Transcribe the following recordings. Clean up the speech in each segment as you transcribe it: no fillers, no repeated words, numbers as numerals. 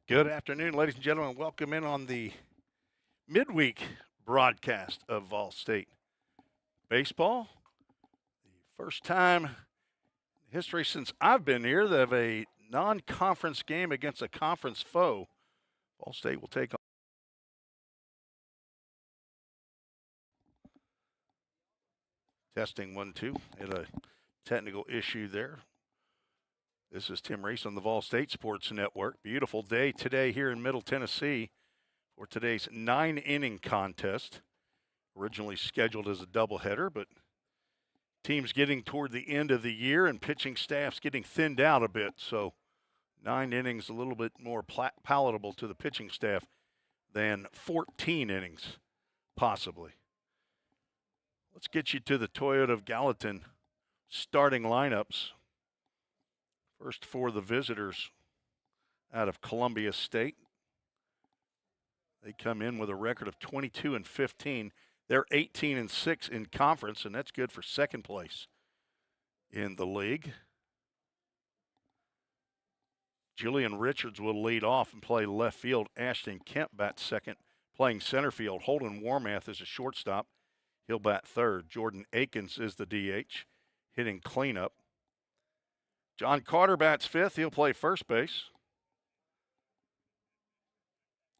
Good afternoon, ladies and gentlemen. Welcome in on the midweek broadcast of Vol State baseball. The first time in history since I've been here that have a non-conference game against a conference foe. Vol State will take on. Testing 1-2. Had a technical issue there. This is Tim Reese on the Vol State Sports Network. Beautiful day today here in Middle Tennessee for today's 9-inning contest. Originally scheduled as a doubleheader, but teams getting toward the end of the year and pitching staffs getting thinned out a bit. So 9 innings a little bit more palatable to the pitching staff than 14 innings, possibly. Let's get you to the Toyota of Gallatin starting lineups. First for the visitors out of Columbia State. They come in with a record of 22-15. They're 18-6 in conference, and that's good for second place in the league. Julian Richards will lead off and play left field. Ashton Kemp bats second, playing center field. Holden Warmath is a shortstop. He'll bat third. Jordan Akins is the DH, hitting cleanup. John Carter bats fifth. He'll play first base.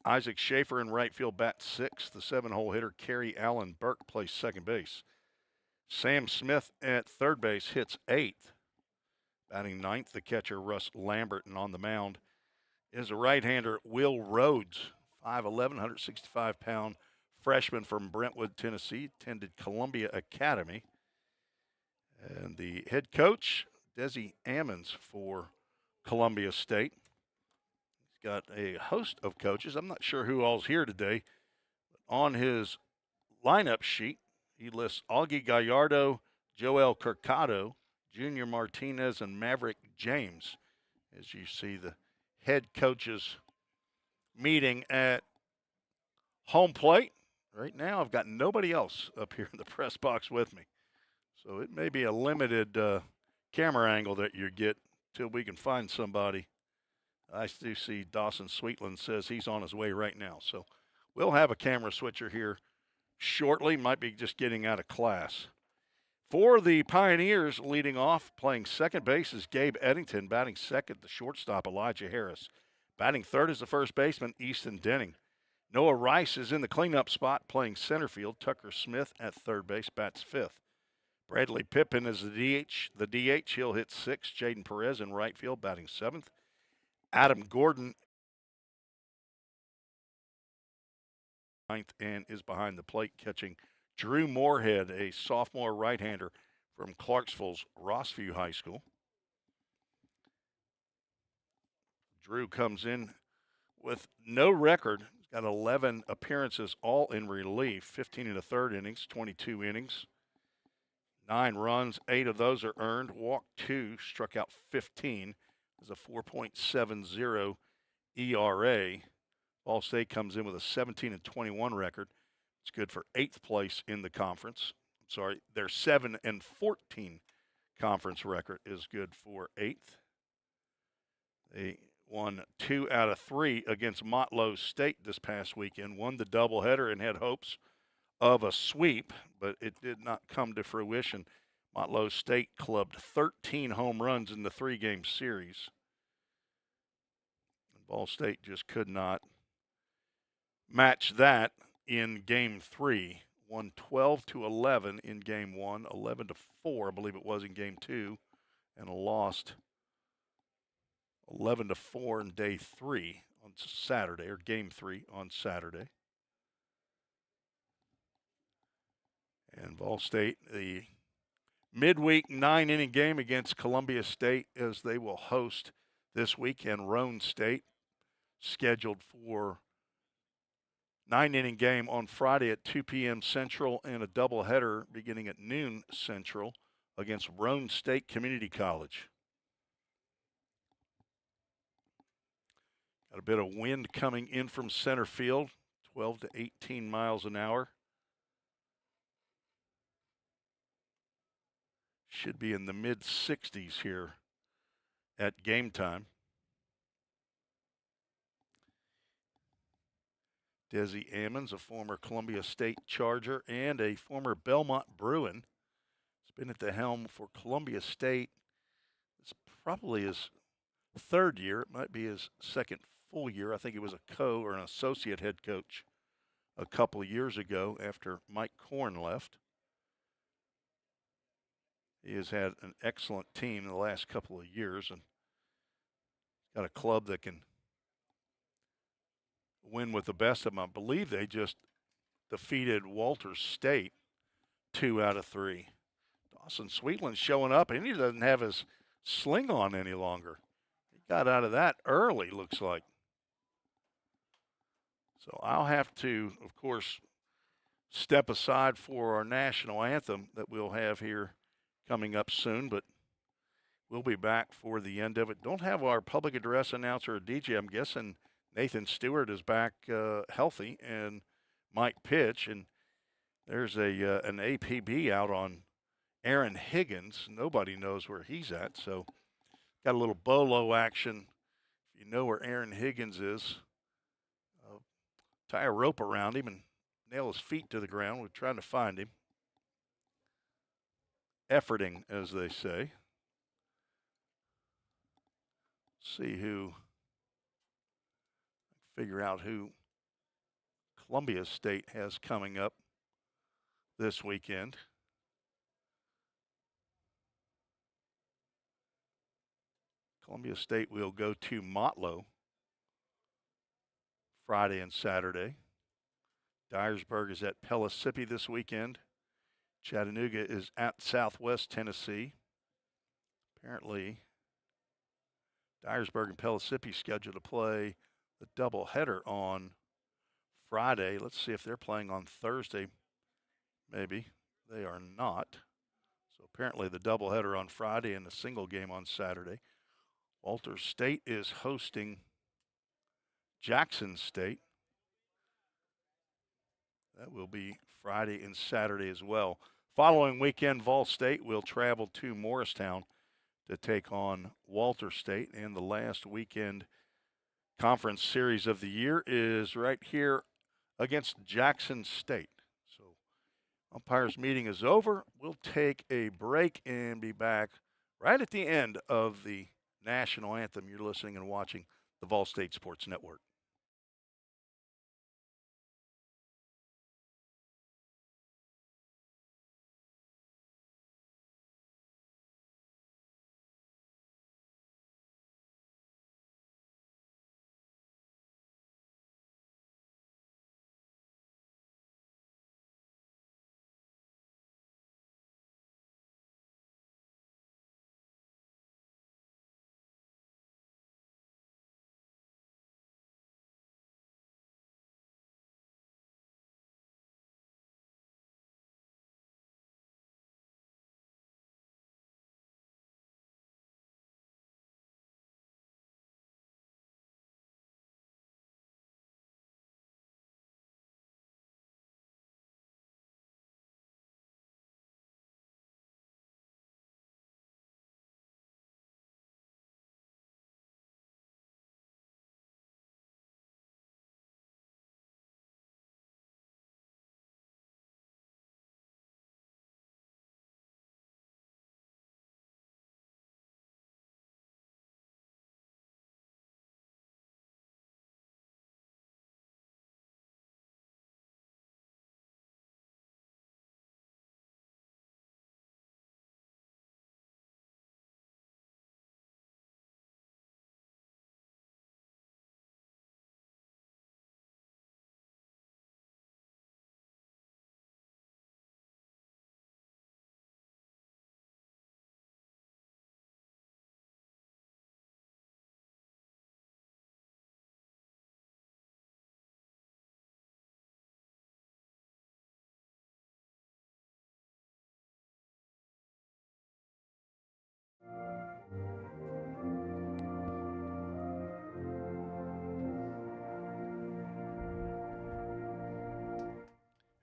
Isaac Schaefer in right field bats sixth. The 7-hole hitter Kerry Allen Burke plays second base. Sam Smith at third base hits eighth. Batting ninth, the catcher Russ Lambert, and on the mound is a right-hander Will Rhodes, 5'11", 165-pound freshman from Brentwood, Tennessee, attended Columbia Academy. And the head coach, Desi Ammons for Columbia State. He's got a host of coaches. I'm not sure who all's here today. But on his lineup sheet, he lists Augie Gallardo, Joel Curcado, Junior Martinez, and Maverick James. As you see the head coaches meeting at home plate. Right now, I've got nobody else up here in the press box with me. So it may be a limited camera angle that you get till we can find somebody. I do see Dawson Sweetland says he's on his way right now. So we'll have a camera switcher here shortly. Might be just getting out of class. For the Pioneers, leading off, playing second base is Gabe Eddington. Batting second, the shortstop, Elijah Harris. Batting third is the first baseman, Easton Denning. Noah Rice is in the cleanup spot, playing center field. Tucker Smith at third base, bats fifth. Bradley Pippin is the DH. He'll hit sixth. Jaden Perez in right field, batting seventh. Adam Gordon ninth and is behind the plate, catching Drew Moorhead, a sophomore right-hander from Clarksville's Rossview High School. Drew comes in with no record. He's got 11 appearances, all in relief, 15 and a third innings, 22 innings. 9 runs, 8 of those are earned. Walked 2, struck out 15. Is a 4.70 ERA. Ball State comes in with a 17-21 record. It's good for 8th place in the conference. Sorry, their 7-14 conference record is good for 8th. They won 2 out of 3 against Motlow State this past weekend. Won the doubleheader and had hopes of a sweep, but it did not come to fruition. Motlow State clubbed 13 home runs in the 3-game series. And Ball State just could not match that in Game 3. Won 12-11 in Game 1, 11-4, I believe it was in Game 2, and lost 11-4 in Day 3 on Saturday, or Game 3 on Saturday. And Ball State, the midweek 9-inning game against Columbia State, as they will host this weekend Roane State, scheduled for 9-inning game on Friday at 2 p.m. Central and a doubleheader beginning at noon Central against Roane State Community College. Got a bit of wind coming in from center field, 12 to 18 miles an hour. Should be in the mid-60s here at game time. Desi Ammons, a former Columbia State Charger and a former Belmont Bruin. He's been at the helm for Columbia State. It's probably his third year. It might be his second full year. I think he was a or an associate head coach a couple of years ago after Mike Korn left. He has had an excellent team in the last couple of years and got a club that can win with the best of them. I believe they just defeated Walters State 2 out of 3. Dawson Sweetland's showing up, and he doesn't have his sling on any longer. He got out of that early, looks like. So I'll have to, of course, step aside for our national anthem that we'll have here coming up soon, but we'll be back for the end of it. Don't have our public address announcer or DJ. I'm guessing Nathan Stewart is back healthy and might pitch. And there's an APB out on Aaron Higgins. Nobody knows where he's at. So got a little bolo action. If you know where Aaron Higgins is, tie a rope around him and nail his feet to the ground. We're trying to find him. Efforting, as they say. See who, figure out who Columbia State has coming up this weekend. Columbia State will go to Motlow Friday and Saturday. Dyersburg is at Pellissippi this weekend. Chattanooga is at Southwest Tennessee. Apparently, Dyersburg and Pellissippi scheduled to play the doubleheader on Friday. Let's see if they're playing on Thursday. Maybe. They are not. So apparently the doubleheader on Friday and a single game on Saturday. Walters State is hosting Jackson State. That will be Friday and Saturday as well. Following weekend, Vol State will travel to Morristown to take on Walters State. And the last weekend conference series of the year is right here against Jackson State. So umpires meeting is over. We'll take a break and be back right at the end of the national anthem. You're listening and watching the Vol State Sports Network.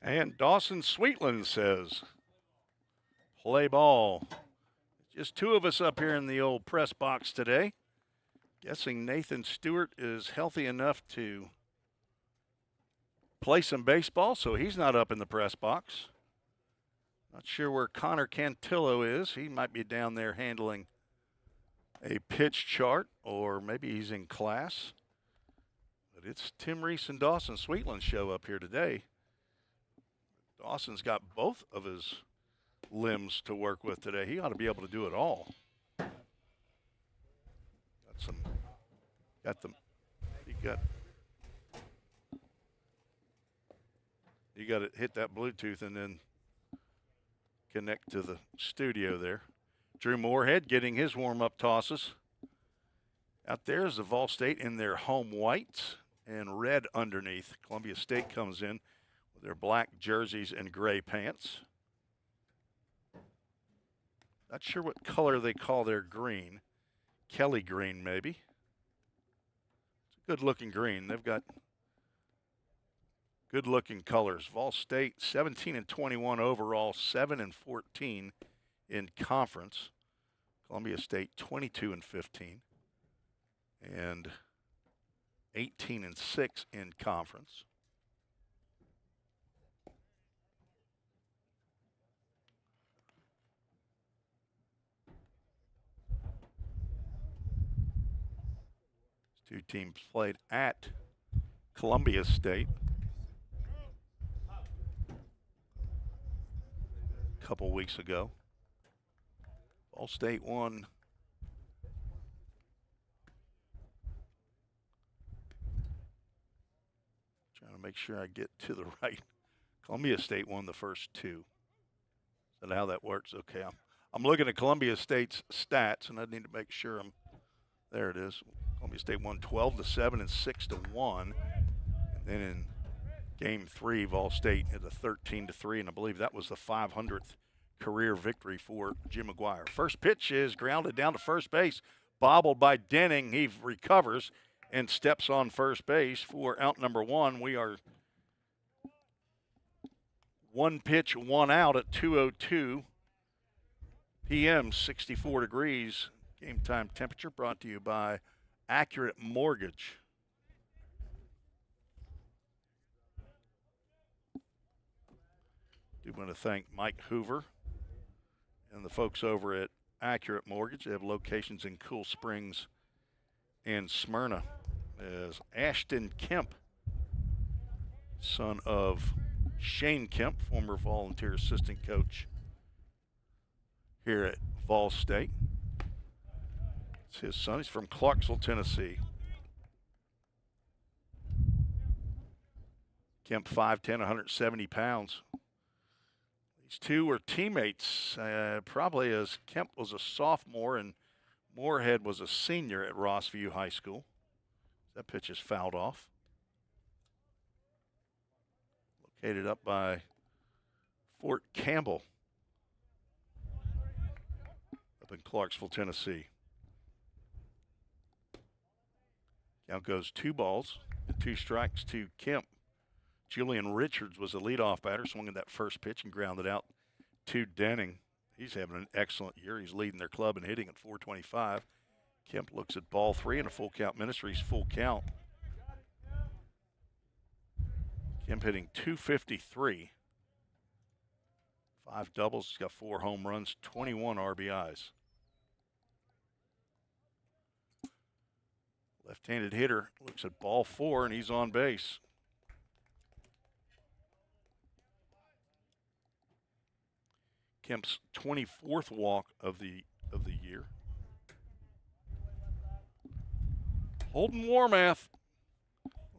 And Dawson Sweetland says, play ball. Just two of us up here in the old press box today. Guessing Nathan Stewart is healthy enough to play some baseball, so he's not up in the press box. Not sure where Connor Cantillo is. He might be down there handling a pitch chart, or maybe he's in class. But it's Tim Reese and Dawson Sweetland show up here today. Dawson's got both of his limbs to work with today. He ought to be able to do it all. You got to hit that Bluetooth and then connect to the studio there. Drew Moorhead getting his warm-up tosses. Out there is the Vol State in their home whites and red underneath. Columbia State comes in with their black jerseys and gray pants. Not sure what color they call their green. Kelly green, maybe. It's a good-looking green. They've got good-looking colors. Vol State 17-21 overall, 7-14 in conference. Columbia State 22-15 and 18-6 in conference. These two teams played at Columbia State a couple weeks ago. Vol State won trying to make sure I get to the right. Columbia State won the first two. Is that how that works? Okay, I'm looking at Columbia State's stats, and I need to make sure I'm there. It is. Columbia State won 12-7 and 6-1, and then in Game 3, Vol State had a 13-3, and I believe that was the 500th career victory for Jim McGuire. First pitch is grounded down to first base, bobbled by Denning. He recovers and steps on first base for out number one. We are one pitch, one out at 2:02 p.m., 64 degrees. Game time temperature brought to you by Accurate Mortgage. I do want to thank Mike Hoover and the folks over at Accurate Mortgage. They have locations in Cool Springs and Smyrna. As Ashton Kemp, son of Shane Kemp, former volunteer assistant coach here at Vol State. It's his son. He's from Clarksville, Tennessee. Kemp 5'10", 170 pounds. These two were teammates probably as Kemp was a sophomore and Moorhead was a senior at Rossview High School. That pitch is fouled off. Located up by Fort Campbell up in Clarksville, Tennessee. Count goes 2 balls and 2 strikes to Kemp. Julian Richards was the leadoff batter, swung at that first pitch and grounded out to Denning. He's having an excellent year. He's leading their club in hitting at .425. Kemp looks at ball 3 and a full count. Ministries full count. Kemp hitting .253. 5 doubles. He's got 4 home runs, 21 RBIs. Left-handed hitter looks at ball 4 and he's on base. Kemp's 24th walk of the year. Holden Warmath,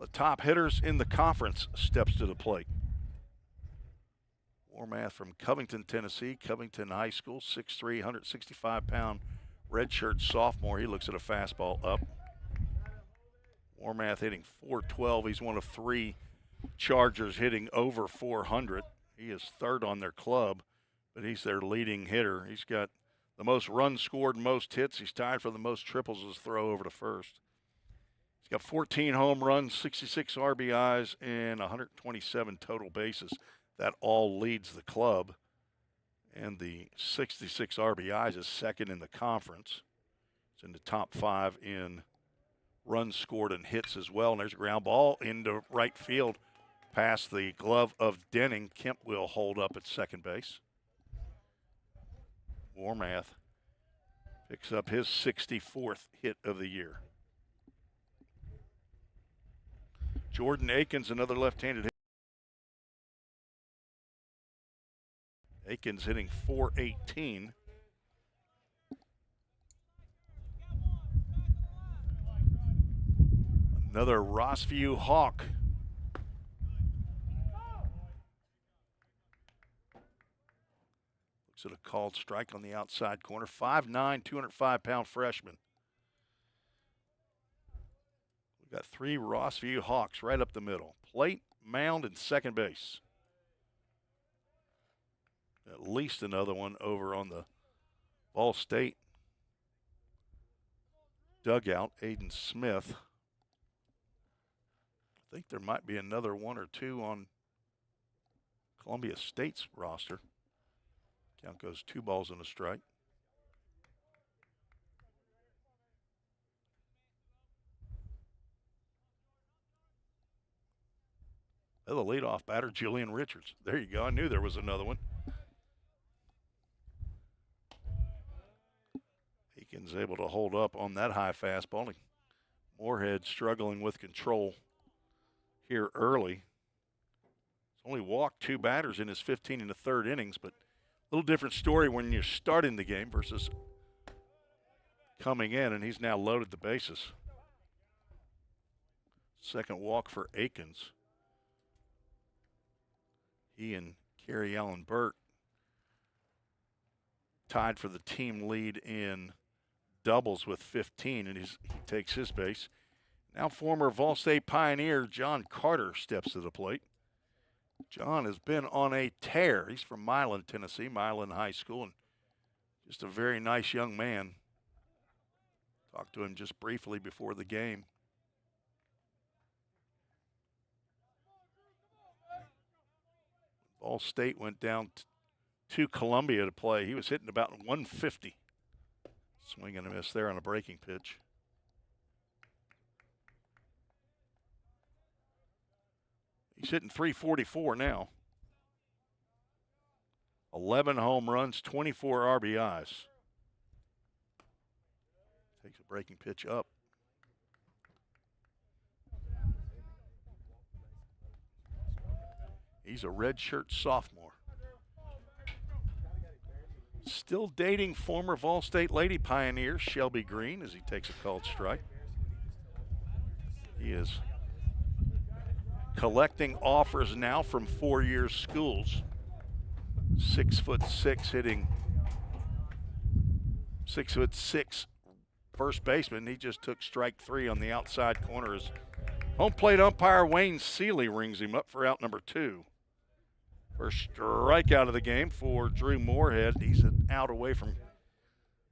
the top hitters in the conference, steps to the plate. Warmath from Covington, Tennessee, Covington High School, 6'3", 165-pound redshirt sophomore. He looks at a fastball up. Warmath hitting .412. He's one of 3 Chargers hitting over 400. He is third on their club, but he's their leading hitter. He's got the most runs scored, most hits. He's tied for the most triples as throw over to first. He's got 14 home runs, 66 RBIs, and 127 total bases. That all leads the club. And the 66 RBIs is second in the conference. It's in the top 5 in runs scored and hits as well. And there's a ground ball into right field. past the glove of Denning. Kemp will hold up at second base. Warmath picks up his 64th hit of the year. Jordan Akins, another left-handed hit. Akins hitting .418. Another Rossview Hawk. Looks at a called strike on the outside corner. 5'9", 205-pound freshman. We've got 3 Rossview Hawks right up the middle. Plate, mound, and second base. At least another one over on the Ball State dugout, Aiden Smith. I think there might be another 1 or 2 on Columbia State's roster. Count goes 2 balls and a strike. The leadoff batter, Julian Richards. There you go. I knew there was another one. Akins able to hold up on that high fastball. Moorhead struggling with control here early. He's only walked 2 batters in his 15 and a third innings, but a little different story when you're starting the game versus coming in, and he's now loaded the bases. Second walk for Akins. He and Kerry Allen Burt tied for the team lead in doubles with 15, and he takes his base. Now former Vol State Pioneer John Carter steps to the plate. John has been on a tear. He's from Milan, Tennessee, Milan High School, and just a very nice young man. Talked to him just briefly before the game. Ball State went down to Columbia to play. He was hitting about 150. Swing and a miss there on a breaking pitch. He's hitting .344 now. 11 home runs, 24 RBIs. Takes a breaking pitch up. He's a redshirt sophomore. Still dating former Vol State Lady Pioneer Shelby Green as he takes a called strike. He is collecting offers now from 4-year schools. 6'6", hitting 6'6" first baseman. He just took strike 3 on the outside corner as home plate umpire Wayne Seeley rings him up for out number 2. First strikeout of the game for Drew Moorhead. He's an out away from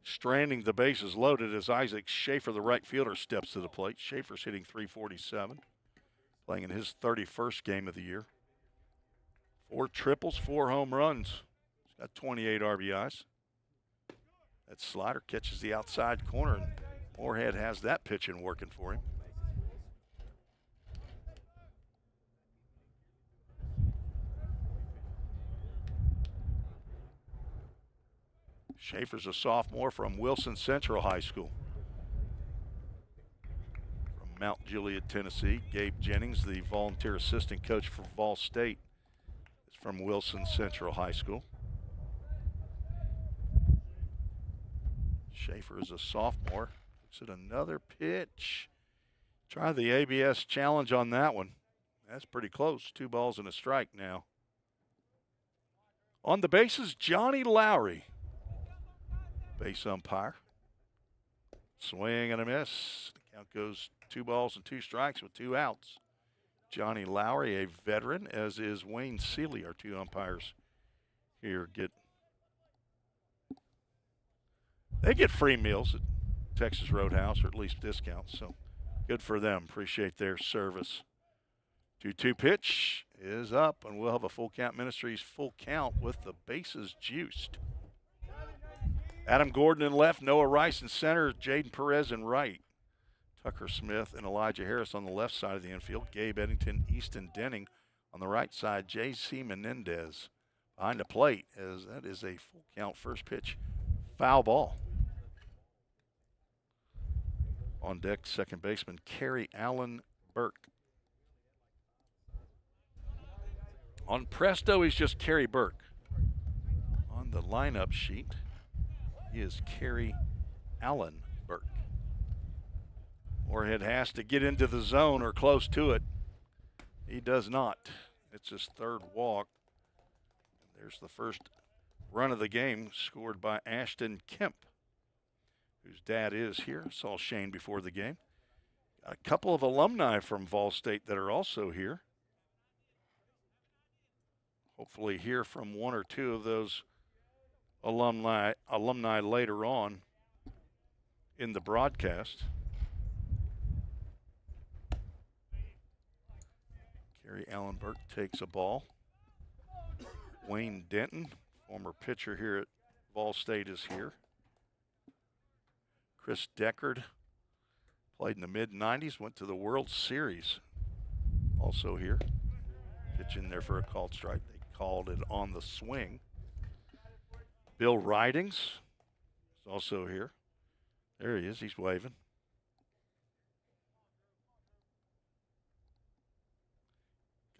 stranding the bases loaded as Isaac Schaefer, the right fielder, steps to the plate. Schaefer's hitting .347, playing in his 31st game of the year. 4 triples, 4 home runs. He's got 28 RBIs. That slider catches the outside corner, and Moorhead has that pitching working for him. Schaefer's a sophomore from Wilson Central High School. From Mount Juliet, Tennessee. Gabe Jennings, the volunteer assistant coach for Vol State, is from Wilson Central High School. Schaefer is a sophomore. Looks at another pitch. Try the ABS challenge on that one. That's pretty close. 2 balls and a strike now. On the bases, Johnny Lowry. Base umpire. Swing and a miss. The count goes 2 balls and 2 strikes with 2 outs. Johnny Lowry, a veteran, as is Wayne Seeley, our 2 umpires here they get free meals at Texas Roadhouse, or at least discounts, so good for them. Appreciate their service. 2-2 pitch is up, and we'll have a Full Count Ministries full count with the bases juiced. Adam Gordon in left, Noah Rice in center, Jaden Perez in right. Tucker Smith and Elijah Harris on the left side of the infield. Gabe Eddington, Easton Denning On the right side, J.C. Menendez behind the plate, as that is a full count first pitch foul ball. On deck, second baseman Kerry Allen Burke. On Presto, he's just Kerry Burke. On the lineup sheet, he is Kerry Allen Burke. Moorhead has to get into the zone or close to it. He does not. It's his third walk. There's the first run of the game, scored by Ashton Kemp, whose dad is here. Saw Shane before the game. A couple of alumni from Vol State that are also here. Hopefully hear from one or two of those alumni later on in the broadcast. Kerry Allen Burke takes a ball. Wayne Denton, former pitcher here at Vol State, is here. Chris Deckard played in the mid-90s, went to the World Series, also here. Pitch in there for a called strike. They called it on the swing. Bill Ridings is also here. There he is, he's waving.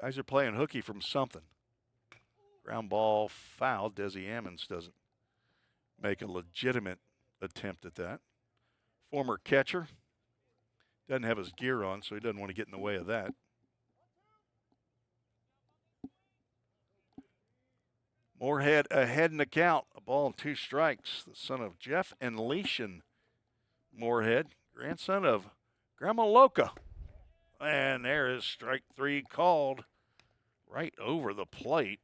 Guys are playing hooky from something. Ground ball foul. Desi Ammons doesn't make a legitimate attempt at that. Former catcher. Doesn't have his gear on, so he doesn't want to get in the way of that. Moorhead ahead in the count. A ball and 2 strikes. The son of Jeff and Leishan Moorhead, grandson of Grandma Loca. And there is strike 3 called right over the plate.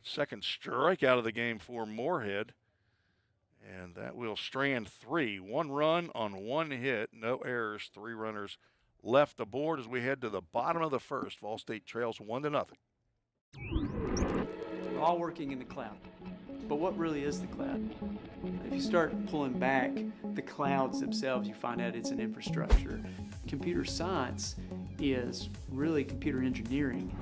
Second strikeout of the game for Moorhead. And that will strand 3. 1 run on 1 hit, no errors, 3 runners left aboard as we head to the bottom of the first. Vol State trails 1-0. We're all working in the cloud. But what really is the cloud? If you start pulling back the clouds themselves, you find out it's an infrastructure. Computer science is really computer engineering.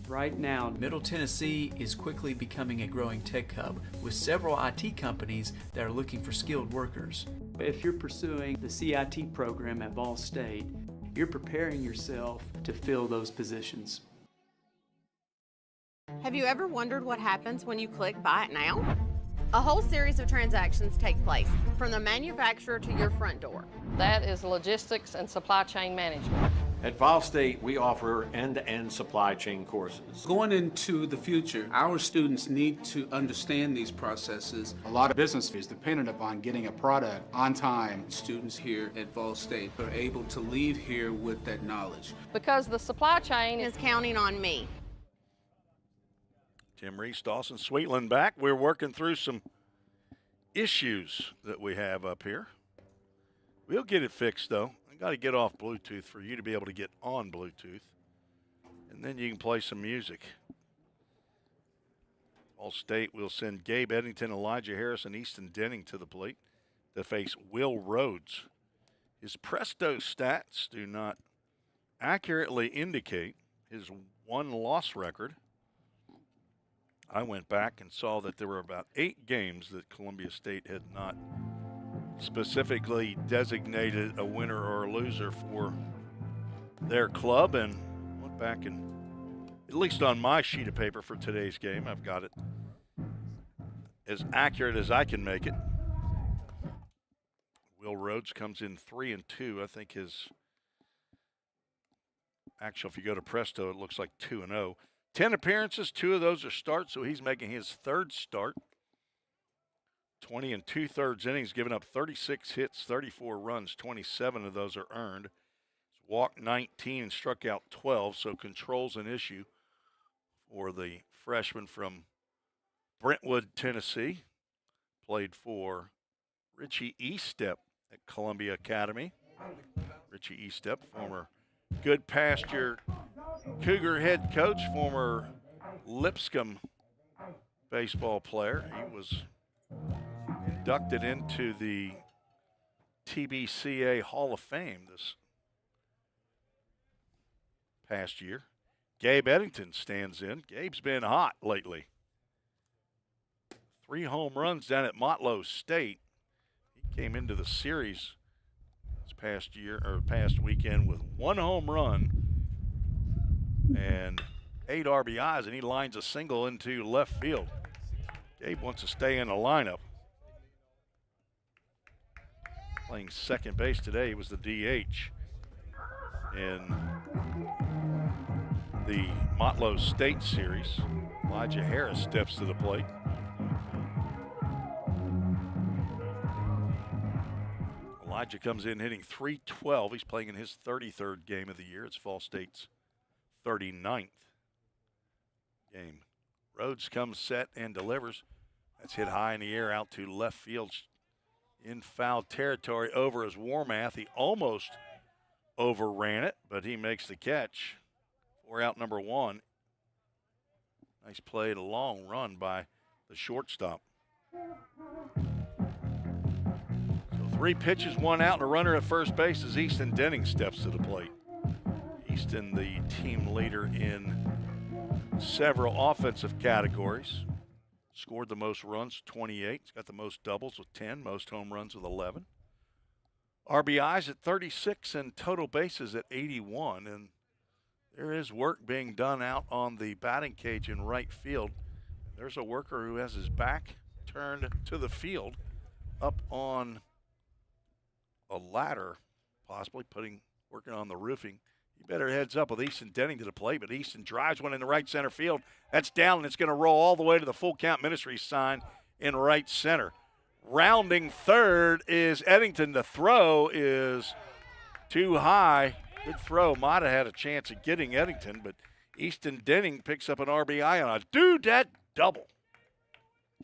Right now, Middle Tennessee is quickly becoming a growing tech hub with several IT companies that are looking for skilled workers. if you're pursuing the CIT program at Vol State, you're preparing yourself to fill those positions. Have you ever wondered what happens when you click Buy It Now? A whole series of transactions take place, from the manufacturer to your front door. That is logistics and supply chain management. At Vol State, we offer end-to-end supply chain courses. Going into the future, our students need to understand these processes. A lot of business is dependent upon getting a product on time. Students here at Vol State are able to leave here with that knowledge. Because the supply chain Is counting on me. Tim Reese, Dawson Sweetland back. We're working through some issues that we have up here. We'll get it fixed, though. I got to get off Bluetooth for you to be able to get on Bluetooth. And then you can play some music. All State will send Gabe Eddington, Elijah Harris, and Easton Denning to the plate to face Will Rhodes. His Presto stats do not accurately indicate his one-loss record. I went back and saw that there were about 8 games that Columbia State had not specifically designated a winner or a loser for their club, and went back and, at least on my sheet of paper for today's game, I've got it as accurate as I can make it. Will Rhodes comes in 3-2. I think his actual, if you go to Presto, it looks like 2-0. 10 appearances, 2 of those are starts, so he's making his 3rd start. 20 2/3 innings, giving up 36 hits, 34 runs, 27 of those are earned. He's walked 19 and struck out 12, so control's an issue for the freshman from Brentwood, Tennessee. Played for Richie Eastep at Columbia Academy. Richie Eastep, former Good Pasture Cougar head coach, former Lipscomb baseball player. He was inducted into the TBCA Hall of Fame this past year. Gabe Eddington stands in. Gabe's been hot lately. 3 home runs down at Motlow State. He came into the series this past weekend with 1 home run and 8 RBIs, and he lines a single into left field. Gabe wants to stay in the lineup. Playing second base today, he was the DH in the Motlow State series. Elijah Harris steps to the plate. Elijah comes in hitting .312. He's playing in his 33rd game of the year. It's Fall State's 39th game. Rhodes comes set and delivers. That's hit high in the air out to left field in foul territory over his Warmath. He almost overran it, but he makes the catch. 4 out, number 1. Nice play, a long run by the shortstop. So 3 pitches, 1 out, and a runner at first base as Easton Denning steps to the plate. Easton, the team leader in several offensive categories. Scored the most runs, 28. He's got the most doubles with 10, most home runs with 11. RBIs at 36 and total bases at 81. And there is work being done out on the batting cage in right field. There's a worker who has his back turned to the field up on a ladder, possibly working on the roofing. He better heads up with Easton Denning to the plate, but Easton drives one in the right center field. That's down, and it's going to roll all the way to the Full Count Ministries sign in right center. Rounding third is Eddington. The throw is too high. Good throw. Might have had a chance of getting Eddington, but Easton Denning picks up an RBI on a dudette double.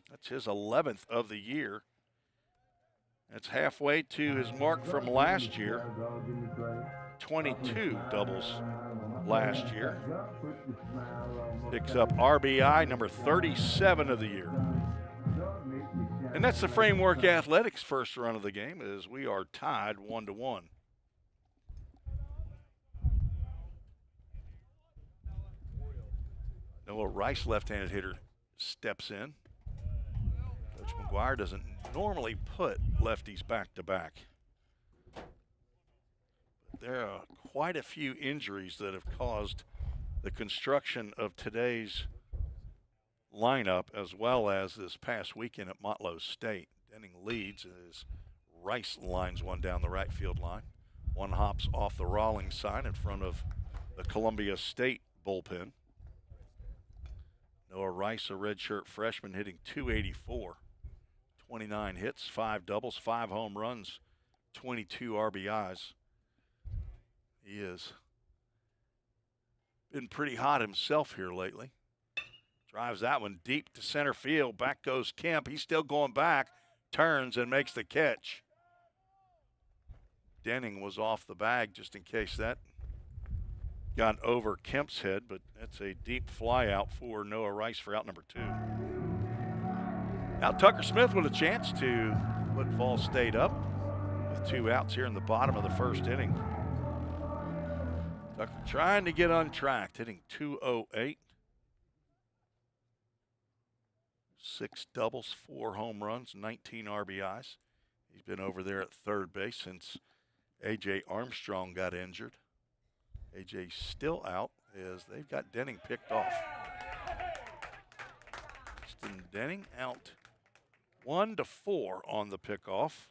That's his 11th of the year. That's halfway to his mark from last year. 22 doubles last year. Picks up RBI number 37 of the year. And that's the Framework Athletics first run of the game, as we are tied 1-1. Noah Rice, left-handed hitter, steps in. Coach McGuire doesn't normally put lefties back-to-back. There are quite a few injuries that have caused the construction of today's lineup, as well as this past weekend at Motlow State. Denning leads as Rice lines one down the right field line. One hops off the Rawlings sign in front of the Columbia State bullpen. Noah Rice, a redshirt freshman, hitting .284. 29 hits, 5 doubles, 5 home runs, 22 RBIs. He has been pretty hot himself here lately. Drives that one deep to center field. Back goes Kemp. He's still going back. Turns and makes the catch. Denning was off the bag just in case that got over Kemp's head, but that's a deep fly out for Noah Rice for out number 2. Now Tucker Smith with a chance to put Fall State up with 2 outs here in the bottom of the first inning. Tucker trying to get untracked, hitting .208. 6 doubles, 4 home runs, 19 RBIs. He's been over there at third base since A.J. Armstrong got injured. A.J. still out as they've got Denning picked off. Easton Denning out 1-4 on the pickoff.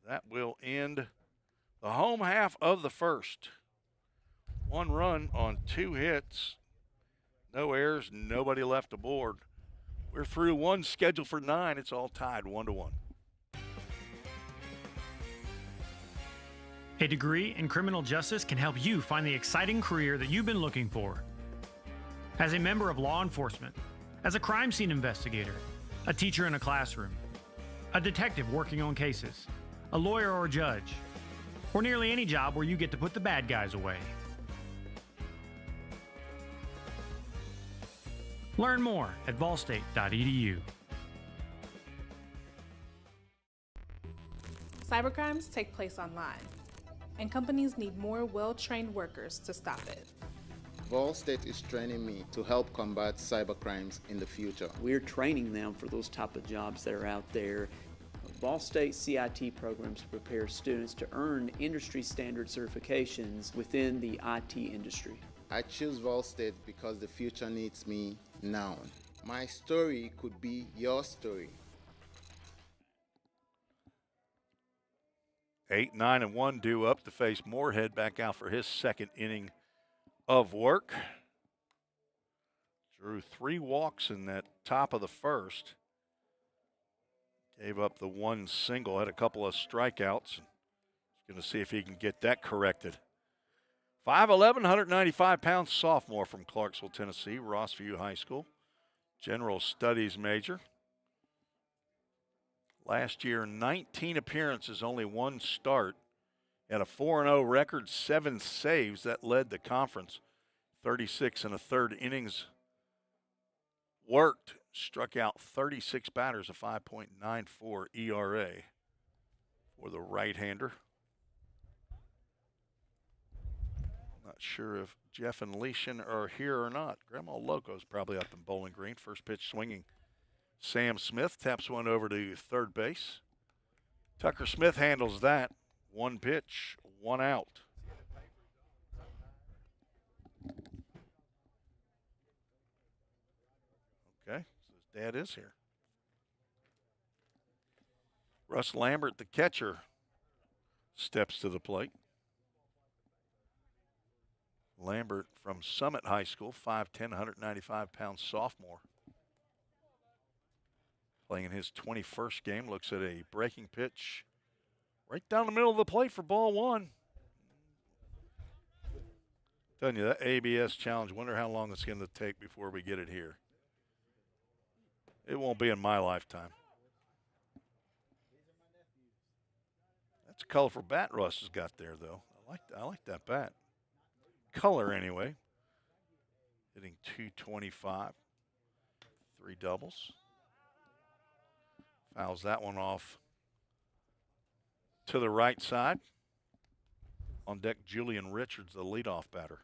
That will end the home half of the first. 1 run on 2 hits. No errors, nobody left aboard. We're through 1, scheduled for 9. It's all tied 1-1. A degree in criminal justice can help you find the exciting career that you've been looking for. As a member of law enforcement, as a crime scene investigator, a teacher in a classroom, a detective working on cases, a lawyer or judge, or nearly any job where you get to put the bad guys away. Learn more at ballstate.edu. Cybercrimes take place online, and companies need more well-trained workers to stop it. Vol State is training me to help combat cybercrimes in the future. We're training them for those type of jobs that are out there. Vol State CIT programs prepare students to earn industry standard certifications within the IT industry. I choose Vol State because the future needs me now. My story could be your story. 8, 9, and 1 due up to face Moorhead back out for his second inning of work. Drew 3 walks in that top of the first. Gave up the 1 single, had a couple of strikeouts. He's going to see if he can get that corrected. 5'11", 195-pound sophomore from Clarksville, Tennessee, Rossview High School. General Studies major. Last year, 19 appearances, only 1 start. Had a 4-0 record, 7 saves. That led the conference. 36 and a third innings worked. Struck out 36 batters, a 5.94 ERA for the right-hander. Not sure if Jeff and Leishan are here or not. Grandma Loco's probably up in Bowling Green. First pitch swinging. Sam Smith taps one over to third base. Tucker Smith handles that. 1 pitch, 1 out. Okay, so his dad is here. Russ Lambert, the catcher, steps to the plate. Lambert from Summit High School, 5'10", 195-pound sophomore. Playing in his 21st game, looks at a breaking pitch right down the middle of the plate for ball 1. Telling you, that ABS challenge, wonder how long it's going to take before we get it here. It won't be in my lifetime. That's a colorful bat Russ has got there, though. I like that bat. Color, anyway. Hitting .225. 3 doubles. Fouls that one off to the right side. On deck, Julian Richards, the leadoff batter.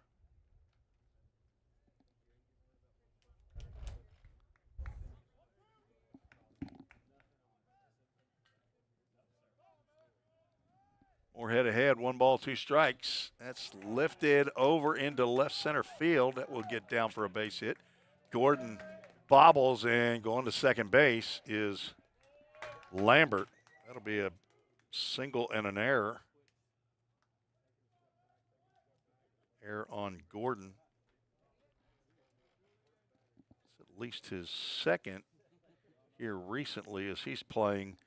Moorhead ahead, 1 ball, 2 strikes. That's lifted over into left center field. That will get down for a base hit. Gordon bobbles, and going to second base is Lambert. That'll be a single and an error. Error on Gordon. It's at least his second here recently, as he's playing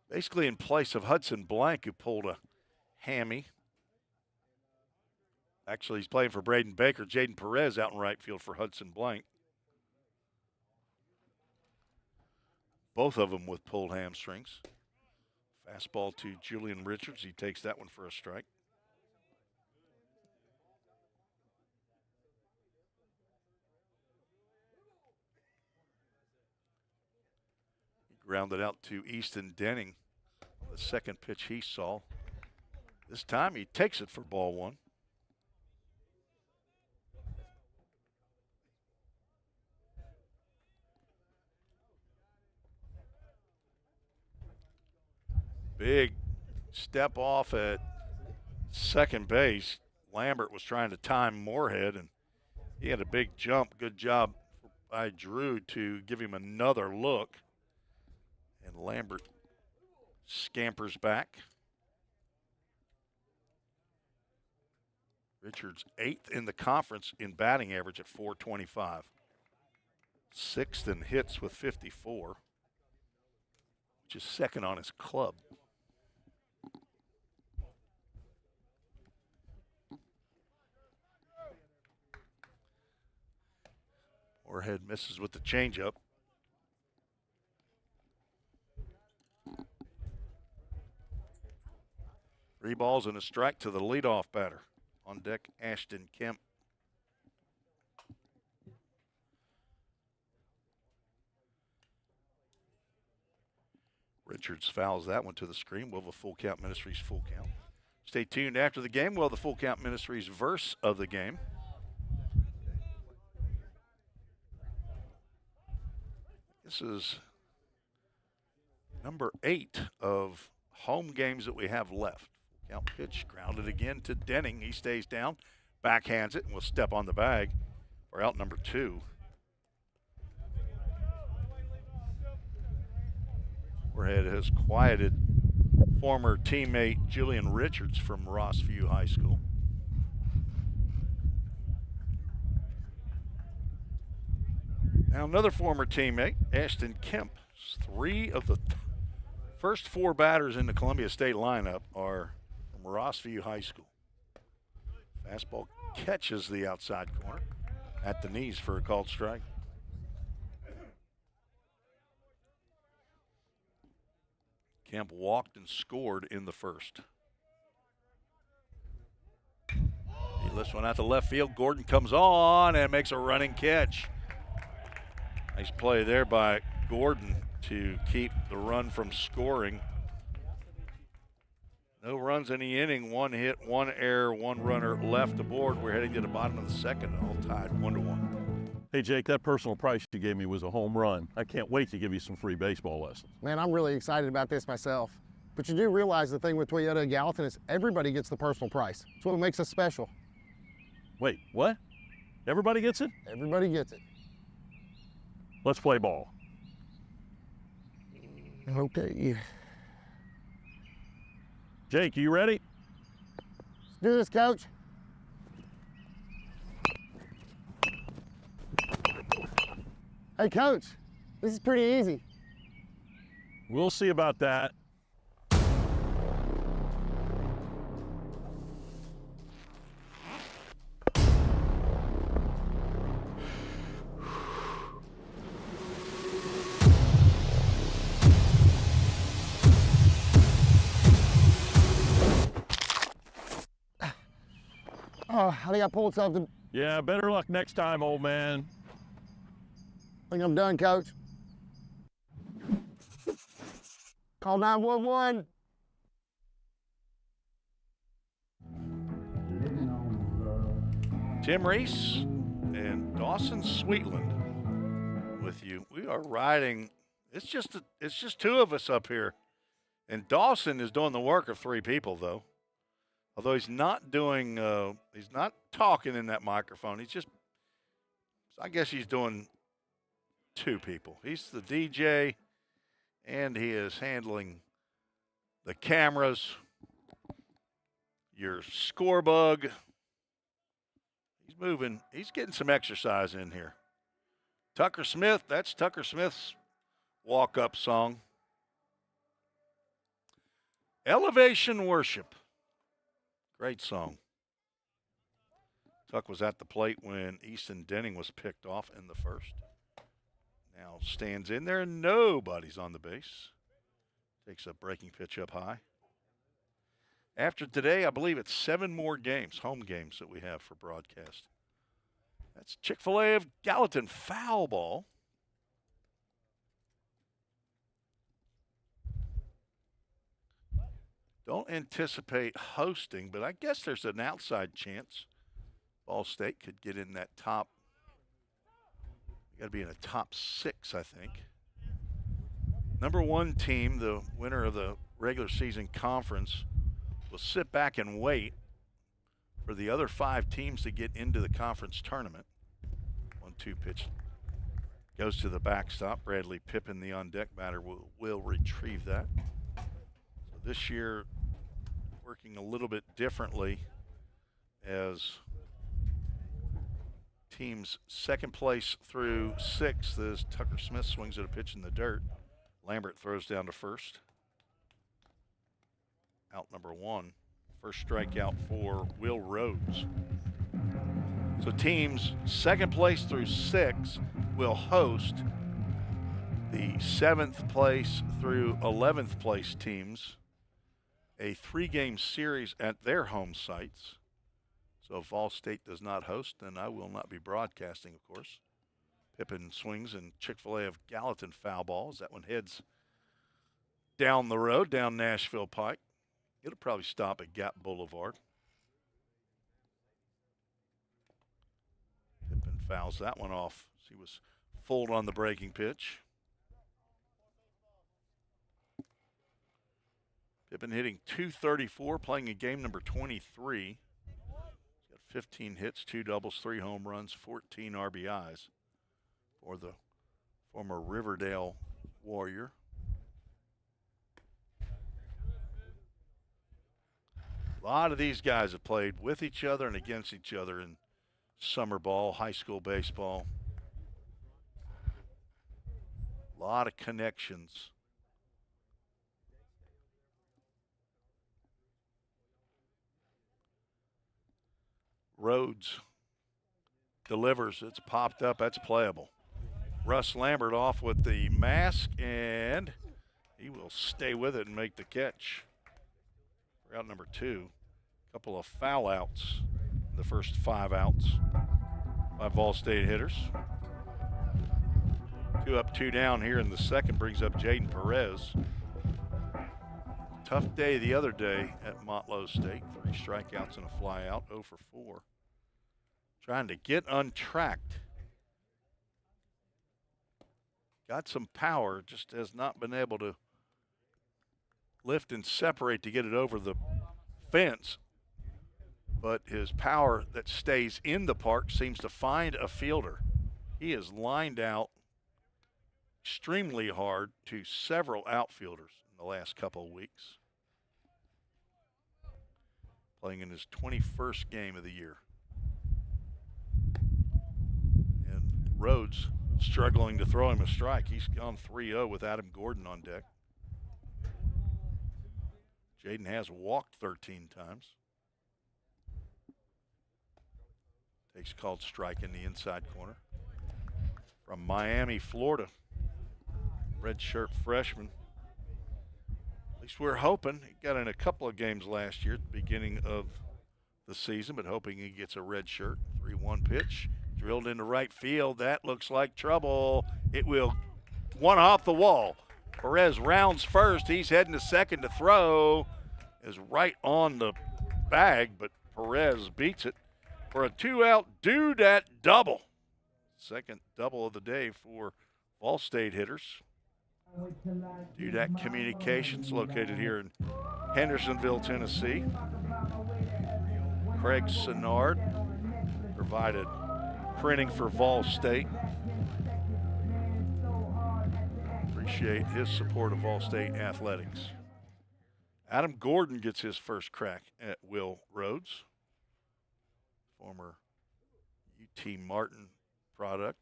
basically in place of Hudson Blank, who pulled a hammy. Actually, he's playing for Braden Baker. Jaden Perez out in right field for Hudson Blank. Both of them with pulled hamstrings. Fastball to Julian Richards. He takes that one for a strike. He grounded out to Easton Denning on the second pitch he saw. This time he takes it for ball 1. Big step off at second base. Lambert was trying to time Moorhead, and he had a big jump. Good job by Drew to give him another look. And Lambert scampers back. Richards 8th in the conference in batting average at .425. 6th in hits with 54, which is second on his club. Moorhead misses with the changeup. Three balls and a strike to the leadoff batter. On deck, Ashton Kemp. Richards fouls that one to the screen. Will the Full Count Ministries full count. Stay tuned after the game. Will the Full Count Ministries verse of the game. This is number 8 of home games that we have left. Count pitch, grounded again to Denning. He stays down, backhands it, and will step on the bag for out number 2. Moorhead has quieted former teammate Julian Richards from Rossview High School. Now another former teammate, Ashton Kemp. 3 of the first 4 batters in the Columbia State lineup are from Rossview High School. Fastball catches the outside corner at the knees for a called strike. Kemp walked and scored in the first. He lifts one out to left field. Gordon comes on and makes a running catch. Nice play there by Gordon to keep the run from scoring. No runs in the inning, 1 hit, 1 error, 1 runner left aboard. We're heading to the bottom of the second, all tied 1-1. Hey, Jake, that personal price you gave me was a home run. I can't wait to give you some free baseball lessons. Man, I'm really excited about this myself. But you do realize the thing with Toyota Gallatin is everybody gets the personal price. It's what makes us special. Wait, what? Everybody gets it? Everybody gets it. Let's play ball. Okay. Jake, you ready? Let's do this, Coach. Hey, Coach, this is pretty easy. We'll see about that. Oh, I think I pulled something. Yeah, better luck next time, old man. I think I'm done, Coach. Call 911. Tim Reese and Dawson Sweetland with you. We are riding. It's just 2 of us up here, and Dawson is doing the work of 3 people, though. Although he's not doing, he's not talking in that microphone. He's just, I guess he's doing 2 people. He's the DJ, and he is handling the cameras, your score bug. He's moving. He's getting some exercise in here. Tucker Smith, that's Tucker Smith's walk-up song. Elevation Worship. Great song. Tuck was at the plate when Easton Denning was picked off in the first. Now stands in there, and nobody's on the base. Takes a breaking pitch up high. After today, I believe it's 7 more games, home games, that we have for broadcast. That's Chick-fil-A of Gallatin. Foul ball. Don't anticipate hosting, but I guess there's an outside chance Ball State could get in that top. You got to be in a top 6, I think. Number 1 team, the winner of the regular season conference, will sit back and wait for the other 5 teams to get into the conference tournament. 1-2 pitch goes to the backstop. Bradley Pippin, the on-deck batter, will retrieve that. So this year, working a little bit differently as teams 2nd place through 6th as Tucker Smith swings at a pitch in the dirt. Lambert throws down to first. Out number 1. First strikeout for Will Rhodes. So teams 2nd place through 6 will host the 7th place through 11th place teams, a 3-game series at their home sites. So if Vol State does not host, then I will not be broadcasting, of course. Pippin swings, and Chick-fil-A of Gallatin foul balls. That one heads down the road, down Nashville Pike. It'll probably stop at Gap Boulevard. Pippin fouls that one off. He was full on the breaking pitch. Pippen hitting .234, playing in game number 23. He's got 15 hits, 2 doubles, 3 home runs, 14 RBIs for the former Riverdale Warrior. A lot of these guys have played with each other and against each other in summer ball, high school baseball. A lot of connections. Rhodes delivers. It's popped up. That's playable. Russ Lambert off with the mask, and he will stay with it and make the catch. For out number 2. A couple of foul outs in the first 5 outs by Vol State hitters. 2 up, 2 down here in the second brings up Jaden Perez. Tough day the other day at Motlow State. 3 strikeouts and a fly out, 0 for 4. Trying to get untracked. Got some power, just has not been able to lift and separate to get it over the fence. But his power that stays in the park seems to find a fielder. He is lined out extremely hard to several outfielders in the last couple of weeks. Playing in his 21st game of the year. And Rhodes struggling to throw him a strike. He's gone 3-0 with Adam Gordon on deck. Jaden has walked 13 times. Takes a called strike in the inside corner. From Miami, Florida. Redshirt freshman. At least we're hoping. He got in a couple of games last year at the beginning of the season, but hoping he gets a red shirt. 3-1 pitch. Drilled into right field. That looks like trouble. It will one off the wall. Perez rounds first. He's heading to second to throw. Is right on the bag, but Perez beats it for a 2-out Dudat double. Second double of the day for Vol State hitters. Dudat Communications, located here in Hendersonville, Tennessee. Craig Sinnard provided printing for Vol State. Appreciate his support of Vol State athletics. Adam Gordon gets his first crack at Will Rhodes, former UT Martin product.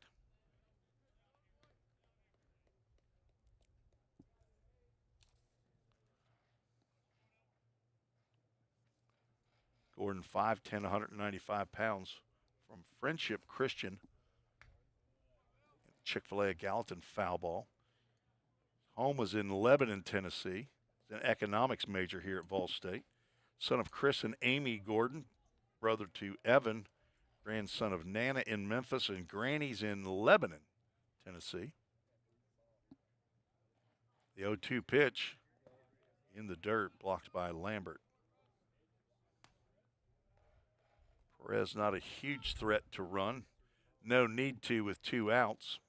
Gordon 5'10", 195 pounds, from Friendship Christian. Chick-fil-A Gallatin foul ball. Home was in Lebanon, Tennessee. He's an economics major here at Vol State. Son of Chris and Amy Gordon, brother to Evan, grandson of Nana in Memphis, and Granny's in Lebanon, Tennessee. The 0-2 pitch in the dirt, blocked by Lambert. Perez not a huge threat to run. No need to with 2 outs.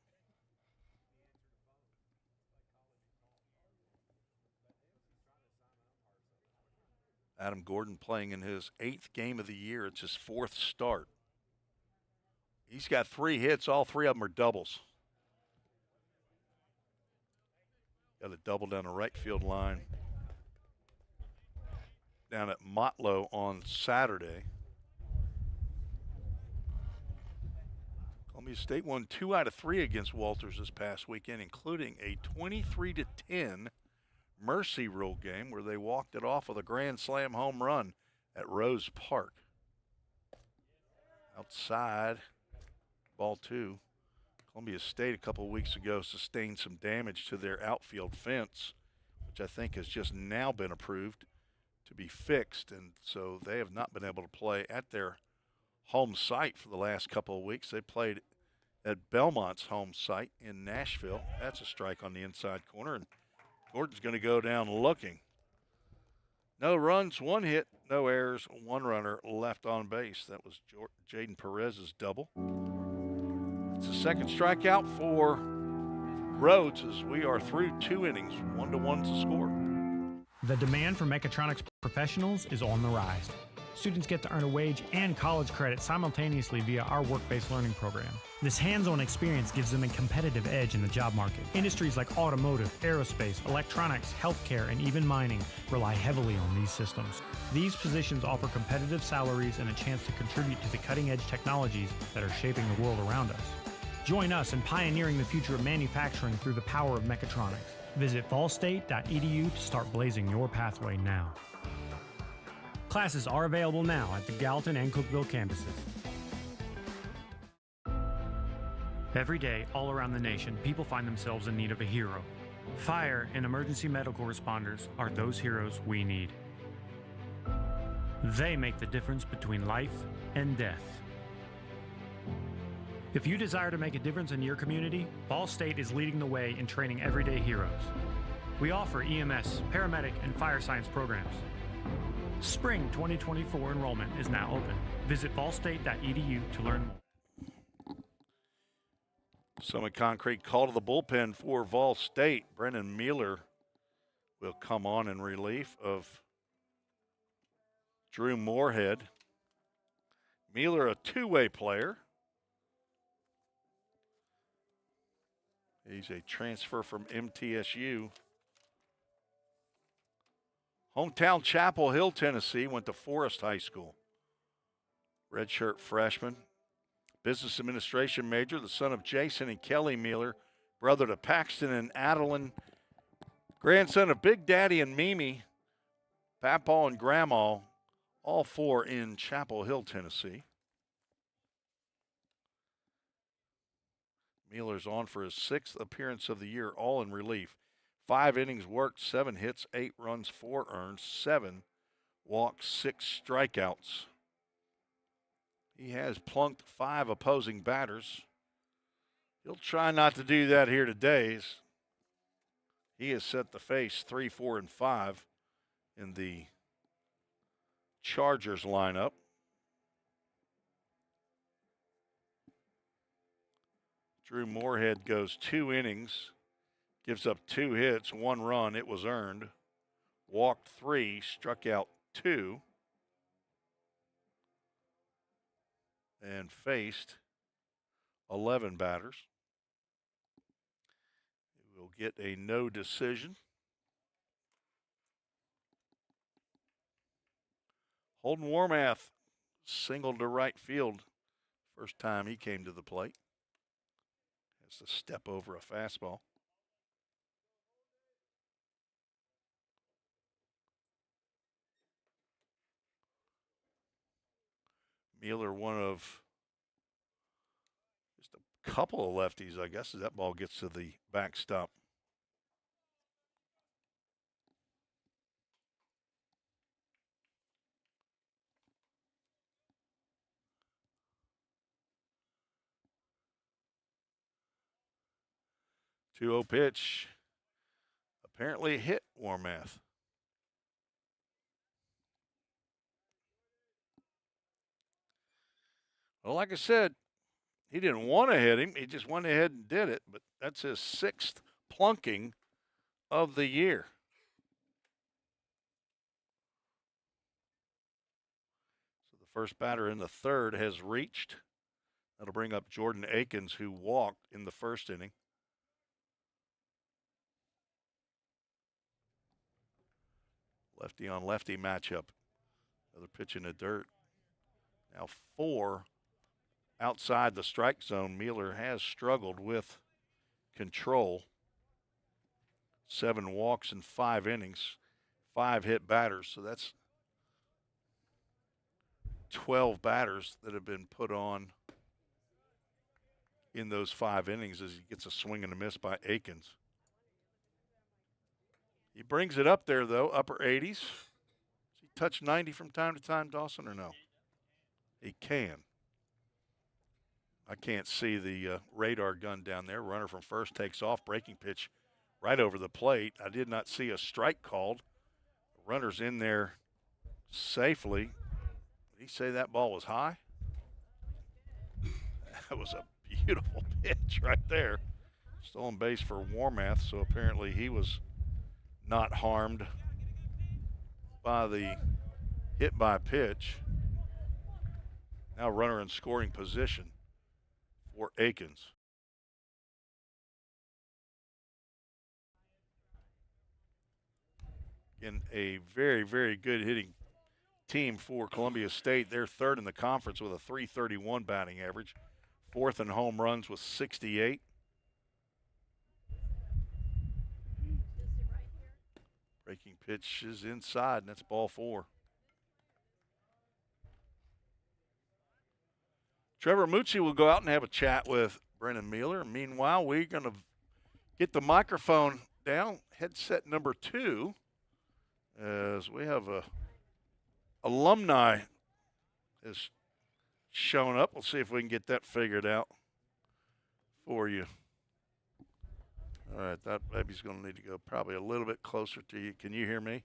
Adam Gordon playing in his 8th game of the year. It's his 4th start. He's got 3 hits. All 3 of them are doubles. Got a double down the right field line down at Motlow on Saturday. Columbia State won 2 out of 3 against Walters this past weekend, including a 23-10 Mercy Rule game where they walked it off with a grand slam home run at Rose Park. Outside, ball 2. Columbia State a couple weeks ago sustained some damage to their outfield fence, which I think has just now been approved to be fixed, and so they have not been able to play at their home site for the last couple of weeks. They played at Belmont's home site in Nashville. That's a strike on the inside corner, and Gordon's going to go down looking. No runs, 1 hit, no errors, 1 runner left on base. That was Jaden Perez's double. It's the second strikeout for Rhodes as we are through 2 innings. 1-1's the score. The demand for mechatronics professionals is on the rise. Students get to earn a wage and college credit simultaneously via our work-based learning program. This hands-on experience gives them a competitive edge in the job market. Industries like automotive, aerospace, electronics, healthcare, and even mining rely heavily on these systems. These positions offer competitive salaries and a chance to contribute to the cutting-edge technologies that are shaping the world around us. Join us in pioneering the future of manufacturing through the power of mechatronics. Visit fallstate.edu to start blazing your pathway now. Classes are available now at the Gallatin and Cookeville campuses. Every day, all around the nation, people find themselves in need of a hero. Fire and emergency medical responders are those heroes we need. They make the difference between life and death. If you desire to make a difference in your community, Ball State is leading the way in training everyday heroes. We offer EMS, paramedic, and fire science programs. Spring 2024 enrollment is now open. Visit fallstate.edu to learn more. Summit Concrete call to the bullpen for Vol State. Brennan Mueller will come on in relief of Drew Moorhead. Mueller, a two-way player. He's a transfer from MTSU. Hometown Chapel Hill, Tennessee, went to Forest High School. Redshirt freshman. Business administration major, the son of Jason and Kelly Mueller, brother to Paxton and Adeline, grandson of Big Daddy and Mimi, Papaw and Grandma, all four in Chapel Hill, Tennessee. Mueller's on for his 6th appearance of the year, all in relief. 5 innings worked, 7 hits, 8 runs, 4 earned, 7 walks, 6 strikeouts. He has plunked 5 opposing batters. He'll try not to do that here today. He has set the face 3, 4, and 5 in the Chargers lineup. Drew Moorhead goes 2 innings, gives up 2 hits, 1 run. It was earned. Walked 3, struck out 2, and faced 11 batters. He will get a no decision. Holden Warmath singled to right field first time he came to the plate. Has to step over a fastball. Mueller, one of just a couple of lefties, I guess, as that ball gets to the backstop. Two-0 pitch. Apparently hit Warmath. Well, like I said, he didn't want to hit him. He just went ahead and did it. But that's his 6th plunking of the year. So the first batter in the 3rd has reached. That'll bring up Jordan Akins, who walked in the 1st inning. Lefty on lefty matchup. Another pitch in the dirt. Now 4 outside the strike zone. Mueller has struggled with control. 7 walks in 5 innings, 5 hit batters. So that's 12 batters that have been put on in those 5 innings as he gets a swing and a miss by Akins. He brings it up there, though, upper 80s. Does he touch 90 from time to time, Dawson, or no? He can. I can't see the radar gun down there. Runner from first takes off, breaking pitch right over the plate. I did not see a strike called. The runner's in there safely. Did he say that ball was high? That was a beautiful pitch right there. Stolen base for Warmath, so apparently he was not harmed by the hit by pitch. Now runner in scoring position for Akins. Again, a very, very good hitting team for Columbia State. They're third in the conference with a .331 batting average. Fourth in home runs with 68. Breaking pitch is inside, and that's ball 4. Trevor Mucci will go out and have a chat with Brennan Mueller. Meanwhile, we're going to get the microphone down, headset number 2, as we have a alumni is showing up. We'll see if we can get that figured out for you. All right, that baby's going to need to go probably a little bit closer to you. Can you hear me?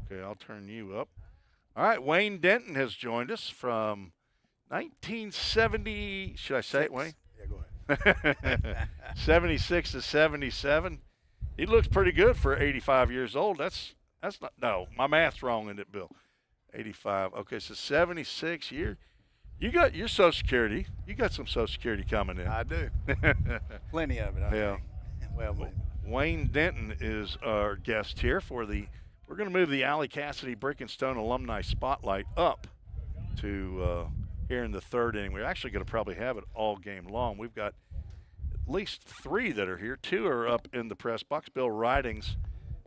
Okay, I'll turn you up. All right, Wayne Denton has joined us from 1970. Should I say it, Wayne? Yeah, go ahead. 76 to 77. He looks pretty good for 85 years old. That's not, no, my math's wrong, isn't it, Bill? 85. Okay, so 76 year. You got your Social Security. You got some Social Security coming in. I do. Plenty of it. Yeah. Well, Wayne Denton is our guest here for the. We're going to move the Allie Cassidy Brick and Stone Alumni Spotlight up to here in the third inning. We're actually going to probably have it all game long. We've got at least 3 that are here. 2 are up in the press box. Bill Ridings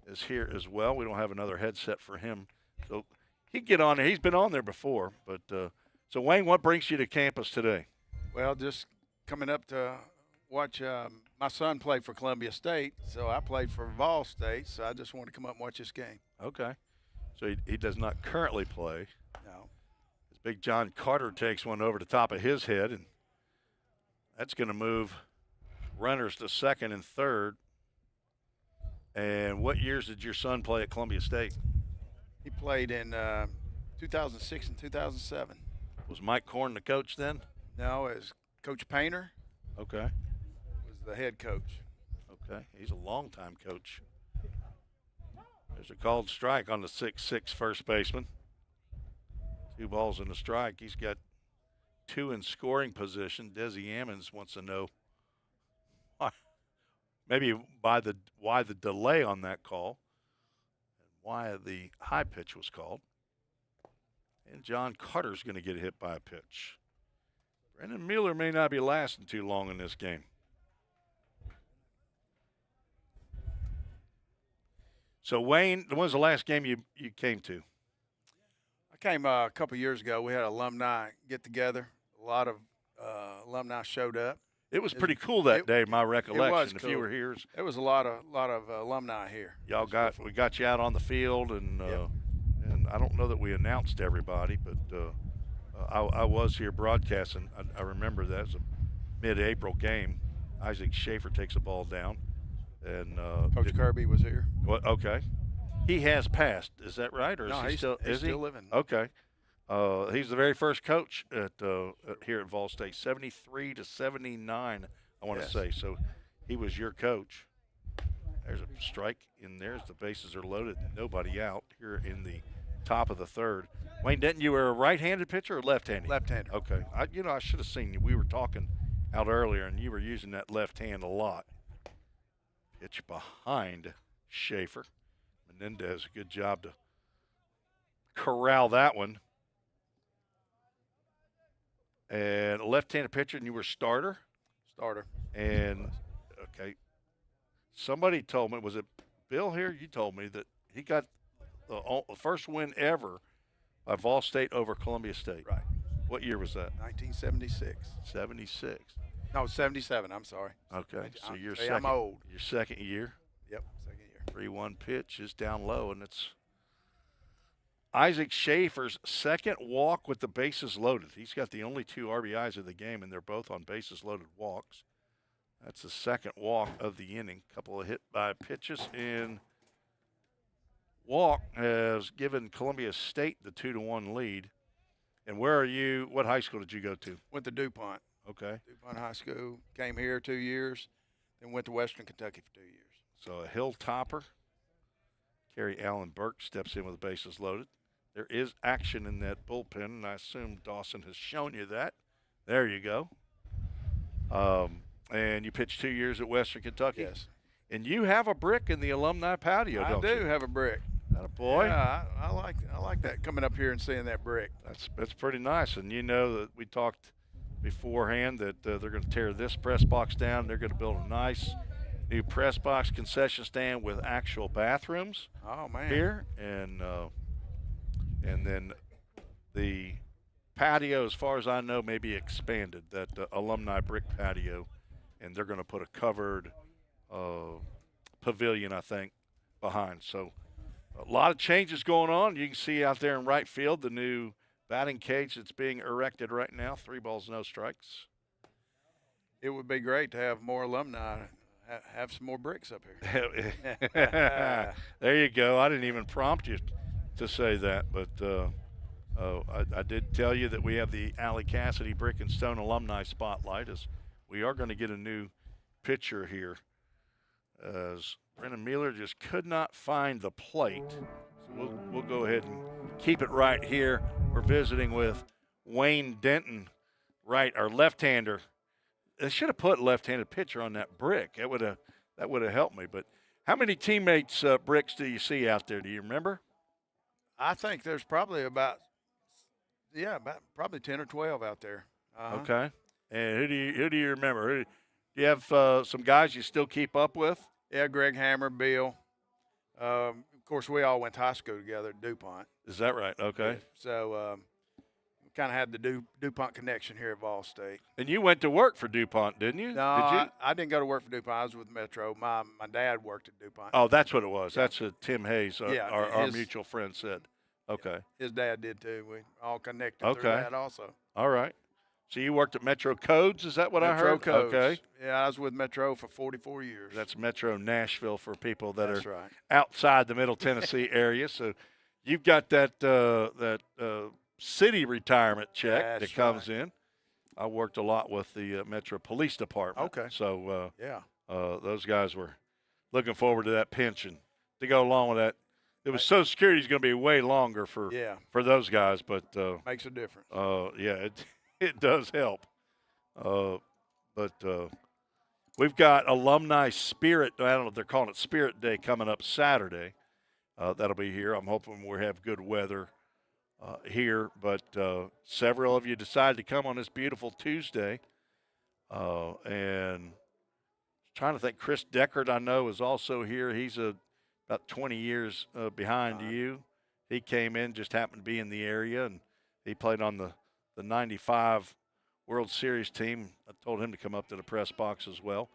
is here as well. We don't have another headset for him, so he can get on there. He's been on there before, but so Wayne, what brings you to campus today? Well, just coming up to watch my son play for Columbia State, so I played for Vol State, so I just wanted to come up and watch this game. Okay. So he does not currently play. No. As Big John Carter takes one over the top of his head, and that's going to move runners to second and third. And what years did your son play at Columbia State? He played in 2006 and 2007. Was Mike Korn the coach then? No, it was Coach Painter. Okay. Was the head coach. Okay. He's a longtime coach. There's a called strike on the 6'6" first baseman. 2 balls and a strike. He's got 2 in scoring position. Desi Ammons wants to know maybe why the delay on that call and why the high pitch was called. And John Carter's going to get hit by a pitch. Brennan Mueller may not be lasting too long in this game. So, Wayne, when was the last game you came to? I came a couple years ago. We had alumni get-together. A lot of alumni showed up. It was pretty cool that day, my recollection. It was if cool. you were here, there was a lot of alumni here. Y'all we got you out on the field, and and I don't know that we announced everybody, but I was here broadcasting. I remember that was a mid-April game. Isaac Schaefer takes the ball down, and Coach Kirby was here. What? Okay, he has passed. Is that right, or no, is he still? He's still living. Okay. He's the very first coach here at Vol State, 73 to 79, I want to say. So he was your coach. There's a strike in there as the bases are loaded, nobody out here in the top of the third. Wayne Denton, you were a right-handed pitcher or left-handed? Left-hander. Okay. I should have seen you. We were talking out earlier, and you were using that left hand a lot. Pitch behind Schaefer. Menendez, a good job to corral that one. And a left-handed pitcher, and you were starter? Starter. And, okay, somebody told me, was it Bill here? You told me that he got the first win ever by Vol State over Columbia State. Right. What year was that? 1976. 76. No, 77, I'm sorry. Okay, so I'm old. Your second year. Yep, second year. 3-1 pitch is down low, and it's Isaac Schaefer's second walk with the bases loaded. He's got the only 2 RBIs of the game, and they're both on bases loaded walks. That's the second walk of the inning. Couple of hit by pitches, and walk has given Columbia State the 2-1 lead. And where are you? What high school did you go to? Went to DuPont. Okay. DuPont High School. Came here 2 years, then went to Western Kentucky for 2 years. So a Hilltopper. Carrie Allen Burke steps in with the bases loaded. There is action in that bullpen, and I assume Dawson has shown you that. There you go. And you pitched 2 years at Western Kentucky. Yes. And you have a brick in the alumni patio, don't you? I do have a brick. That a boy? Yeah, I like that, coming up here and seeing that brick. That's pretty nice. And you know that we talked beforehand that they're going to tear this press box down. They're going to build a nice new press box concession stand with actual bathrooms. Oh, man. Here. And then the patio, as far as I know, may be expanded, that alumni brick patio. And they're going to put a covered pavilion, I think, behind. So a lot of changes going on. You can see out there in right field the new batting cage that's being erected right now. 3 balls, no strikes. It would be great to have more alumni, have some more bricks up here. There you go. I didn't even prompt you to say that, but I did tell you that we have the Allie Cassidy Brick and Stone Alumni Spotlight, as we are going to get a new pitcher here, as Brennan Mueller just could not find the plate. So we'll go ahead and keep it right here. We're visiting with Wayne Denton, our left-hander. They should have put left-handed pitcher on that brick. That would have helped me. But how many teammates' bricks do you see out there? Do you remember? I think there's probably about probably 10 or 12 out there. Okay. And who do you remember? Do you have some guys you still keep up with? Yeah, Greg Hammer, Bill. Of course, we all went to high school together at DuPont. Is that right? Okay. Yeah. So we kind of had the DuPont connection here at Vol State. And you went to work for DuPont, didn't you? No, I didn't go to work for DuPont. I was with Metro. My dad worked at DuPont. Oh, that's what it was. Yeah. That's what Tim Hayes, our mutual friend, said. Okay. His dad did too. We all connected through that also. All right. So you worked at Metro Codes, is that what I heard? Metro Codes. Okay. Yeah, I was with Metro for 44 years. That's Metro Nashville for people that That's are right. outside the Middle Tennessee area. So you've got that city retirement check that comes in. I worked a lot with the Metro Police Department. Okay. So yeah, those guys were looking forward to that pension to go along with that. It was Social Security is going to be way longer for those guys, but makes a difference. Yeah, it does help. But we've got Alumni Spirit. I don't know if they're calling it Spirit Day coming up Saturday. That'll be here. I'm hoping we'll have good weather here. But several of you decided to come on this beautiful Tuesday. And trying to think, Chris Deckard, I know, is also here. He's about 20 years behind you. He came in, just happened to be in the area, and he played on the 95 World Series team. I told him to come up to the press box as well.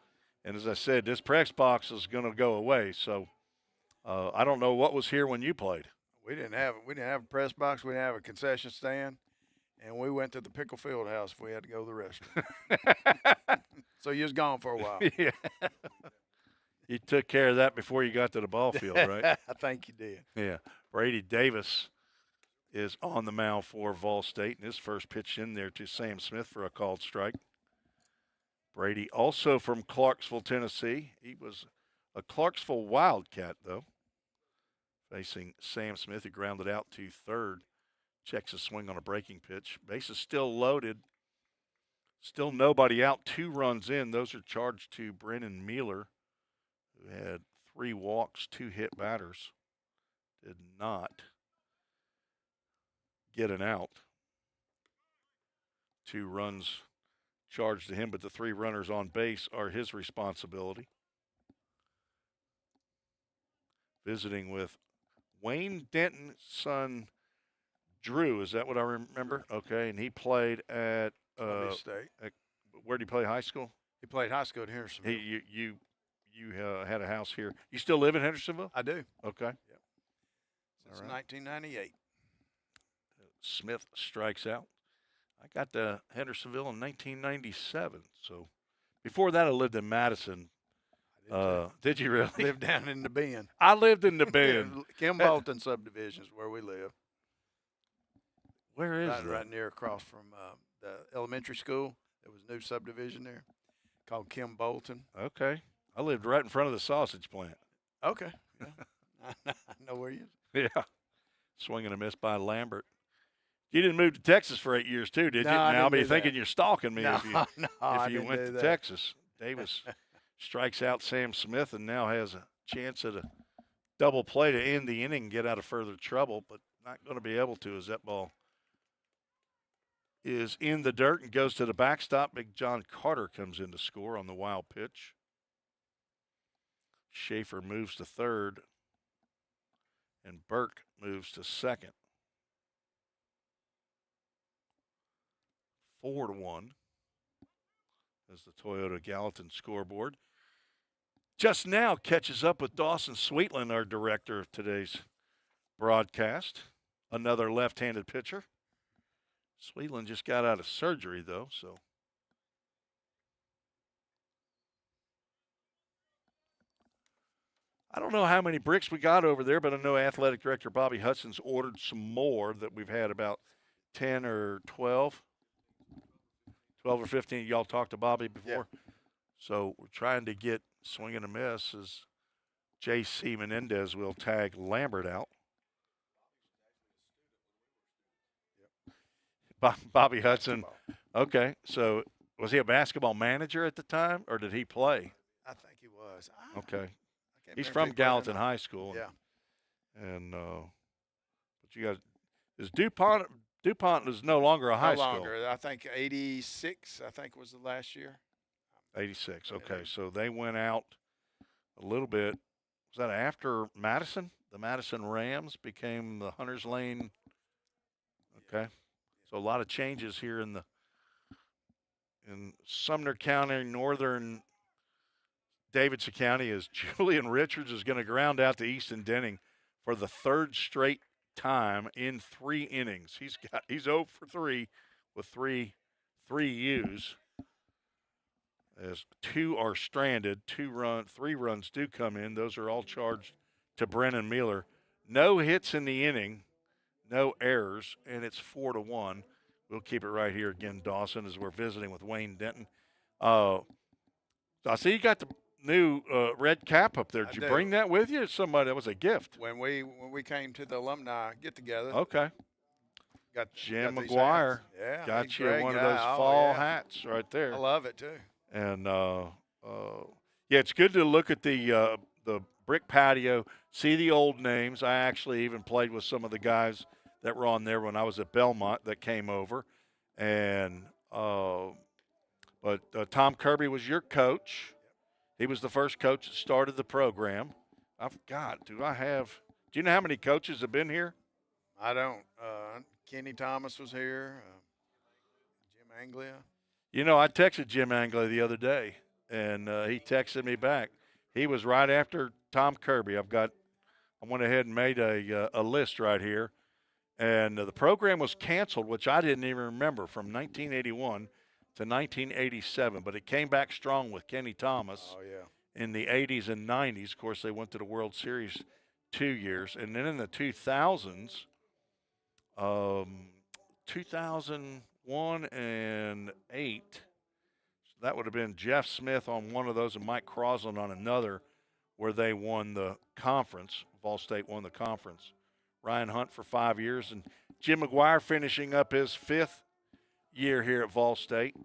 And as I said, this press box is going to go away. So I don't know what was here when you played. We didn't have a press box. We didn't have a concession stand, and we went to the Pickle Field House if we had to go to the restroom. So you was gone for a while. Yeah. You took care of that before you got to the ball field, right? I think you did. Yeah. Brady Davis is on the mound for Vol State, and his first pitch in there to Sam Smith for a called strike. Brady also from Clarksville, Tennessee. He was a Clarksville Wildcat, though. Facing Sam Smith, who grounded out to third. Checks a swing on a breaking pitch. Base is still loaded. Still nobody out. 2 runs in. Those are charged to Brennan Mueller, who had 3 walks, 2 hit batters. Did not get an out. 2 runs charged to him, but the 3 runners on base are his responsibility. Visiting with Wayne Denton's son, Drew. Is that what I remember? Okay, and he played at Columbia State. Where did he play high school? He played high school at Hendersonville. You had a house here. You still live in Hendersonville? I do. Okay. Yep. Since 1998. Smith strikes out. I got to Hendersonville in 1997. So before that, I lived in Madison. Did you really? Lived down in the Bend. I lived in the Bend. Kim Bolton subdivision is where we live. Where is that? that? Right near across from the elementary school. There was a new subdivision there called Kim Bolton. Okay. I lived right in front of the sausage plant. Okay. Yeah. know where you. Yeah. Swing and a miss by Lambert. You didn't move to Texas for 8 years, too, did you? No, I Now I'll didn't be do thinking that. you're stalking me No, if you, no, I if you didn't went do to that. Texas. Davis strikes out Sam Smith and now has a chance at a double play to end the inning and get out of further trouble, but not going to be able to as that ball is in the dirt and goes to the backstop. Big John Carter comes in to score on the wild pitch. Schaefer moves to third, and Burke moves to second. 4-1 as the Toyota Gallatin scoreboard. Just now catches up with Dawson Sweetland, our director of today's broadcast. Another left-handed pitcher. Sweetland just got out of surgery, though, so. I don't know how many bricks we got over there, but I know Athletic Director Bobby Hudson's ordered some more that we've had about 10 or 12. 12 or 15. Y'all talked to Bobby before. Yeah. So we're trying to get swing and a miss as J.C. Menendez will tag Lambert out. Bobby Hudson. Okay, so was he a basketball manager at the time, or did he play? I think he was. Okay. He's from Gallatin High School. Yeah. And but you guys, is DuPont is no longer a high school. No longer. I think 86, I think was the last year. 86. Okay. So they went out a little bit. Was that after Madison? The Madison Rams became the Hunters Lane. Okay. So a lot of changes here in Sumner County, northern Davidson County, as Julian Richards is going to ground out to Easton Denning for the third straight time in 3 innings. He's 0 for 3 with three U's. As 2 are stranded, 3 runs do come in. Those are all charged to Brennan Mueller. No hits in the inning, no errors, and it's 4-1. We'll keep it right here again, Dawson, as we're visiting with Wayne Denton. I see you got the new red cap up there. Did you bring that with you? Somebody, that was a gift. When we came to the alumni get together. Okay. Got Jim McGuire. Yeah. Got you one of those fall hats right there. I love it too. And yeah, it's good to look at the brick patio, see the old names. I actually even played with some of the guys that were on there when I was at Belmont that came over, and but Tom Kirby was your coach. He was the first coach that started the program. Do you know how many coaches have been here? I don't. Kenny Thomas was here. Jim Anglia. You know, I texted Jim Anglia the other day, and he texted me back. He was right after Tom Kirby. I went ahead and made a list right here, and the program was canceled, which I didn't even remember, from 1981 to 1987, but it came back strong with Kenny Thomas. Oh, yeah. In the 80s and 90s. Of course, they went to the World Series 2 years. And then in the 2000s, 2001 and 8, so that would have been Jeff Smith on one of those and Mike Crosland on another, where they won the conference. Vol State won the conference. Ryan Hunt for 5 years, and Jim McGuire finishing up his 5th year here at Vol State.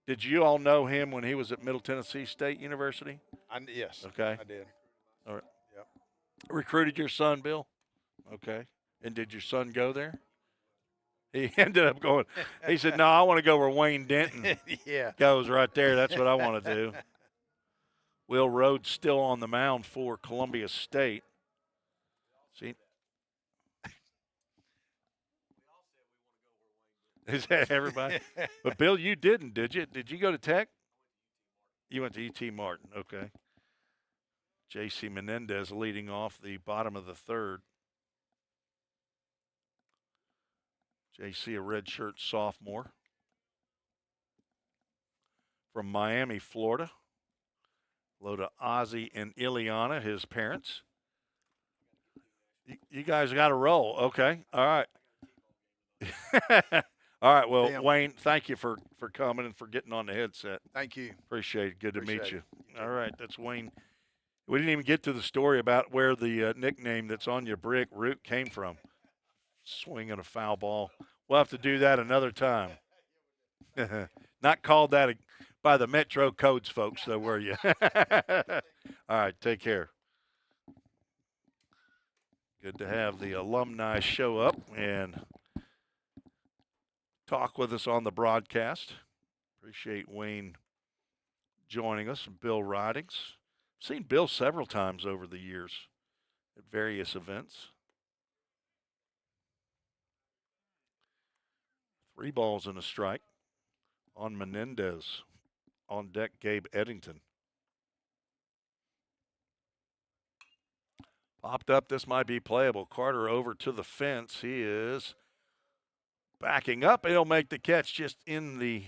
Did you all know him when he was at Middle Tennessee State University? Yes. Okay. I did. All right. Yep. Recruited your son, Bill? Okay. And did your son go there? He ended up going. He said, no, I want to go where Wayne Denton goes right there. That's what I want to do. Will Rhodes still on the mound for Columbia State. See? Is that everybody? But, Bill, you didn't, did you? Did you go to Tech? You went to E.T. Martin. Okay. J.C. Menendez leading off the bottom of the third. J.C., a redshirt sophomore from Miami, Florida. Hello to Ozzie and Ileana, his parents. You guys got to roll. Okay. All right. All right. Well, Damn. Wayne, thank you for coming and for getting on the headset. Thank you. Appreciate it. Good to meet Appreciate you. it. All right. That's Wayne We didn't even get to the story about where the nickname that's on your brick, Root, came from. Swinging a foul ball. We'll have to do that another time. Not called that by the Metro Codes folks, though, were you? All right, take care. Good to have the alumni show up and talk with us on the broadcast. Appreciate Wayne joining us and Bill Ridings. Seen Bill several times over the years at various events. 3 balls and a strike on Menendez. On deck, Gabe Eddington. Popped up, this might be playable. Carter over to the fence. He is backing up. He'll make the catch just on the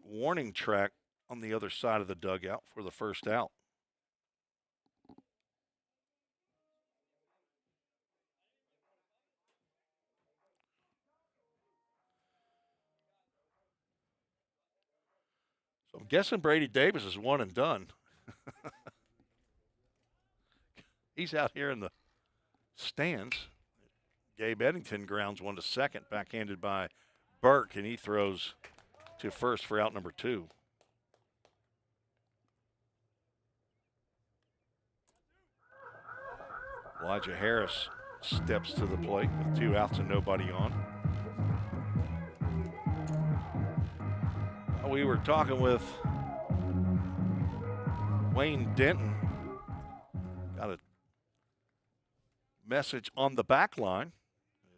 warning track on the other side of the dugout for the first out. So I'm guessing Brady Davis is one and done. He's out here in the stands. Gabe Eddington grounds one to second, backhanded by Burke, and he throws to first for out number 2. Elijah Harris steps to the plate with 2 outs and nobody on. We were talking with Wayne Denton. Got a message on the back line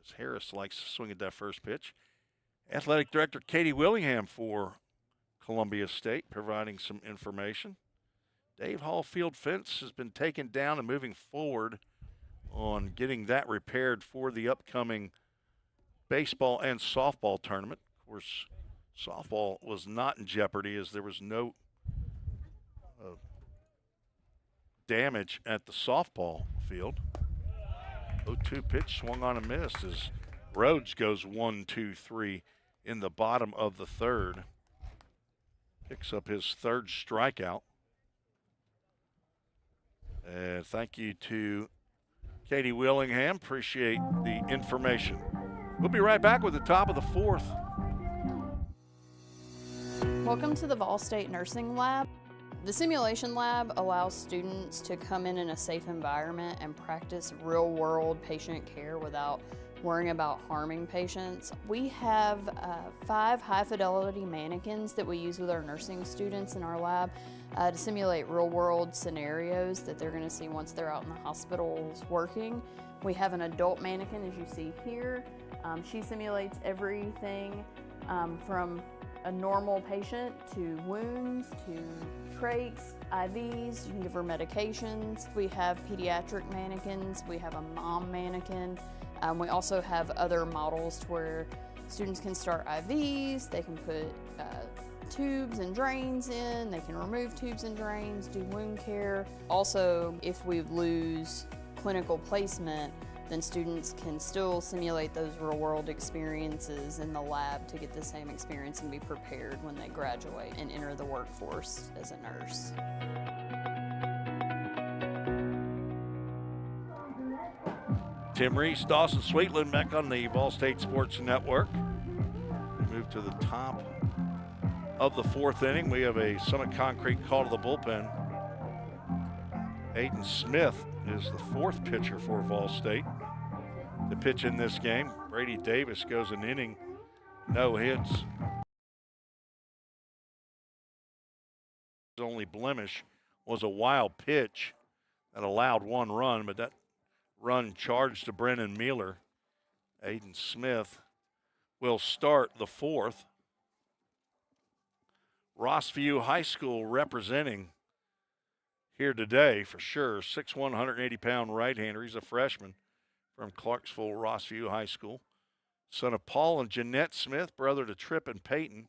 as Harris likes to swing at that first pitch. Athletic Director Katie Willingham for Columbia State providing some information. Dave Hall field fence has been taken down and moving forward on getting that repaired for the upcoming baseball and softball tournament. Of course, softball was not in jeopardy as there was no damage at the softball field. 0-2 pitch swung on and missed as Rhodes goes 1-2-3 in the bottom of the third. Picks up his 3rd strikeout. And thank you to Katie Willingham. Appreciate the information. We'll be right back with the top of the 4th. Welcome to the Vol State Nursing Lab. The simulation lab allows students to come in a safe environment and practice real-world patient care without worrying about harming patients. We have 5 high-fidelity mannequins that we use with our nursing students in our lab to simulate real-world scenarios that they're going to see once they're out in the hospitals working. We have an adult mannequin, as you see here. She simulates everything from a normal patient to wounds to trachs, IVs. You can give her medications. We have pediatric mannequins. We have a mom mannequin. We also have other models to where students can start IVs. They can put tubes and drains in. They can remove tubes and drains, do wound care. Also, if we lose clinical placement, then students can still simulate those real-world experiences in the lab to get the same experience and be prepared when they graduate and enter the workforce as a nurse. Tim Reese, Dawson Sweetland back on the Vol State Sports Network. We move to the top of the 4th inning. We have a Summit Concrete call to the bullpen. Aiden Smith is the 4th pitcher for Vol State to pitch in this game. Brady Davis goes an inning, no hits. His only blemish was a wild pitch that allowed 1 run, but that run charged to Brennan Mueller. Aiden Smith will start the 4th. Rossview High School representing here today for sure. 6'1", 180-pound right-hander. He's a freshman from Clarksville Rossview High School. Son of Paul and Jeanette Smith, brother to Tripp and Peyton.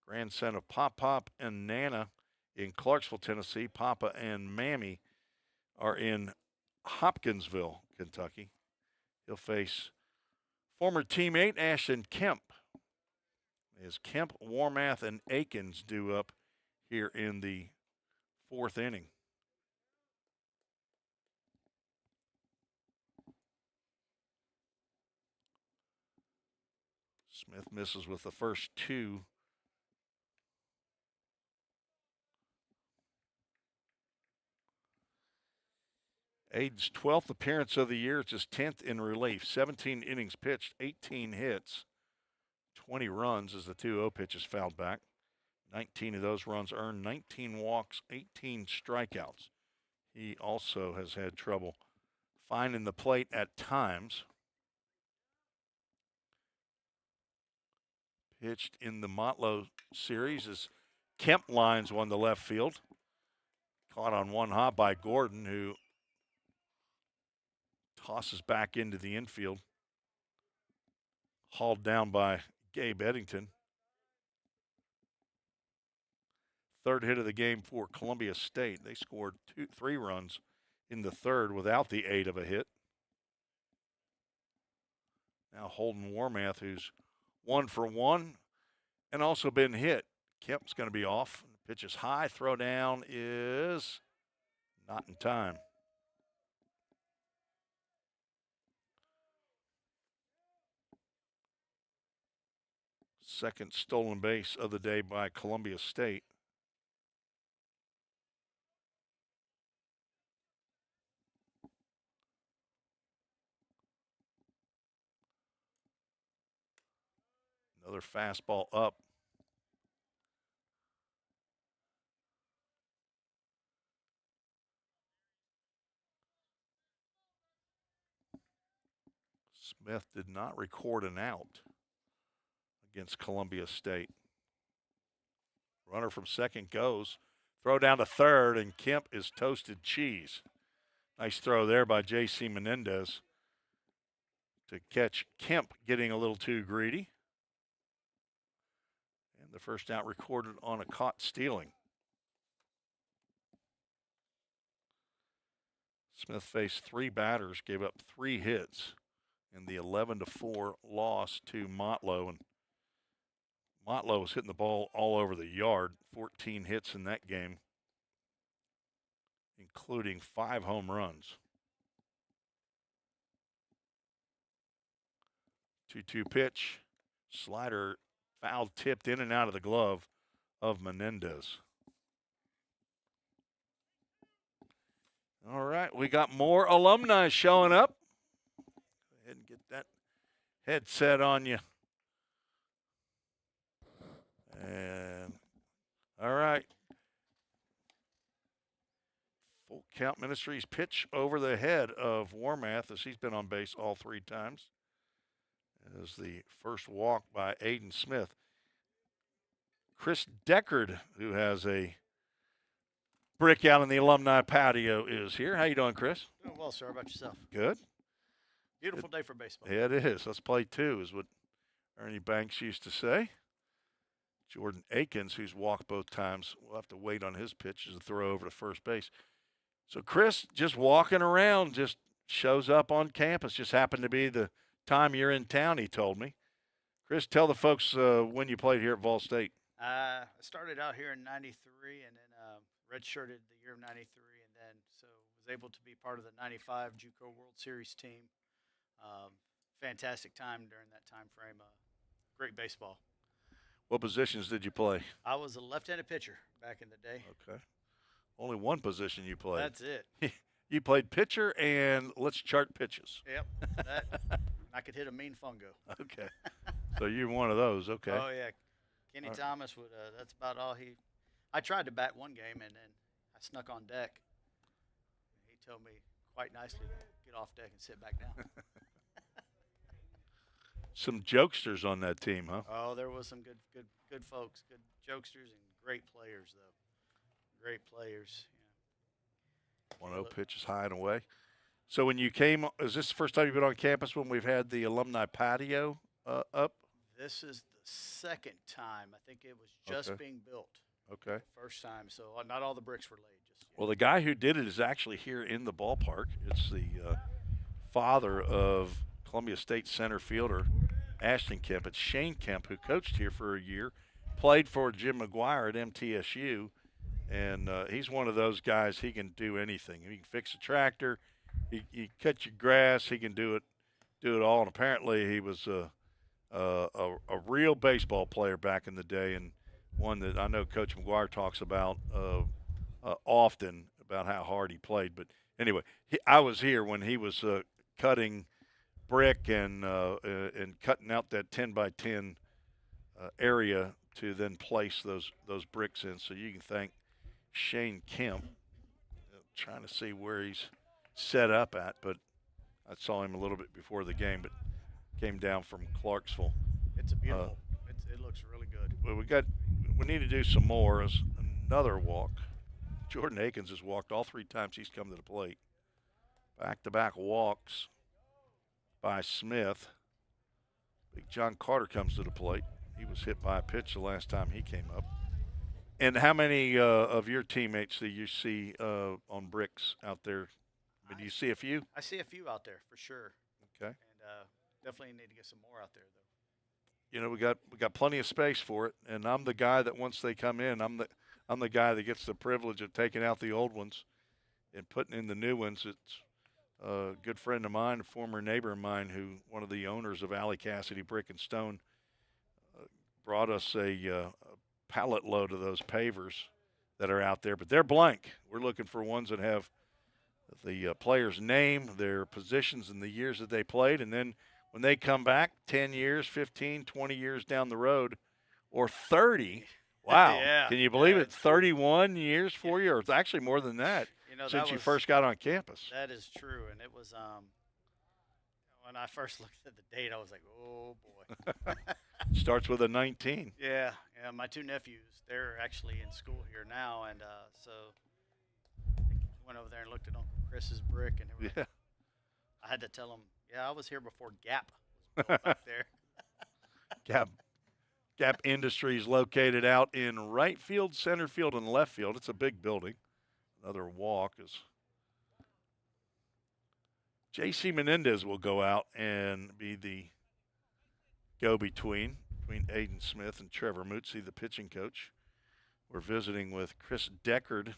Grandson of Pop and Nana in Clarksville, Tennessee. Papa and Mammy are in Hopkinsville, Kentucky. He'll face former teammate Ashton Kemp as Kemp, Warmath, and Akins due up here in the 4th inning. Smith misses with the first two. Aiden's 12th appearance of the year. It's his 10th in relief. 17 innings pitched, 18 hits, 20 runs as the 2-0 pitch is fouled back. 19 of those runs earned, 19 walks, 18 strikeouts. He also has had trouble finding the plate at times. Pitched in the Motlow series as Kemp lines one to left field. Caught on one hop by Gordon, who tosses back into the infield. Hauled down by Gabe Eddington. Third hit of the game for Columbia State. They scored 3 runs in the third without the aid of a hit. Now Holden Warmath, who's 1 for 1 and also been hit. Kemp's going to be off. The pitch is high. Throw down is not in time. Second stolen base of the day by Columbia State. Another fastball up. Smith did not record an out against Columbia State. Runner from second goes. Throw down to third, and Kemp is toasted cheese. Nice throw there by J.C. Menendez to catch Kemp getting a little too greedy. And the first out recorded on a caught stealing. Smith faced 3 batters, gave up 3 hits in the 11-4 loss to Motlow. And Motlow was hitting the ball all over the yard, 14 hits in that game, including 5 home runs. 2-2 pitch, slider foul tipped in and out of the glove of Menendez. All right, we got more alumni showing up. Go ahead and get that headset on you. And all right. Full Count Ministries pitch over the head of Warmath as he's been on base all 3 times. As the first walk by Aiden Smith. Chris Deckard, who has a brick out in the alumni patio, is here. How you doing, Chris? Doing well, sir. How about yourself? Good. Beautiful day for baseball. Yeah, it is. Let's play 2 is what Ernie Banks used to say. Jordan Akins, who's walked both times, will have to wait on his pitch as a throw over to first base. So Chris, just walking around, just shows up on campus. Just happened to be the time you're in town, he told me. Chris, tell the folks when you played here at Vol State. I started out here in '93 and then redshirted the year of '93, and then so was able to be part of the '95 JUCO World Series team. Fantastic time during that time frame. Great baseball. What positions did you play? I was a left-handed pitcher back in the day. Okay. Only one position you played. That's it. You played pitcher and let's chart pitches. Yep. I could hit a mean fungo. Okay. So you're one of those. Okay. Oh, yeah. Kenny Thomas would, that's about all I tried to bat one game and then I snuck on deck. He told me quite nicely to get off deck and sit back down. Some jokesters on that team, huh? Oh, there was some good folks, good jokesters and great players, though. Great players. Yeah. 1-0 pitch is high and away. So when you came, is this the first time you've been on campus when we've had the alumni patio up? This is the second time. I think it was just being built. Okay. First time, so not all the bricks were laid just yet. Well, the guy who did it is actually here in the ballpark. It's the father of Columbia State center fielder Ashton Kemp. It's Shane Kemp, who coached here for a year, played for Jim McGuire at MTSU, and he's one of those guys. He can do anything. He can fix a tractor. He cut your grass. He can do it all. And apparently, he was a real baseball player back in the day, and one that I know Coach McGuire talks about often about how hard he played. But anyway, I was here when he was cutting brick and cutting out that 10 by 10 area to then place those bricks in. So you can thank Shane Kemp. Trying to see where he's set up at, but I saw him a little bit before the game, but came down from Clarksville. It's a beautiful. It looks really good. Well, we need to do some more. As another walk. Jordan Akins has walked all 3 times he's come to the plate. Back-to-back walks by Smith. Big John Carter comes to the plate. He was hit by a pitch the last time he came up. And how many of your teammates do you see on bricks out there? Do you see a few? I see a few out there for sure. Okay. And definitely need to get some more out there though. You know, we got plenty of space for it, and I'm the guy that once they come in, I'm the guy that gets the privilege of taking out the old ones and putting in the new ones. It's a good friend of mine, a former neighbor of mine, who one of the owners of Alley Cassidy Brick and Stone, brought us a pallet load of those pavers that are out there, but they're blank. We're looking for ones that have the player's name, their positions, and the years that they played, and then when they come back 10 years, 15, 20 years down the road, or 30, wow, Yeah, can you believe yeah, it? 31 years for you, or it's actually more than that, since you first got on campus. That is true, and it was when I first looked at the date, I was like, oh boy. Starts with a 19. Yeah, my 2 nephews, they're actually in school here now, and so I think we went over there and looked at Uncle Chris's brick, and they were, I had to tell them, yeah, I was here before Gap was built back there. Gap Industries located out in right field, center field, and left field. It's a big building. Another walk is J.C. Menendez will go out and be the go-between between Aiden Smith and Trevor Mootsie, the pitching coach. We're visiting with Chris Deckard.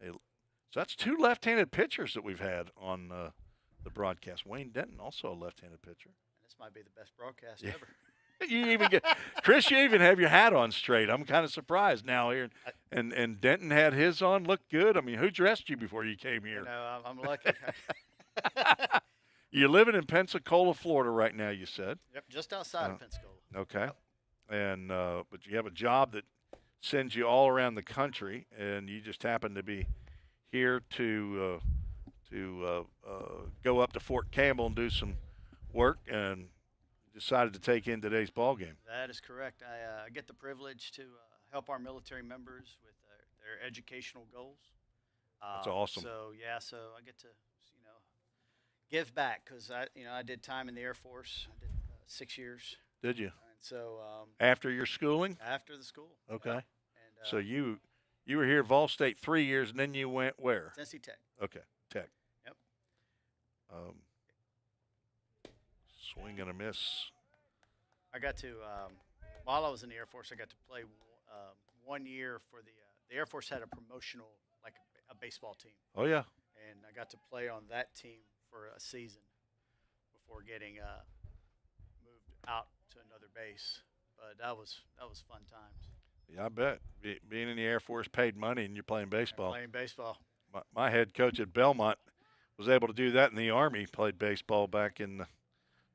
So that's 2 left-handed pitchers that we've had on the broadcast. Wayne Denton, also a left-handed pitcher. This might be the best broadcast ever. You even get Chris. You even have your hat on straight. I'm kind of surprised now here. And Denton had his on. Looked good. I mean, who dressed you before you came here? You know, I'm lucky. You're living in Pensacola, Florida, right now. You said. Yep, just outside of Pensacola. Okay. And but you have a job that sends you all around the country, and you just happen to be here to go up to Fort Campbell and do some work, and decided to take in today's ball game. That is correct. I get the privilege to help our military members with their educational goals. That's awesome. So I get to give back because I did time in the Air Force. I did 6 years. Did you? And so after your schooling? After the school. Okay. Yeah. And so you were here at Vol State 3 years, and then you went where? Tennessee Tech. Okay, Tech. Yep. Swing and a miss. I got to while I was in the Air Force, I got to play 1 year for the Air Force had a promotional like a baseball team. Oh yeah. And I got to play on that team for a season before getting moved out to another base. But that was fun times. Yeah, I bet. Being in the Air Force paid money, and you're playing baseball. Playing baseball. My head coach at Belmont was able to do that in the Army. Played baseball back in the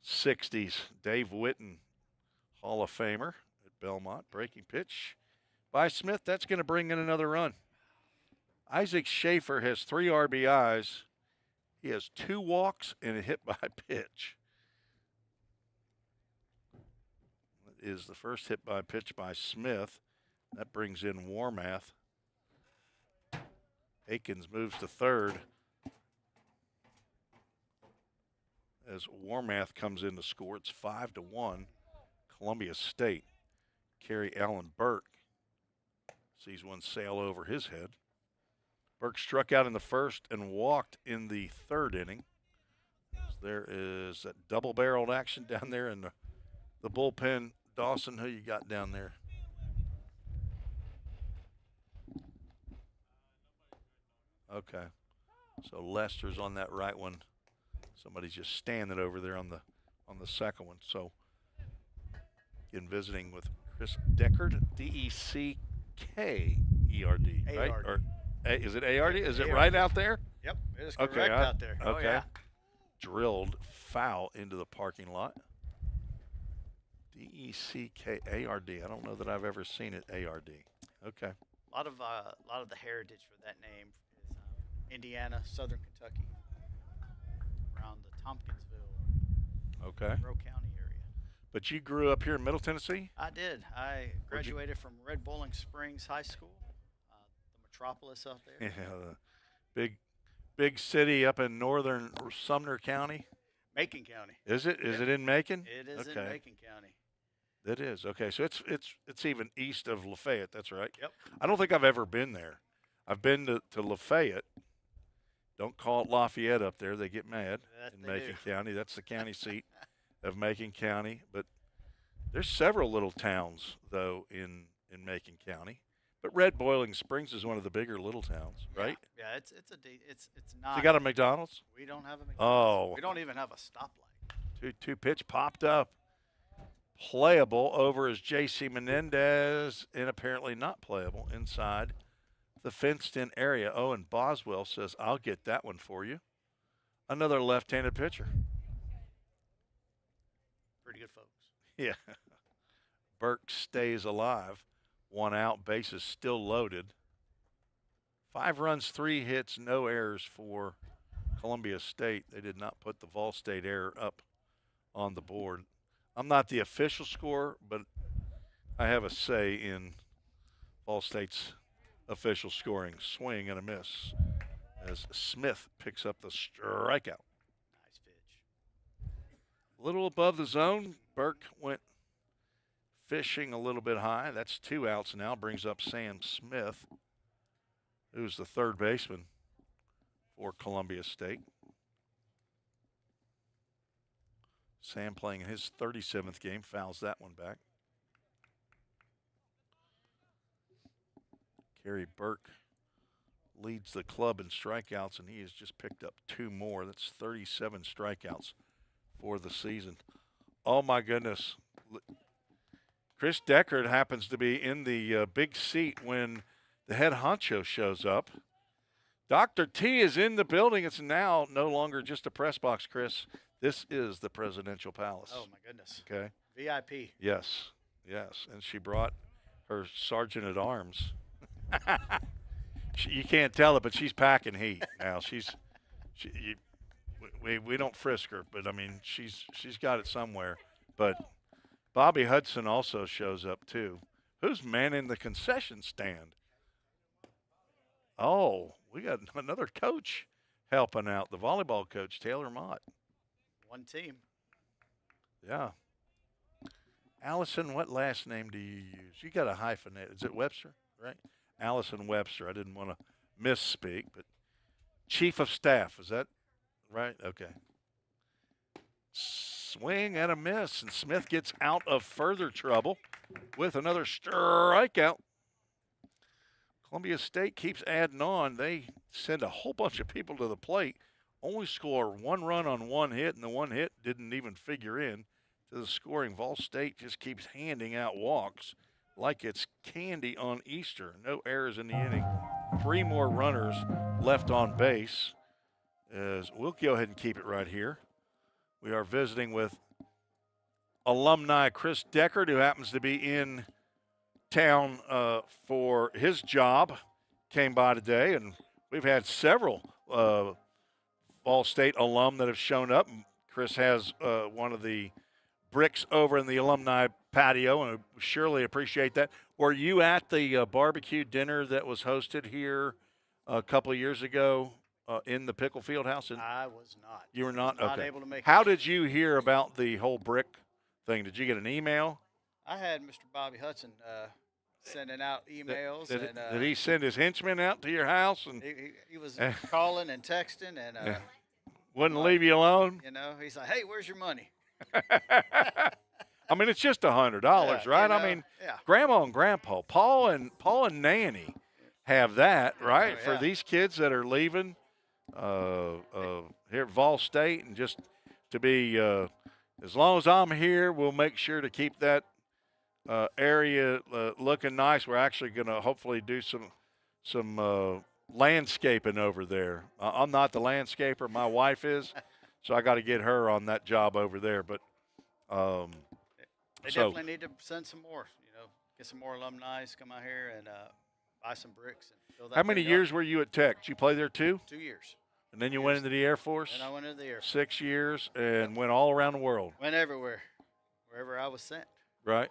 60s. Dave Witten, Hall of Famer at Belmont. Breaking pitch by Smith. That's going to bring in another run. Isaac Schaefer has 3 RBIs. He has 2 walks and a hit by pitch. That is the first hit by pitch by Smith. That brings in Warmath. Akins moves to third as Warmath comes in to score. It's 5-1. Columbia State. Kerry Allen Burke sees one sail over his head. Burke struck out in the first and walked in the 3rd inning. There is that double-barreled action down there in the bullpen. Dawson, who you got down there? Okay. So Lester's on that right one. Somebody's just standing over there on the second one. So In visiting with Chris Deckard, Deckerd, right? A-R-D. Or is it ARD? Is it A-R-D. right out there? Yep, it is Okay, correct out there. Okay. Oh, yeah. Drilled foul into the parking lot. Deckard. I don't know that I've ever seen it ARD. Okay. A lot of the heritage for that name is Indiana, Southern Kentucky, around the Tompkinsville, Okay. Monroe County area. But you grew up here in Middle Tennessee? I did. I graduated from Red Bowling Springs High School, the metropolis out there. Yeah, the big city up in northern Sumner County. Macon County. Is it? Is it in Macon? It is in Macon County. It is. Okay, so it's even east of Lafayette. That's right. Yep. I don't think I've ever been there. I've been to Lafayette. Don't call it Lafayette up there. They get mad in Macon County. That's the county seat of Macon County. But there's several little towns, though, in Macon County. But Red Boiling Springs is one of the bigger little towns, right? Yeah, it's not. So you got a McDonald's? We don't have a McDonald's. Oh. We don't even have a stoplight. Two pitch popped up. Playable over as J.C. Menendez, and apparently not playable inside the fenced-in area. Oh, and Boswell says, I'll get that one for you. Another left-handed pitcher. Pretty good folks. Yeah. Burke stays alive. 1 out, bases still loaded. 5 runs, 3 hits, no errors for Columbia State. They did not put the Vol State error up on the board. I'm not the official scorer, but I have a say in Vol State's official scoring. Swing and a miss as Smith picks up the strikeout. Nice pitch. A little above the zone. Burke went fishing a little bit high. That's 2 outs now. Brings up Sam Smith, who's the third baseman for Columbia State. Sam playing in his 37th game, fouls that one back. Kerry Burke leads the club in strikeouts, and he has just picked up 2 more. That's 37 strikeouts for the season. Oh, my goodness. Chris Deckard happens to be in the big seat when the head honcho shows up. Dr. T is in the building. It's now no longer just a press box, Chris. This is the Presidential Palace. Oh, my goodness. Okay. VIP. Yes, yes. And she brought her sergeant at arms. You can't tell it, but she's packing heat now. We don't frisk her, but I mean she's got it somewhere. But Bobby Hudson also shows up too. Who's manning the concession stand? Oh, we got another coach helping out. The volleyball coach, Taylor Mott. One team. Yeah. Allison, what last name do you use? You got a hyphenate. Is it Webster, right? Allison Webster. I didn't want to misspeak, but Chief of Staff. Is that right? Okay. Swing and a miss, and Smith gets out of further trouble with another strikeout. Columbia State keeps adding on. They send a whole bunch of people to the plate, only score 1 run on 1 hit, and the 1 hit didn't even figure in to the scoring. Vol State just keeps handing out walks like it's candy on Easter. No errors in the inning. 3 more runners left on base. As we'll go ahead and keep it right here. We are visiting with alumni Chris Deckard, who happens to be in town for his job. Came by today, and we've had several Vol State alum that have shown up. Chris has one of the bricks over in the alumni patio, and I surely appreciate that. Were you at the barbecue dinner that was hosted here a couple of years ago in the Pickle Field House? I was not. You were not? Not okay. able to make How it. did you hear about the whole brick thing? Did you get an email? I had Mr. Bobby Hudson sending out emails. Did and he send his henchmen out to your house? And he was calling and texting and wouldn't leave you alone? You know, he's like, hey, where's your money? I mean, it's just $100, right? you know, I mean, yeah. Grandma and Grandpa, Paul and Nanny have that, right? Oh, For yeah. these kids that are leaving here at Vol State, and just to be, as long as I'm here, we'll make sure to keep that area looking nice. We're actually going to hopefully do some landscaping over there. I'm not the landscaper. My wife is, so I got to get her on that job over there. But They definitely need to send some more. Get some more alumni to come out here and buy some bricks and fill that. How many thing years up. were you at Tech? Did you play there too? 2 years. And then you went into the Air Force? And I went into the Air Force. 6 years and went all around the world. Went everywhere, wherever I was sent. Right.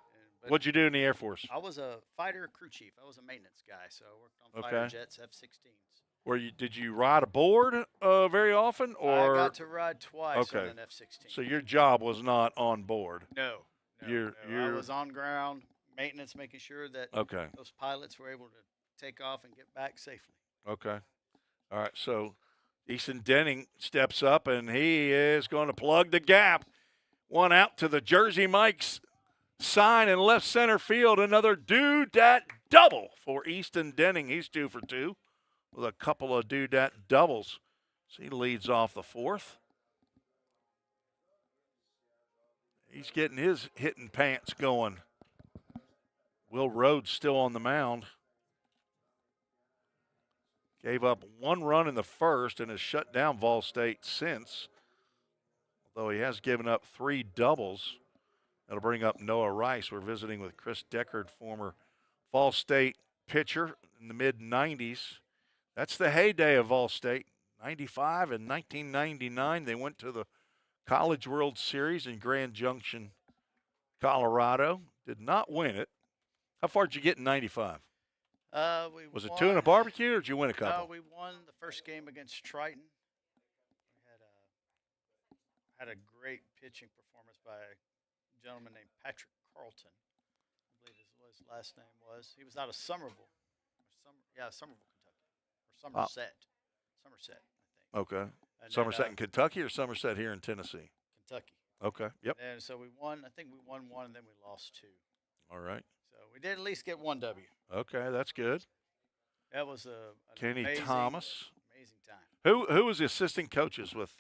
What'd you do in the Air Force? I was a fighter crew chief. I was a maintenance guy, so I worked on fighter jets, F-16s. Did you ride aboard very often, or I got to ride twice on an F-16. So your job was not on board. No. I was on ground maintenance, making sure that those pilots were able to take off and get back safely. Okay. All right. So Easton Denning steps up, and he is going to plug the gap. One out to the Jersey Mike's sign in left center field. Another do-dat double for Easton Denning. He's 2 for 2 with a couple of do-dat doubles. So he leads off the 4th. He's getting his hitting pants going. Will Rhodes still on the mound. Gave up 1 run in the first and has shut down Vol State since. Although he has given up 3 doubles. That'll bring up Noah Rice. We're visiting with Chris Deckard, former Vol State pitcher in the mid-90s. That's the heyday of Vol State. 95 and 1999, they went to the College World Series in Grand Junction, Colorado. Did not win it. How far did you get in 95? Was it 2 and a barbecue, or did you win a couple? No, we won the first game against Triton. We had a great pitching performance by a gentleman named Patrick Carlton. I believe his last name was. He was out of Somerville. Somerville, Kentucky. Or Somerset. Somerset, I think. Okay. And Somerset then, in Kentucky or Somerset here in Tennessee? Kentucky. Okay. Yep. And so we won. I think we won 1, and then we lost 2. All right. So we did at least get 1 W. Okay, that's good. That was Kenny amazing, Thomas. Amazing time. Who was the assistant coaches with?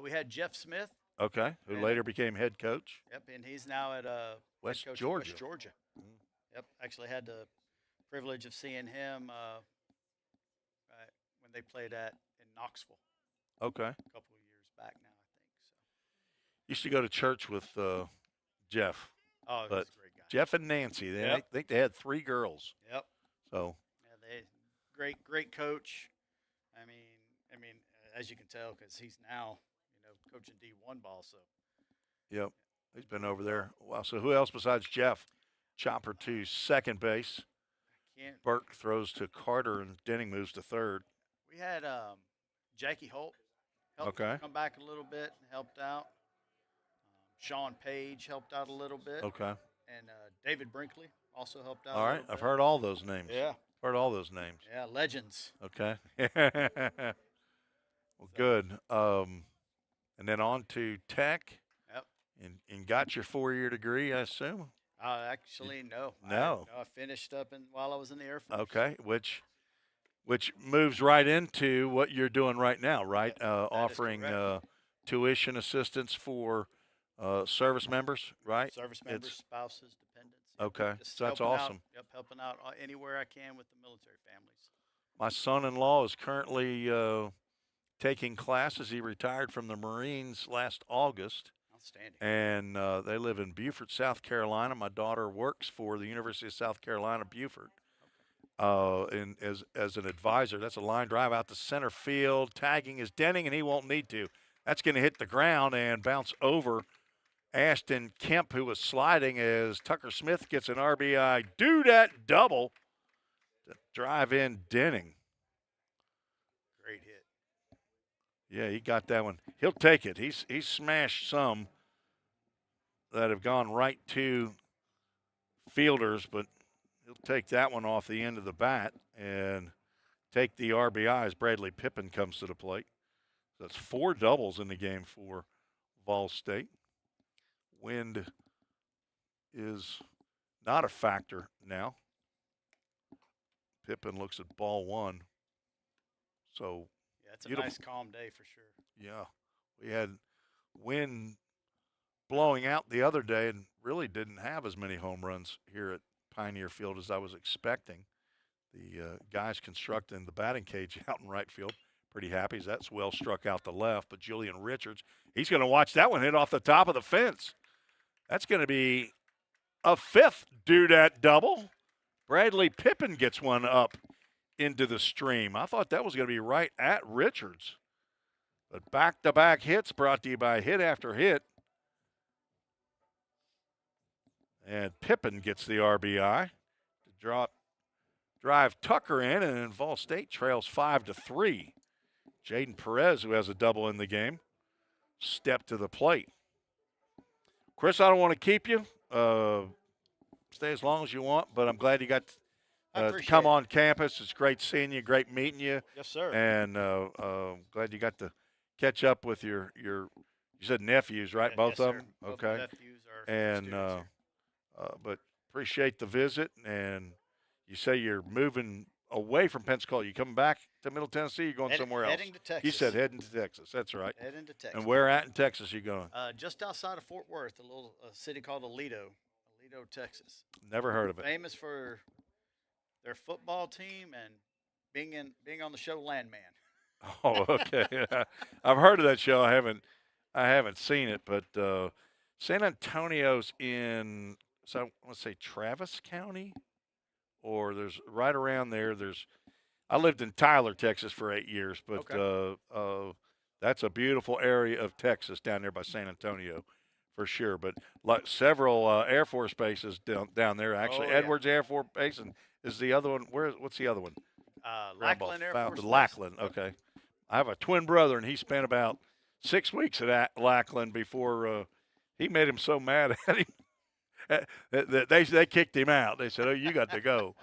We had Jeff Smith. Okay, who later became head coach. Yep, and he's now at West head coach Georgia. West Georgia. Yep, actually had the privilege of seeing him when they played in Knoxville. Okay. A couple of years back now, I think. So. Used to go to church with Jeff. Oh, he's but a great guy. Jeff and Nancy. I think they had 3 girls. Yep. So. Yeah, great coach. I mean, as you can tell, because he's now, coaching D1 ball. So. Yep, he's been over there a while. So who else besides Jeff? Chopper to second base. Burke throws to Carter, and Denning moves to third. We had Jackie Holt. Come back a little bit, helped out. Sean Page helped out a little bit. Okay. And David Brinkley also helped out. All right, I've heard all those names. Yeah. Heard all those names. Yeah, legends. Okay. Well, good. And then on to Tech. Yep. And got your 4-year degree, I assume? Actually, no. No. I finished up while I was in the Air Force. Okay, which moves right into what you're doing right now, right? Offering tuition assistance for service members, right? Service members, spouses, dependents. Okay, so that's awesome. Helping out anywhere I can with the military families. My son-in-law is currently taking classes. He retired from the Marines last August. Outstanding. And they live in Beaufort, South Carolina. My daughter works for the University of South Carolina, Beaufort, and as an advisor. That's a line drive out to center field. Tagging is Denning, and he won't need to. That's going to hit the ground and bounce over Ashton Kemp, who was sliding, as Tucker Smith gets an RBI do-dat double to drive in Denning. Great hit. Yeah, he got that one. He'll take it. He's smashed some that have gone right to fielders, but he'll take that one off the end of the bat and take the RBI as Bradley Pippin comes to the plate. That's 4 doubles in the game for Vol State. Wind is not a factor now. Pippin looks at ball 1. So yeah, it's a nice calm day for sure. Yeah, we had wind blowing out the other day and really didn't have as many home runs here at Pioneer Field as I was expecting. The guys constructing the batting cage out in right field, pretty happy. That's well struck out the left. But Julian Richards, he's going to watch that one hit off the top of the fence. That's going to be a 5th dudette double. Bradley Pippin gets one up into the stream. I thought that was going to be right at Richards. But back-to-back hits brought to you by Hit After Hit. And Pippin gets the RBI to drive Tucker in, and then Vol State trails 5-3. Jaden Perez, who has a double in the game, stepped to the plate. Chris, I don't want to keep you. Stay as long as you want, but I'm glad you got to come on campus. It's great seeing you, great meeting you. Yes, sir. And glad you got to catch up with your you said nephews, right? Both yes, of sir. them? Both Okay. nephews are And students here. but appreciate the visit. And you say you're moving away from Pensacola. You coming back to Middle Tennessee? You're going somewhere else? Heading to Texas. You said heading to Texas. That's right. Heading to Texas. And where at in Texas you going? Just outside of Fort Worth, a little city called Aledo, Texas. Never heard of it. Famous for their football team and being on the show Landman. Oh, okay. I've heard of that show. I haven't seen it, but San Antonio's in, so I want to say Travis County, or there's right around there. I lived in Tyler, Texas for 8 years, but that's a beautiful area of Texas down there by San Antonio, for sure. But like several Air Force bases down there. Actually, Edwards Air Force Base, and is the other one? What's the other one? Lackland Air Force Base. Lackland. Okay. I have a twin brother, and he spent about 6 weeks at Lackland before he made him so mad at him that they kicked him out. They said, "Oh, you got to go,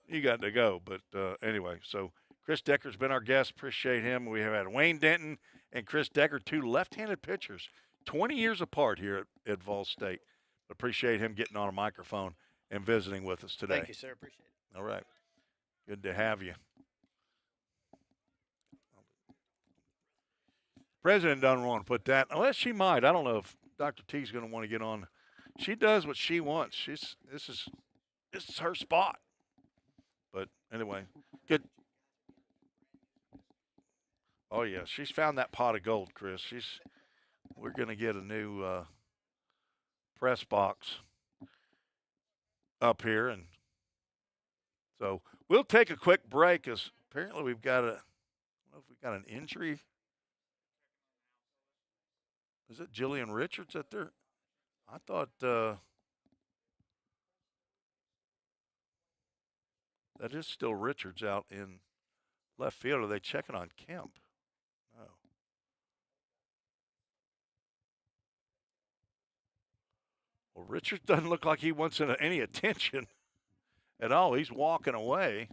you got to go." But anyway, so Chris Decker's been our guest. Appreciate him. We have had Wayne Denton and Chris Decker, 2 left-handed pitchers, 20 years apart here at Vol State. Appreciate him getting on a microphone and visiting with us today. Thank you, sir. Appreciate it. All right. Good to have you. President doesn't want to put that, unless she might. I don't know if Dr. T's going to want to get on. She does what she wants. This is her spot. But anyway, good. Oh yeah, she's found that pot of gold, Chris. We're going to get a new press box up here, and so we'll take a quick break, because apparently we've got an injury. Is it Jillian Richards at there? I thought that is still Richards out in left field. Are they checking on Kemp? No. Well, Richards doesn't look like he wants any attention at all. He's walking away.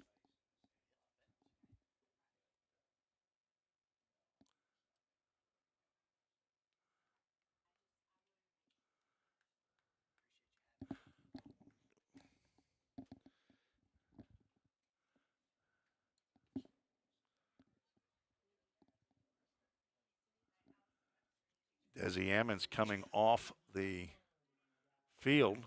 Desi Ammons coming off the field.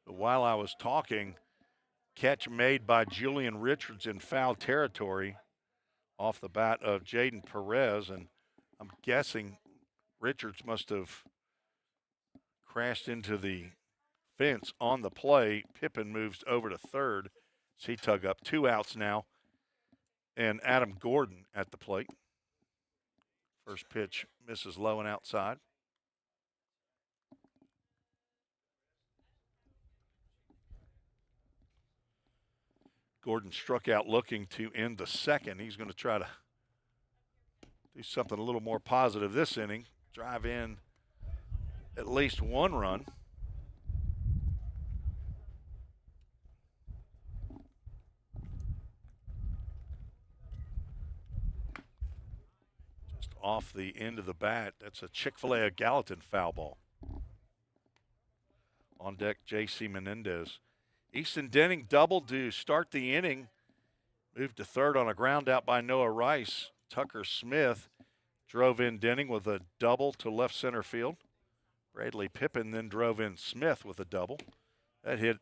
While I was talking, catch made by Julian Richards in foul territory off the bat of Jaden Perez, and I'm guessing Richards must have crashed into the fence on the play. Pippin moves over to third. So he tug up 2 outs now. And Adam Gordon at the plate. First pitch misses low and outside. Gordon struck out looking to end the second. He's going to try to do something a little more positive this inning. Drive in at least 1 run. Off the end of the bat. That's a Chick-fil-A Gallatin foul ball. On deck, J.C. Menendez. Easton Denning doubled to start the inning. Moved to third on a ground out by Noah Rice. Tucker Smith drove in Denning with a double to left center field. Bradley Pippin then drove in Smith with a double. That hit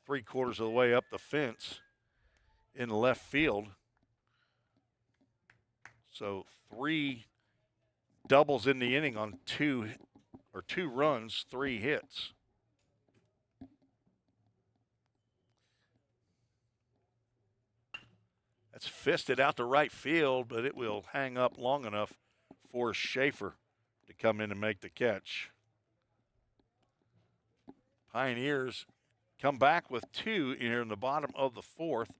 3/4 of the way up the fence in left field. So 3 doubles in the inning on 2 runs, 3 hits. That's fisted out to right field, but it will hang up long enough for Schaefer to come in and make the catch. Pioneers come back with 2 here in the bottom of the 4th.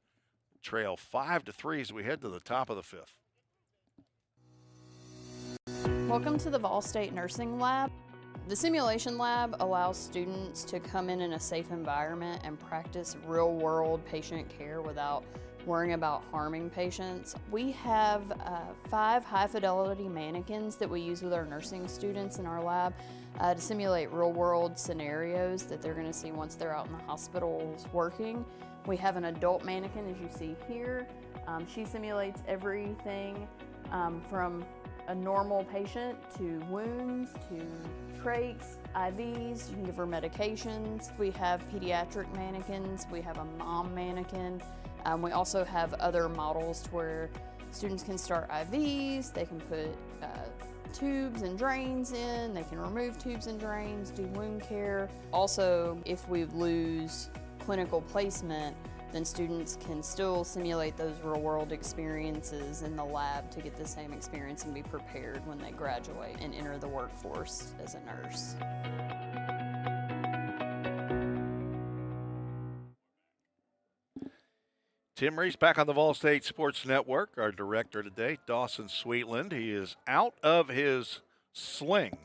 Trail 5-3 as we head to the top of the 5th. Welcome to the Vol State Nursing Lab. The simulation lab allows students to come in a safe environment and practice real-world patient care without worrying about harming patients. We have 5 high-fidelity mannequins that we use with our nursing students in our lab to simulate real-world scenarios that they're going to see once they're out in the hospitals working. We have an adult mannequin, as you see here. She simulates everything from a normal patient to wounds to trachs, IVs. You can give her medications. We have pediatric mannequins. We have a mom mannequin. We also have other models where students can start IVs. They can put tubes and drains in. They can remove tubes and drains, do wound care. Also, if we lose clinical placement, then students can still simulate those real-world experiences in the lab to get the same experience and be prepared when they graduate and enter the workforce as a nurse. Tim Reese back on the Vol State Sports Network. Our director today, Dawson Sweetland. He is out of his sling.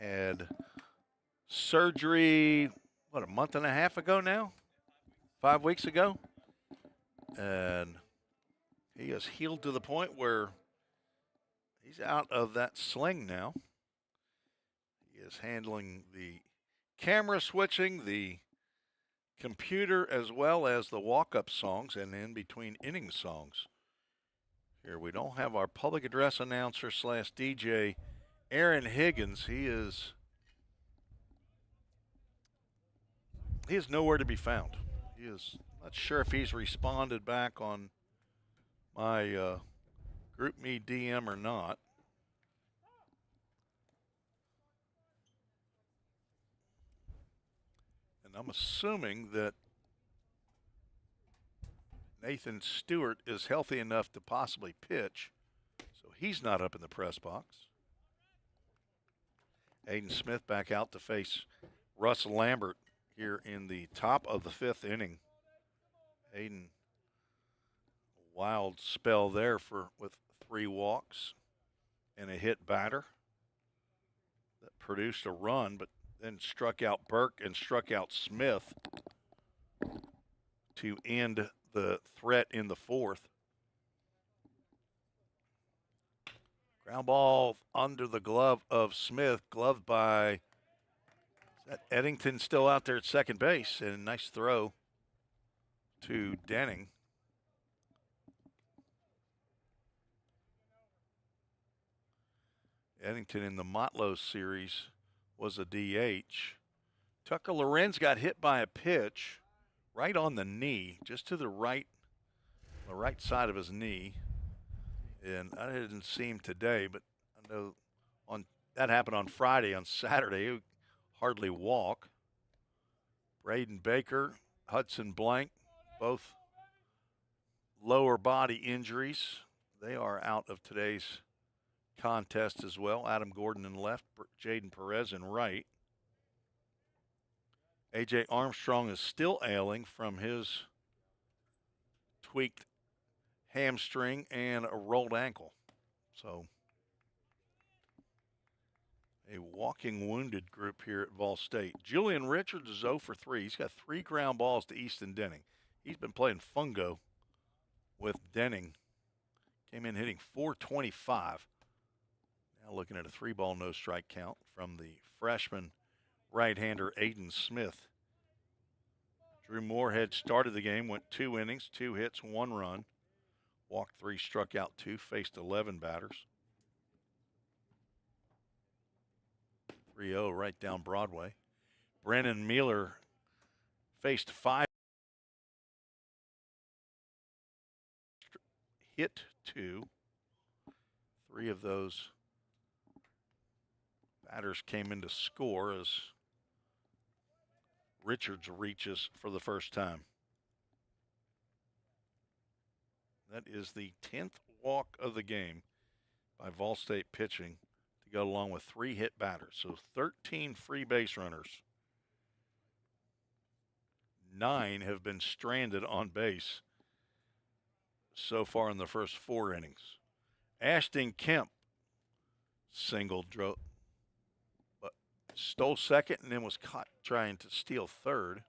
Had surgery, a month and a half ago now? 5 weeks ago. And he is healed to the point where he's out of that sling now. He is handling the camera switching, the computer, as well as the walk-up songs and in between inning songs. Here we don't have our public address announcer / DJ, Aaron Higgins. He is nowhere to be found. He is not sure if he's responded back on my group me DM or not. And I'm assuming that Nathan Stewart is healthy enough to possibly pitch, so he's not up in the press box. Aiden Smith back out to face Russ Lambert here in the top of the 5th inning. Aiden, a wild spell there with 3 walks and a hit batter that produced a run, but then struck out Burke and struck out Smith to end the threat in the 4th. Ground ball under the glove of Smith, gloved by, is that Eddington still out there at second base? And a nice throw to Denning. Eddington in the Motlow series was a DH. Tucker Lorenz got hit by a pitch right on the knee, just to the right side of his knee. And I didn't see him today, but I know that happened on Friday. On Saturday, he would hardly walk. Braden Baker, Hudson Blank, both lower body injuries. They are out of today's contest as well. Adam Gordon in left, Jaden Perez in right. A.J. Armstrong is still ailing from his tweaked hamstring and a rolled ankle. So a walking wounded group here at Vol State. Julian Richards is 0 for 3. He's got 3 ground balls to Easton Denning. He's been playing fungo with Denning. Came in hitting .425. Now looking at a 3-ball no strike count from the freshman right-hander Aiden Smith. Drew Moorhead started the game, went 2 innings, 2 hits, 1 run. Walked 3, struck out 2, faced 11 batters. 3-0 right down Broadway. Brennan Mueller faced 5, hit 2. 3 of those batters came in to score as Richards reaches for the first time. That is the 10th walk of the game by Vol State pitching to go along with 3 hit batters. So 13 free base runners. 9 have been stranded on base so far in the first 4 innings. Ashton Kemp singled, but stole second and then was caught trying to steal third.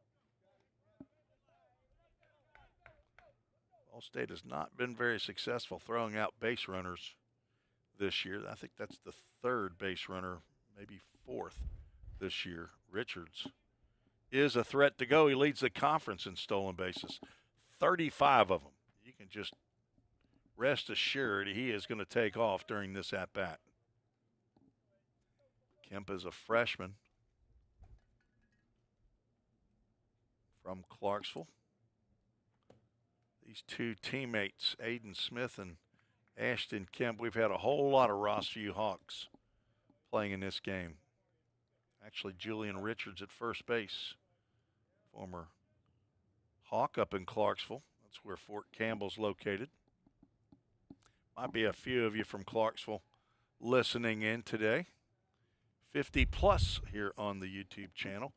Ball State has not been very successful throwing out base runners this year. I think that's the 3rd base runner, maybe 4th this year. Richards is a threat to go. He leads the conference in stolen bases, 35 of them. You can just rest assured he is going to take off during this at-bat. Kemp is a freshman from Clarksville. These 2 teammates, Aiden Smith and Ashton Kemp, we've had a whole lot of Rossview Hawks playing in this game. Actually, Julian Richards at first base, former Hawk up in Clarksville. That's where Fort Campbell's located. Might be a few of you from Clarksville listening in today. 50 plus here on the YouTube channel.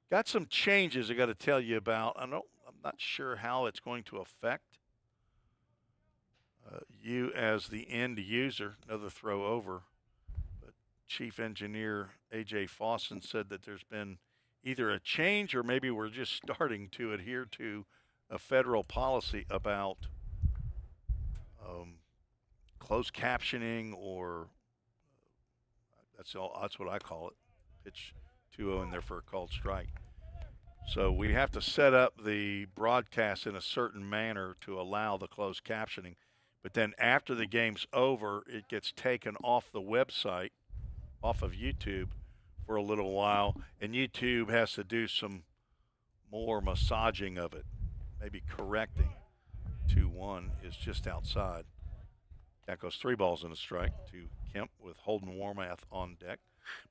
Got some changes I got to tell you about. I'm not sure how it's going to affect you as the end user. Another throw over. But Chief Engineer A.J. Fawson said that there's been either a change or maybe we're just starting to adhere to a federal policy about closed captioning, or that's what I call it. Pitch 2-0 in there for a called strike. So we have to set up the broadcast in a certain manner to allow the closed captioning. But then after the game's over, it gets taken off the website, off of YouTube for a little while, and YouTube has to do some more massaging of it, maybe correcting. 2-1 is just outside. That goes 3 balls and a strike to Kemp with Holden Warmath on deck.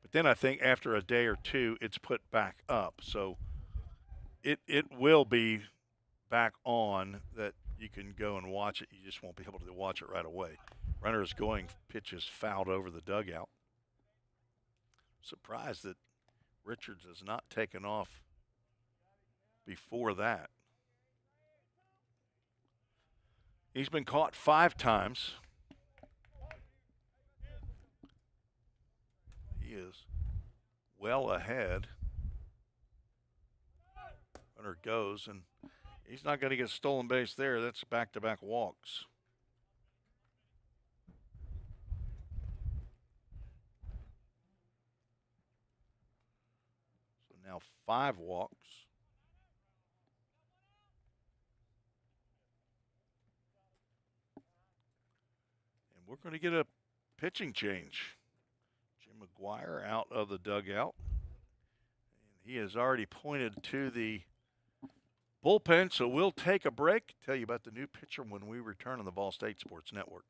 But then I think after a day or 2, it's put back up. So it will be back on that you can go and watch it. You just won't be able to watch it right away. Runner is going, pitches fouled over the dugout. Surprised that Richards has not taken off before that. He's been caught 5 times. He is well ahead. Runner goes, and he's not going to get stolen base there. That's back-to-back walks. So now 5 walks. And we're going to get a pitching change. Jim McGuire out of the dugout. And he has already pointed to the bullpen, so we'll take a break. Tell you about the new pitcher when we return on the Vol State Sports Network.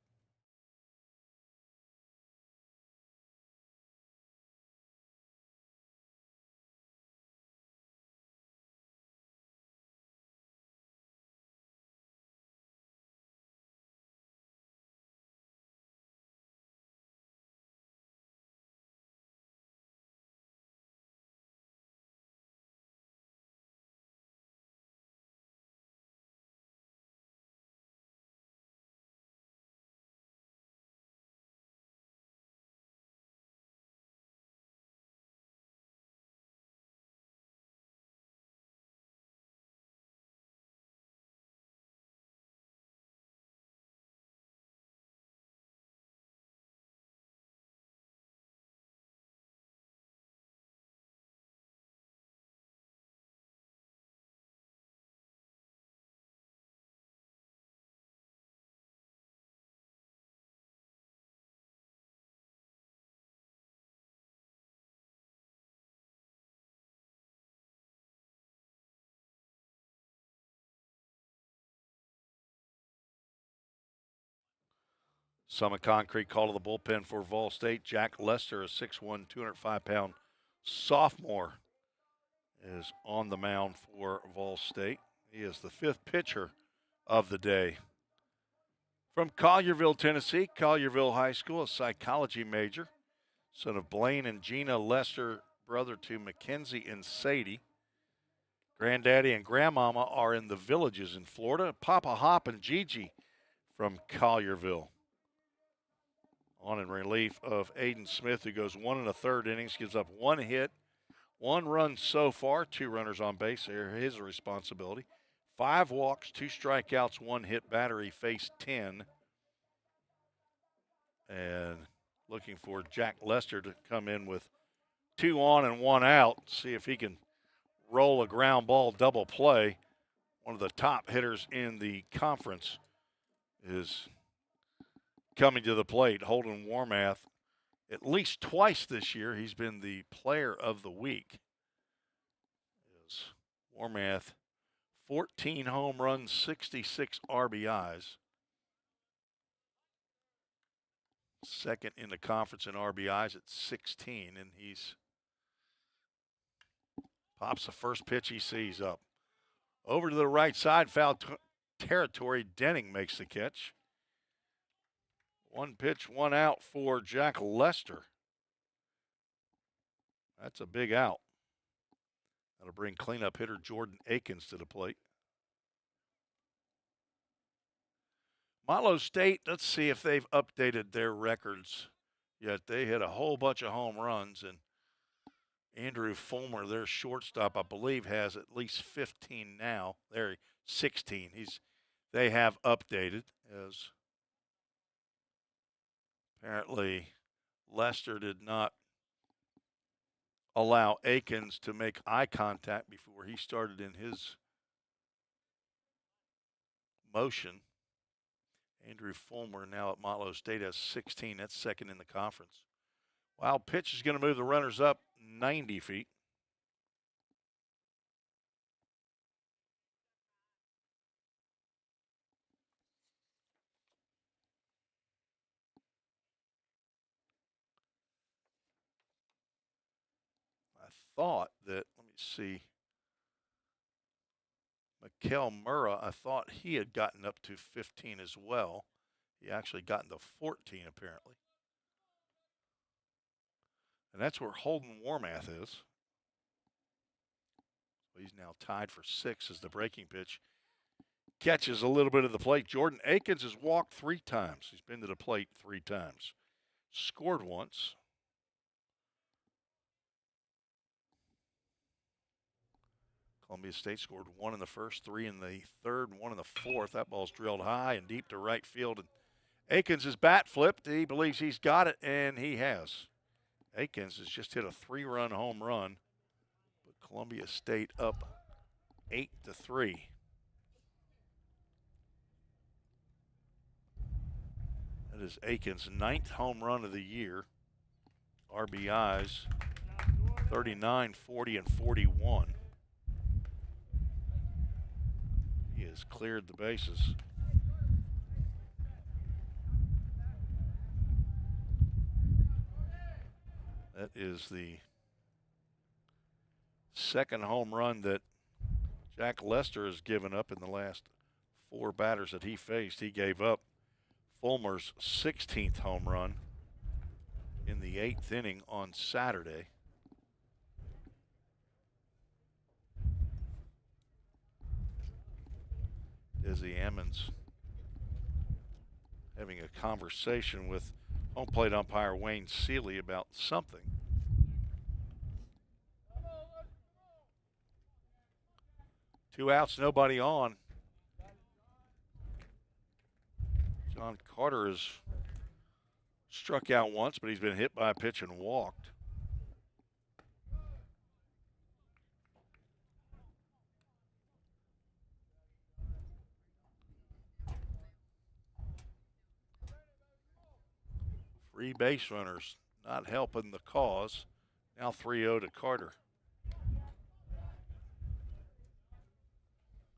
Summit Concrete call to the bullpen for Vol State. Jack Lester, a 6'1", 205-pound sophomore, is on the mound for Vol State. He is the 5th pitcher of the day. From Collierville, Tennessee, Collierville High School, a psychology major, son of Blaine and Gina Lester, brother to Mackenzie and Sadie. Granddaddy and Grandmama are in the Villages in Florida. Papa Hop and Gigi from Collierville. On in relief of Aiden Smith, who goes 1 1/3 innings, gives up 1 hit, 1 run so far, 2 runners on base. They're his responsibility. 5 walks, 2 strikeouts, 1 hit batter. He faced 10. And looking for Jack Lester to come in with 2 on and 1 out. See if he can roll a ground ball double play. One of the top hitters in the conference is coming to the plate. Holden Warmath, at least twice this year, he's been the player of the week. Is Warmath, 14 home runs, 66 RBIs. Second in the conference in RBIs at 16, and he's pops the first pitch he sees up. Over to the right side, foul territory. Denning makes the catch. 1 pitch, 1 out for Jack Lester. That's a big out. That'll bring cleanup hitter Jordan Akins to the plate. Malo State, let's see if they've updated their records yet. They hit a whole bunch of home runs, and Andrew Fulmer, their shortstop, I believe, has at least 15 now. They're 16. They have updated, as apparently Lester did not allow Akins to make eye contact before he started in his motion. Andrew Fulmer now at Motlow State has 16. That's second in the conference. Wild pitch is going to move the runners up 90 feet. I thought that, let me see, Mikel Murrah, I thought he had gotten up to 15 as well. He actually gotten to 14 apparently. And that's where Holden Warmath is. So he's now tied for 6 as the breaking pitch catches a little bit of the plate. Jordan Akins has walked 3 times. He's been to the plate 3 times. Scored once. Columbia State scored 1 in the first, 3 in the third, and 1 in the fourth. That ball's drilled high and deep to right field. And Akins' is bat flipped. He believes he's got it, and he has. Akins has just hit a 3-run home run. But Columbia State up 8-3. That is Akins' 9th home run of the year. RBIs 39, 40, and 41. He has cleared the bases. That is the second home run that Jack Lester has given up in the last 4 batters that he faced. He gave up Fulmer's 16th home run in the 8th inning on Saturday. Izzy Emmons having a conversation with home plate umpire Wayne Seeley about something. Two outs, nobody on. John Carter has struck out once, but he's been hit by a pitch and walked. Three base runners not helping the cause. Now 3-0 to Carter.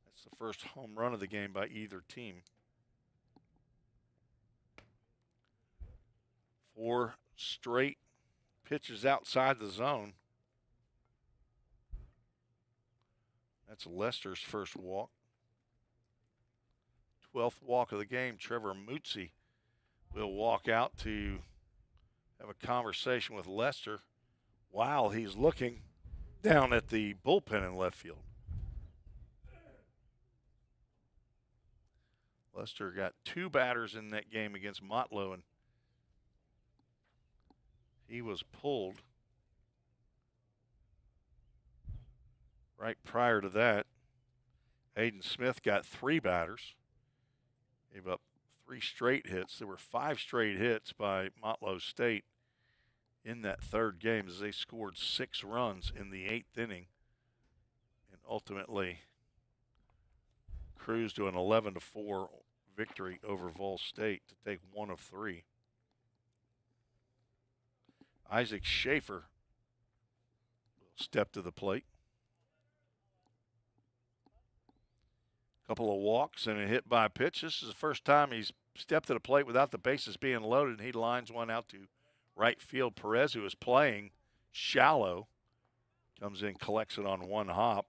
That's the first home run of the game by either team. 4 straight pitches outside the zone. That's Lester's first walk. 12th walk of the game. Trevor Mutzi will walk out to have a conversation with Lester while he's looking down at the bullpen in left field. Lester got 2 batters in that game against Motlow, and he was pulled right prior to that. Aiden Smith got 3 batters, gave up 3 straight hits. There were 5 straight hits by Motlow State in that third game as they scored 6 runs in the 8th inning and ultimately cruised to an 11-4 victory over Vol State to take 1 of 3. Isaac Schaefer will step to the plate. Couple of walks and a hit by pitch. This is the first time he's stepped to the plate without the bases being loaded, and he lines one out to right field. Perez, who is playing shallow, comes in, collects it on 1 hop,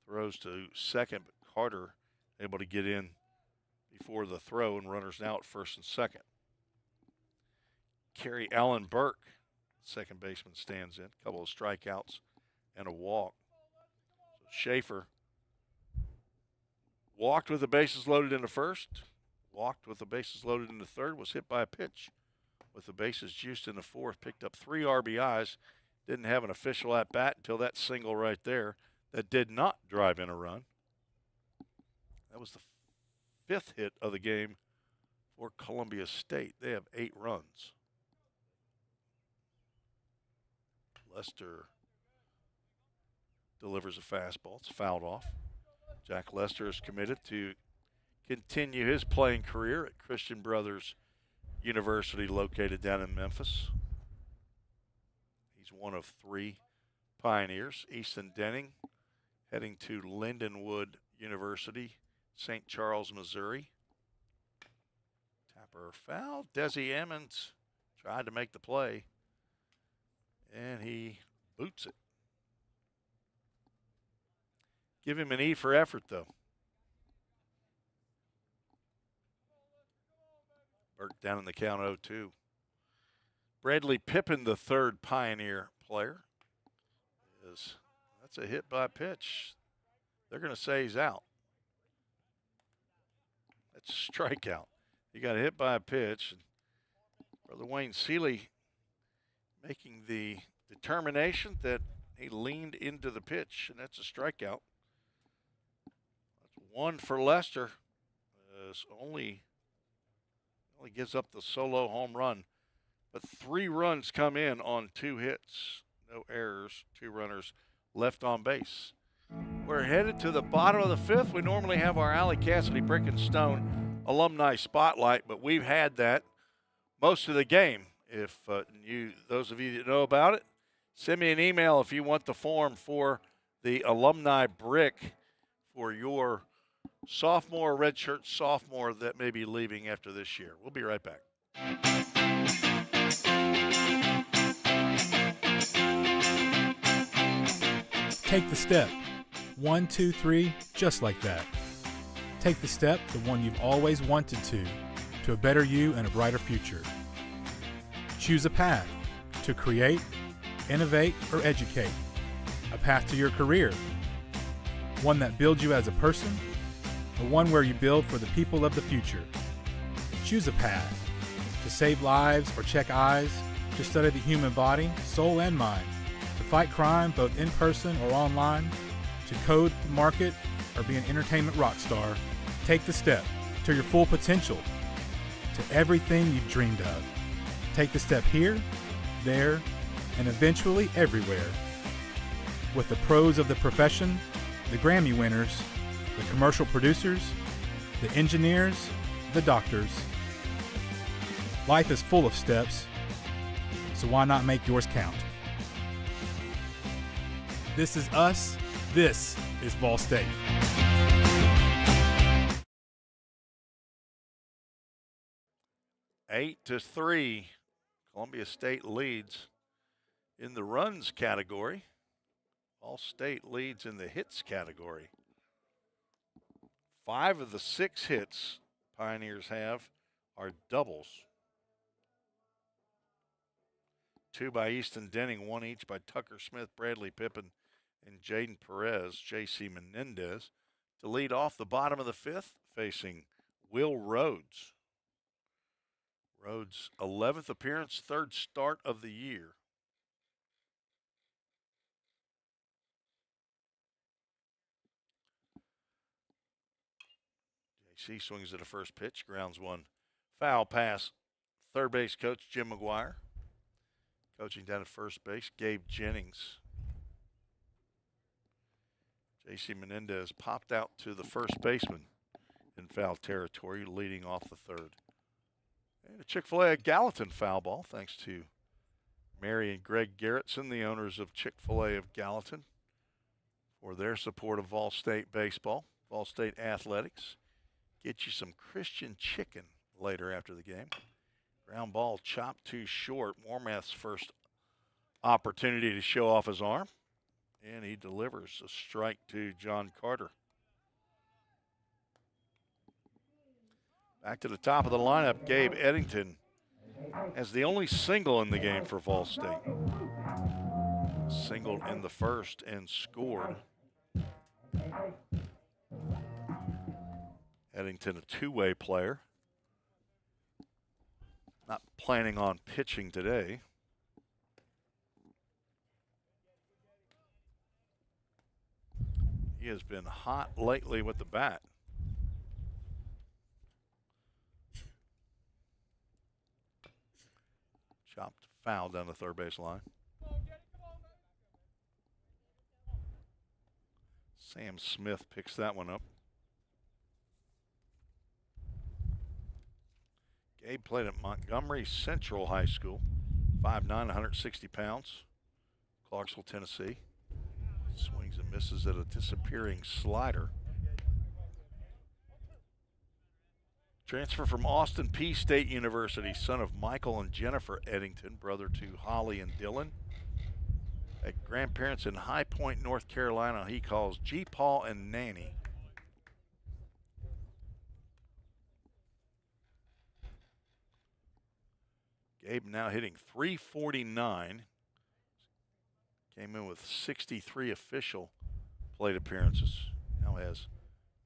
throws to second, but Carter able to get in before the throw, and runners now at first and second. Kerry Allen Burke, second baseman, stands in. A couple of strikeouts and a walk. So Schaefer walked with the bases loaded in the first, walked with the bases loaded in the third, was hit by a pitch with the bases juiced in the fourth, picked up 3 RBIs, didn't have an official at-bat until that single right there that did not drive in a run. That was the 5th hit of the game for Columbia State. They have 8 runs. Lester delivers a fastball. It's fouled off. Jack Lester is committed to continue his playing career at Christian Brothers University located down in Memphis. He's one of 3 Pioneers. Easton Denning heading to Lindenwood University, St. Charles, Missouri. Tapper foul. Desi Emmons tried to make the play, and he boots it. Give him an E for effort, though. Burke down in the count 0-2. Bradley Pippin, the third Pioneer player, that's a hit by pitch. They're going to say he's out. That's a strikeout. He got hit by a pitch. Brother Wayne Seeley making the determination that he leaned into the pitch, and that's a strikeout. That's 1 for Lester. Only gives up the solo home run, but 3 runs come in on 2 hits. No errors, 2 runners left on base. We're headed to the bottom of the 5th. We normally have our Alley Cassidy Brick and Stone Alumni Spotlight, but we've had that most of the game. If those of you that know about it, send me an email if you want the form for the Alumni Brick for your sophomore, redshirt sophomore that may be leaving after this year. We'll be right back. Take the step. 1, 2, 3, just like that. Take the step, the one you've always wanted to a better you and a brighter future. Choose a path to create, innovate, or educate. A path to your career. One that builds you as a person, or one where you build for the people of the future. Choose a path to save lives or check eyes, to study the human body, soul, and mind, to fight crime both in person or online, to code, market, or be an entertainment rock star. Take the step to your full potential, to everything you've dreamed of. Take the step here, there, and eventually everywhere. With the pros of the profession, the Grammy winners, the commercial producers, the engineers, the doctors. Life is full of steps, so why not make yours count? This is us. This is Vol State. 8-3. Columbia State leads in the runs category. Ball State leads in the hits category. 5 of the 6 hits Pioneers have are doubles. 2 by Easton Denning, 1 each by Tucker Smith, Bradley Pippin, and Jaden Perez, J.C. Menendez, to lead off the bottom of the 5th, facing Will Rhodes. Rhodes' 11th appearance, 3rd start of the year. J.C. swings at a first pitch, grounds one. Foul pass, third base coach Jim McGuire. Coaching down at first base, Gabe Jennings. J.C. Menendez popped out to the first baseman in foul territory, leading off the 3rd. And a Chick-fil-A at Gallatin foul ball, thanks to Mary and Greg Garrettson, the owners of Chick-fil-A of Gallatin, for their support of Vol State baseball, Vol State athletics. Get you some Christian chicken later after the game. Ground ball chopped too short. Warmath's first opportunity to show off his arm. And he delivers a strike to John Carter. Back to the top of the lineup, Gabe Eddington has the only single in the game for Vol State. Singled in the first and scored. Eddington, a two-way player. Not planning on pitching today. He has been hot lately with the bat. Chopped foul down the third base line. Sam Smith picks that one up. Gabe played at Montgomery Central High School, 5'9", 160 pounds, Clarksville, Tennessee. Swings and misses at a disappearing slider. Transfer from Austin P State University, son of Michael and Jennifer Eddington, brother to Holly and Dylan. Had grandparents in High Point, North Carolina, he calls G-Paw and Nanny. Gabe now hitting .349. Came in with 63 official plate appearances. Now has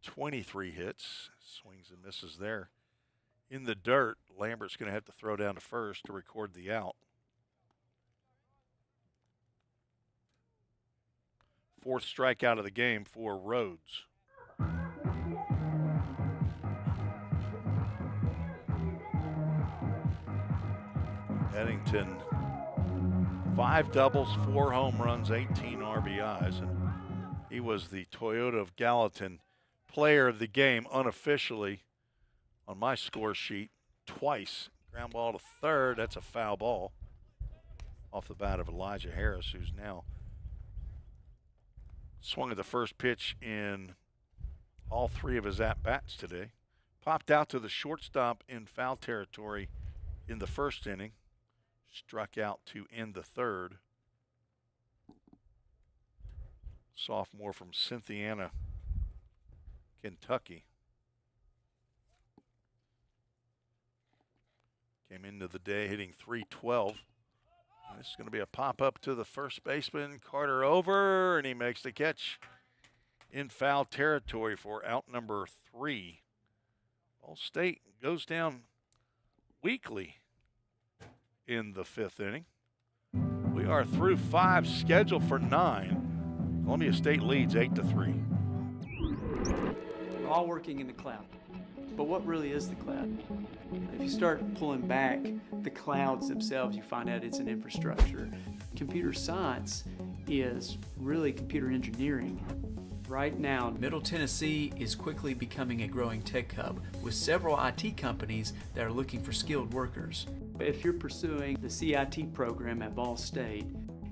23 hits. Swings and misses there. In the dirt, Lambert's going to have to throw down to first to record the out. 4th strikeout of the game for Rhodes. Eddington, 5 doubles, 4 home runs, 18 RBIs, and he was the Toyota of Gallatin player of the game unofficially on my score sheet twice. Ground ball to third, that's a foul ball off the bat of Elijah Harris, who's now swung at the first pitch in all 3 of his at-bats today. Popped out to the shortstop in foul territory in the first inning. Struck out to end the 3rd. Sophomore from Cynthiana, Kentucky. Came into the day hitting .312. This is going to be a pop-up to the first baseman. Carter over, and he makes the catch in foul territory for out number 3. Ball State goes down weakly in the 5th inning. We are through 5, scheduled for 9. Columbia State leads 8-3. We're all working in the cloud. But what really is the cloud? If you start pulling back the clouds themselves, you find out it's an infrastructure. Computer science is really computer engineering. Right now, Middle Tennessee is quickly becoming a growing tech hub with several IT companies that are looking for skilled workers. if you're pursuing the CIT program at Ball State,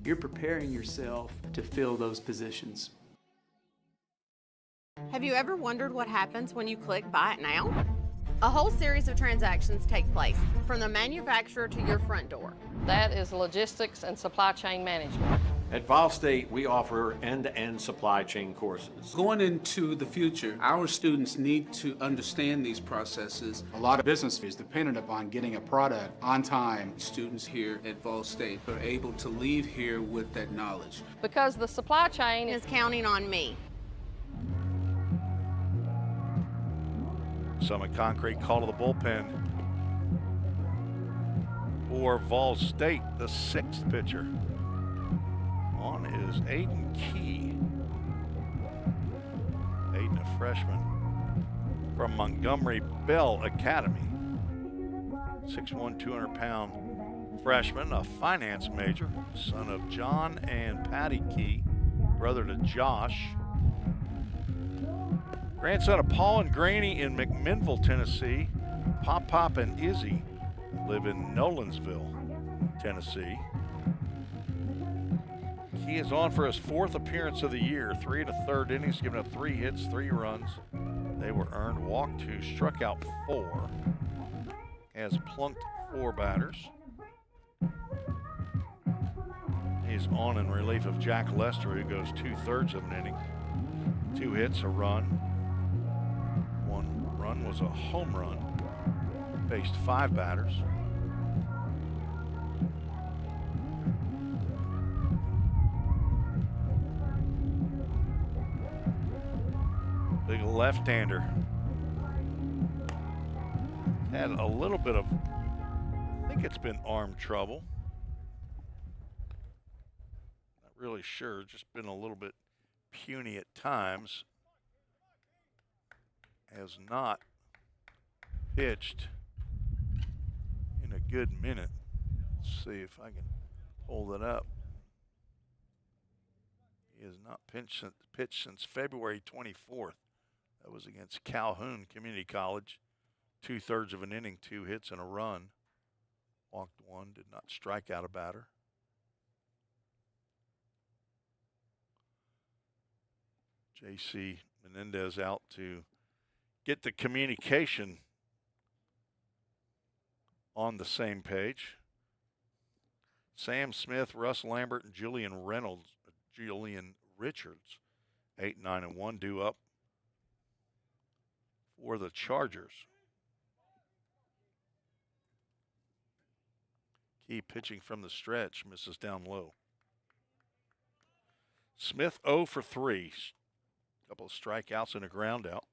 you're preparing yourself to fill those positions. Have you ever wondered what happens when you click Buy It Now? A whole series of transactions take place, from the manufacturer to your front door. That is logistics and supply chain management. At Vol State, we offer end-to-end supply chain courses. Going into the future, our students need to understand these processes. A lot of business is dependent upon getting a product on time. Students here at Vol State are able to leave here with that knowledge. Because the supply chain Is counting on me. Summit Concrete call to the bullpen. For Vol State, the 6th pitcher. On is Aiden Key. Aiden, a freshman from Montgomery Bell Academy. 6'1", 200-pound freshman, a finance major, son of John and Patty Key, brother to Josh. Grandson of Paul and Granny in McMinnville, Tennessee. Pop and Izzy live in Nolensville, Tennessee. He is on for his 4th appearance of the year. 3 1/3 innings, giving up 3 hits, 3 runs. They were earned. Walked 2, struck out 4. Has plunked 4 batters. He's on in relief of Jack Lester, who goes 2/3 of an inning. 2 hits, a run. 1 run was a home run. Faced 5 batters. Big left-hander. Had a little bit of, I think it's been arm trouble. Not really sure, just been a little bit puny at times. Has not pitched in a good minute. Let's see if I can hold it up. He has not pitched since February 24th. That was against Calhoun Community College. 2/3 of an inning, 2 hits and a run. Walked 1, did not strike out a batter. J.C. Menendez out to get the communication on the same page. Sam Smith, Russ Lambert, and Julian Richards, 8, 9, and 1 due up for the Chargers. Key pitching from the stretch, misses down low. Smith 0 for 3. Couple of strikeouts and a ground out.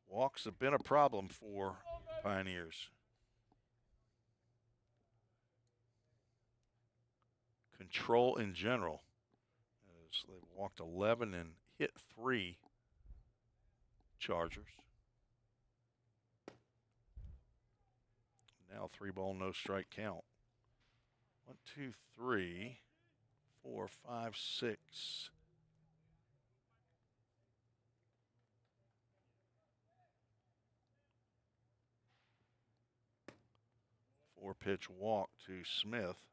Walks have been a problem for Pioneers. Control in general, as they've walked 11 and hit 3 Chargers. Now 3 ball, no strike count. 1, 2, 3, 4, 5, 6. Four-pitch walk to Smith.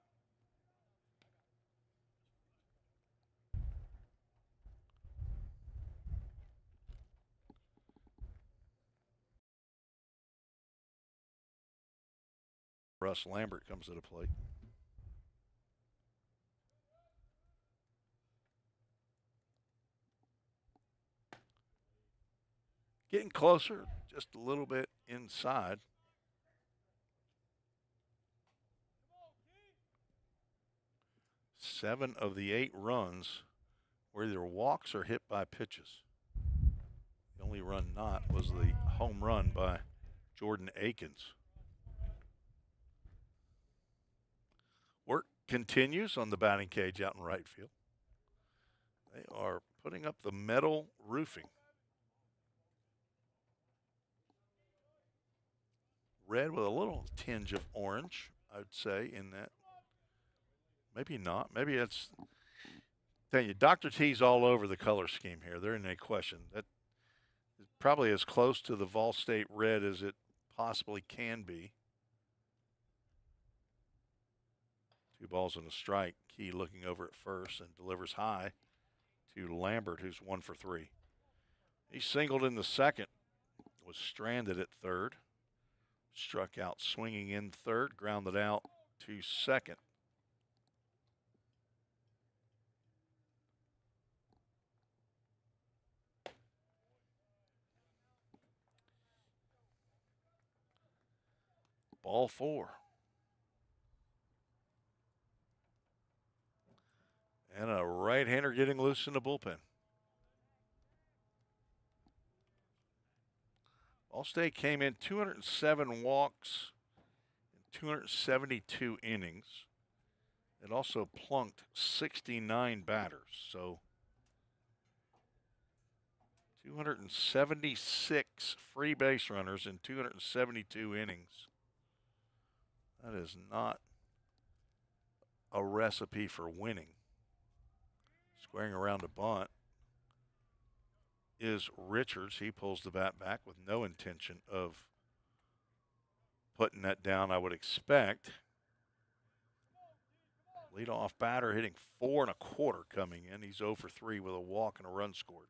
Russ Lambert comes to the plate. Getting closer, just a little bit inside. Seven of the 8 runs were either walks or hit by pitches. The only run not was the home run by Jordan Akins. Work continues on the batting cage out in right field. They are putting up the metal roofing. Red with a little tinge of orange, I would say, in that. Maybe not. Maybe it's, tell you, Dr. T's all over the color scheme here. There ain't any question. That is probably as close to the Vol State red as it possibly can be. 2 balls and a strike. Key looking over at first and delivers high to Lambert, who's 1 for 3. He singled in the second, was stranded at third, struck out swinging in third, grounded out to second. Ball 4. And a right-hander getting loose in the bullpen. Allstate came in 207 walks in 272 innings. It also plunked 69 batters. So 276 free base runners in 272 innings. That is not a recipe for winning. Squaring around a bunt is Richards. He pulls the bat back with no intention of putting that down, I would expect. Leadoff batter hitting 4 1/4 coming in. He's 0 for 3 with a walk and a run scored.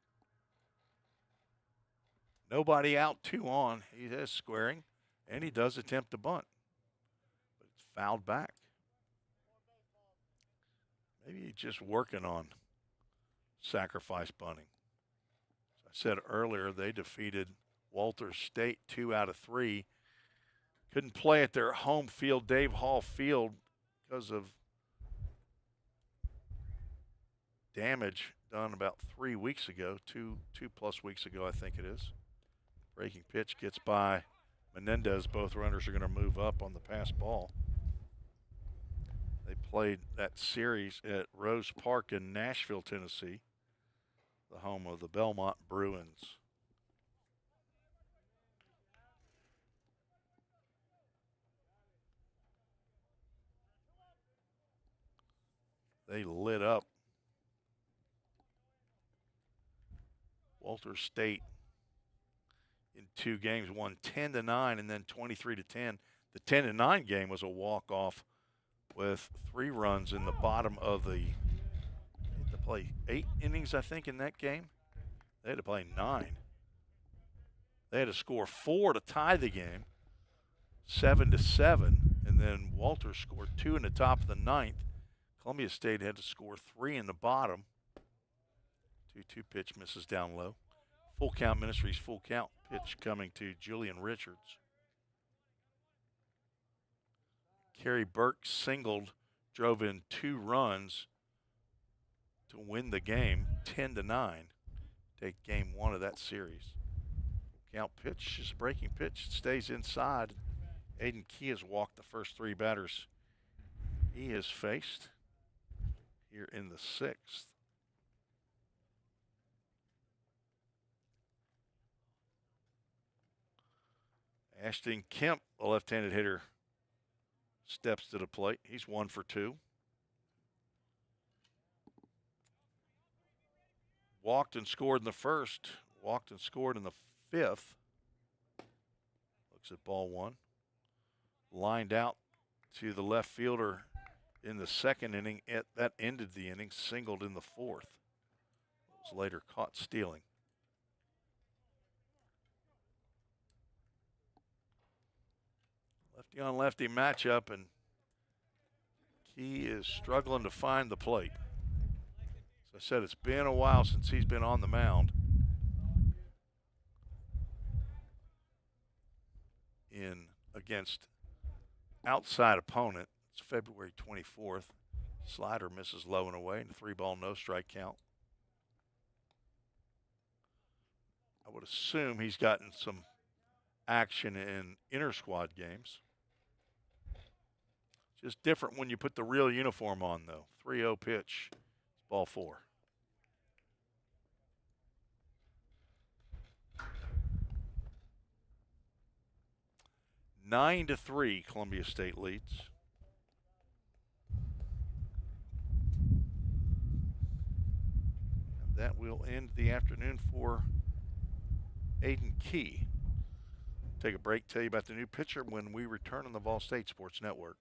Nobody out, 2 on. He is squaring, and he does attempt to bunt, but it's fouled back. Maybe he's just working on sacrifice bunting. As I said earlier, they defeated Walters State 2 out of 3. Couldn't play at their home field, Dave Hall Field, because of damage done about 3 weeks ago, two plus weeks ago, I think it is. Breaking pitch gets by Menendez. Both runners are going to move up on the pass ball. They played that series at Rose Park in Nashville, Tennessee, the home of the Belmont Bruins. They lit up Walters State in 2 games, won 10-9 and then 23-10. The 10-9 game was a walk-off with 3 runs in the bottom of the. They had to play 8 innings, I think, in that game. They had to play 9. They had to score 4 to tie the game, 7-7, and then Walters scored 2 in the top of the 9th. Columbia State had to score 3 in the bottom. 2-2 pitch misses down low. Full count Ministries, full count pitch coming to Julian Richards. Kerry Burke singled, drove in 2 runs to win the game, 10-9. Take game 1 of that series. Full count pitch is a breaking pitch. It stays inside. Aiden Key has walked the first 3 batters he has faced here in the 6th. Ashton Kemp, a left-handed hitter, steps to the plate. He's 1 for 2. Walked and scored in the first. Walked and scored in the 5th. Looks at ball 1. Lined out to the left fielder in the 2nd inning. That ended the inning. Singled in the 4th. Was later caught stealing. Lefty on lefty matchup, and Key is struggling to find the plate. As I said, it's been a while since he's been on the mound. Against outside opponent. It's February 24th. Slider misses low and away, and a 3-ball no strike count. I would assume he's gotten some action in inter-squad games. Just different when you put the real uniform on, though. 3-0 pitch. It's ball 4. Nine to 3, Columbia State leads. And that will end the afternoon for Aiden Key. Take a break, tell you about the new pitcher when we return on the Vol State Sports Network.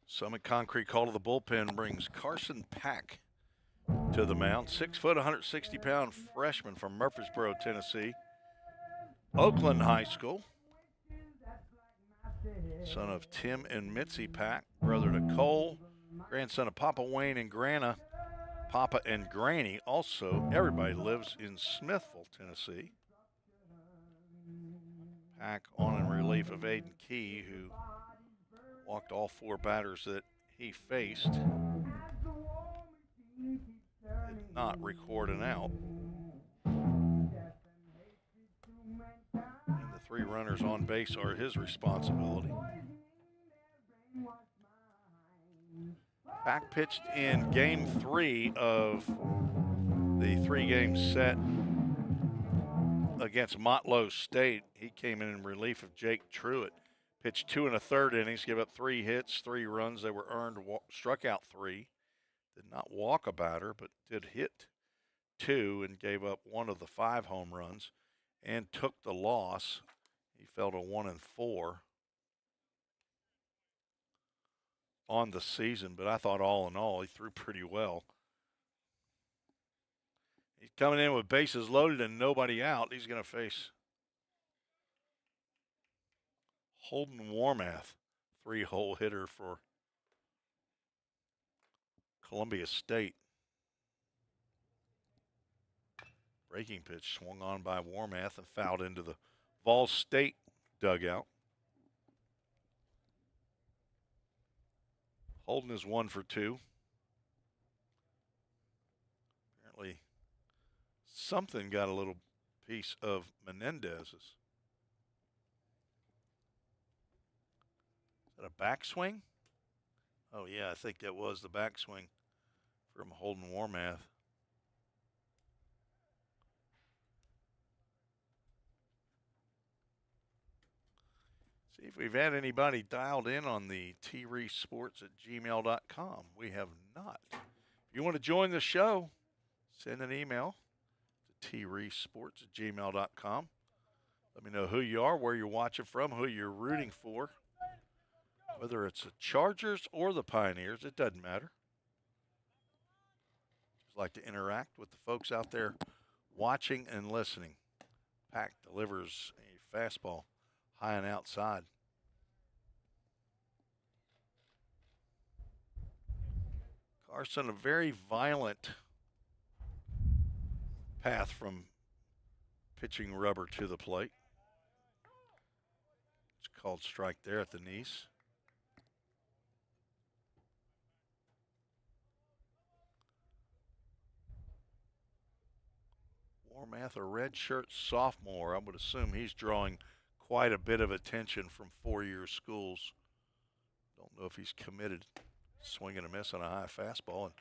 Summit Concrete call to the bullpen brings Carson Pack to the mound. 6 foot, 160-pound freshman from Murfreesboro, Tennessee. Oakland High School. Son of Tim and Mitzi Pack, brother to Cole, grandson of Papa Wayne and Grana. Papa and Granny. Also, everybody lives in Smithville, Tennessee. Pack on in relief of Aiden Key, who walked all 4 batters that he faced. Did not record an out. And the 3 runners on base are his responsibility. Pack pitched in game 3 of the 3-game set against Motlow State. He came in relief of Jake Truitt. Pitched 2 1/3 innings, gave up 3 hits, 3 runs. They were earned, struck out 3. Did not walk a batter, but did hit 2 and gave up 1 of the 5 home runs and took the loss. He fell to 1-4 on the season, but I thought all in all he threw pretty well. He's coming in with bases loaded and nobody out. He's going to face Holden Warmath, 3-hole hitter for Columbia State. Breaking pitch swung on by Warmath and fouled into the Vol State dugout. Holden is 1 for 2. Apparently something got a little piece of Menendez's. Is that a backswing? Oh yeah, I think that was the backswing from Holden Warmath. See if we've had anybody dialed in on the treesports@gmail.com. We have not. If you want to join the show, send an email to treesports@gmail.com. Let me know who you are, where you're watching from, who you're rooting for. Whether it's the Chargers or the Pioneers, it doesn't matter. Just like to interact with the folks out there watching and listening. Pack delivers a fastball high and outside. Carson, a very violent path from pitching rubber to the plate. It's called strike there at the knees. Warmath, a redshirt sophomore. I would assume he's drawing quite a bit of attention from 4-year schools. Don't know if he's committed. Swing and a miss on a high fastball. And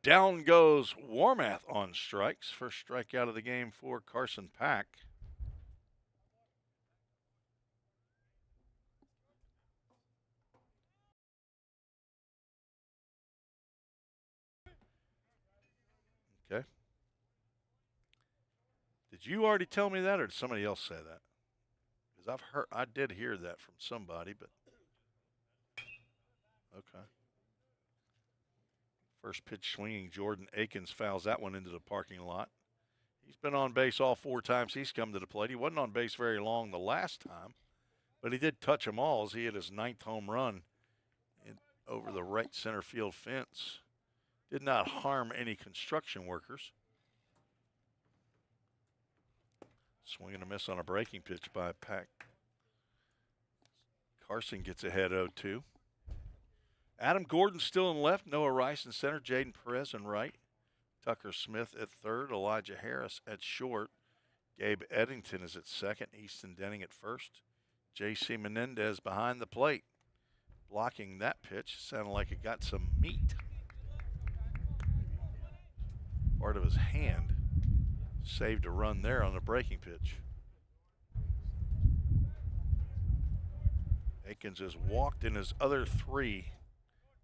down goes Warmath on strikes. First strikeout of the game for Carson Pack. Okay. Did you already tell me that, or did somebody else say that? Because I did hear that from somebody, but okay. First pitch swinging, Jordan Akins fouls that one into the parking lot. He's been on base all 4 times he's come to the plate. He wasn't on base very long the last time, but he did touch them all as he hit his 9th home run over the right center field fence. Did not harm any construction workers. Swing and a miss on a breaking pitch by Pack. Carson gets ahead 0-2. Adam Gordon still in left. Noah Rice in center. Jaden Perez in right. Tucker Smith at third. Elijah Harris at short. Gabe Eddington is at second. Easton Denning at first. J.C. Menendez behind the plate. Blocking that pitch. Sounded like it got some meat. Part of his hand. Saved a run there on the breaking pitch. Akins has walked in his other 3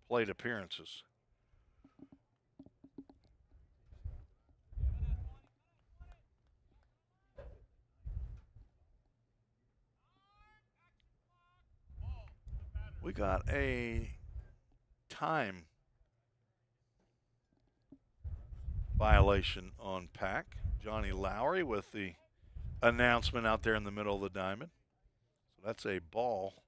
plate appearances. We got a time violation on Pack. Johnny Lowry with the announcement out there in the middle of the diamond. So that's a ball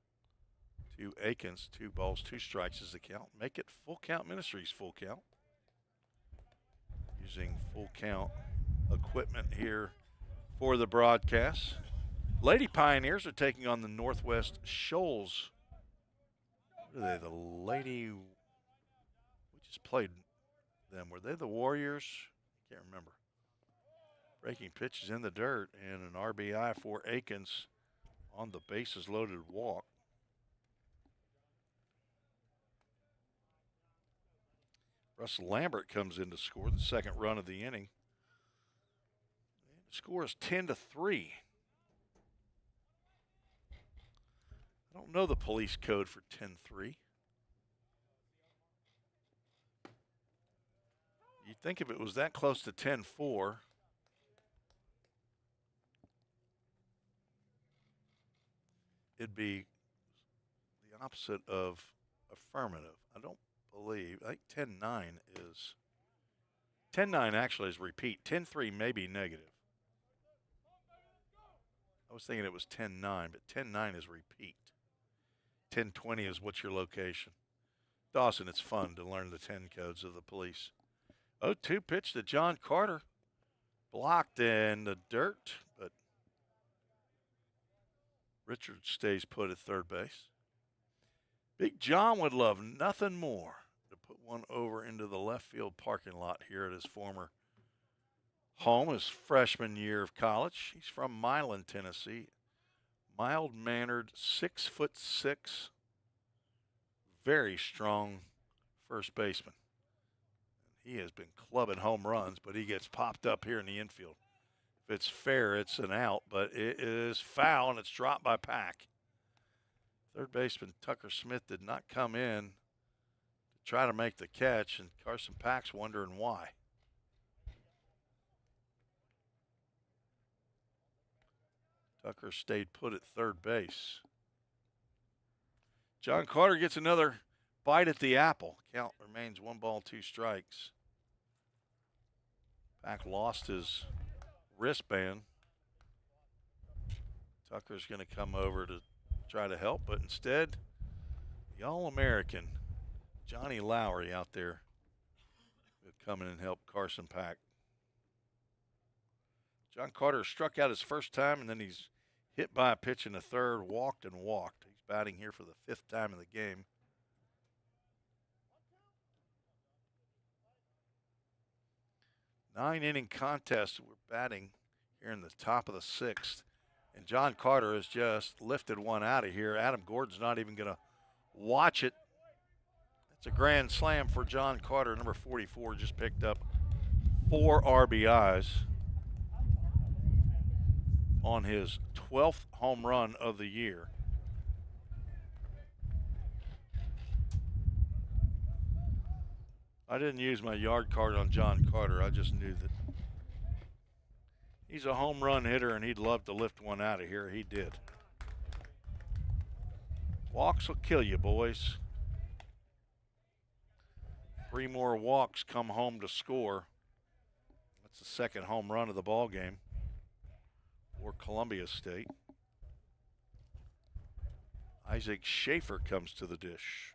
to Akins. 2 balls, 2 strikes is the count. Make it Full Count Ministries full count. Using full count equipment here for the broadcast. Lady Pioneers are taking on the Northwest Shoals. What are they? The Lady. We just played them. Were they the Warriors? I can't remember. Breaking pitches in the dirt and an RBI for Akins on the bases loaded walk. Russell Lambert comes in to score the second run of the inning. The score is 10-3. I don't know the police code for 10-3. You'd think if it was that close to 10-4, it'd be the opposite of affirmative. I don't believe. I think 10-9 is. 10-9 actually is repeat. 10-3 may be negative. I was thinking it was 10-9, but 10-9 is repeat. 10-20 is what's your location. Dawson, it's fun to learn the 10 codes of the police. 0-2 pitch to John Carter. Blocked in the dirt, but Richard stays put at third base. Big John would love nothing more to put one over into the left field parking lot here at his former home, his freshman year of college. He's from Milan, Tennessee. Mild-mannered, 6'6", very strong first baseman. He has been clubbing home runs, but he gets popped up here in the infield. If it's fair, it's an out, but it is foul, and it's dropped by Pack. Third baseman Tucker Smith did not come in to try to make the catch, and Carson Pack's wondering why. Tucker stayed put at third base. John Carter gets another bite at the apple. Count remains 1 ball, 2 strikes. Pack lost his wristband. Tucker's going to come over to try to help, but instead, the All-American Johnny Lowry out there will come in and help Carson Pack. John Carter struck out his first time, and then he's hit by a pitch in the third, walked and walked. He's batting here for the 5th time in the game. Nine-inning contest. We're batting here in the top of the 6th. And John Carter has just lifted one out of here. Adam Gordon's not even going to watch it. It's a grand slam for John Carter. Number 44 just picked up 4 RBIs on his 12th home run of the year. I didn't use my yard card on John Carter. I just knew that he's a home run hitter and he'd love to lift one out of here. He did. Walks will kill you, boys. 3 more walks come home to score. That's the 2nd home run of the ball game for Columbia State. Isaac Schaefer comes to the dish.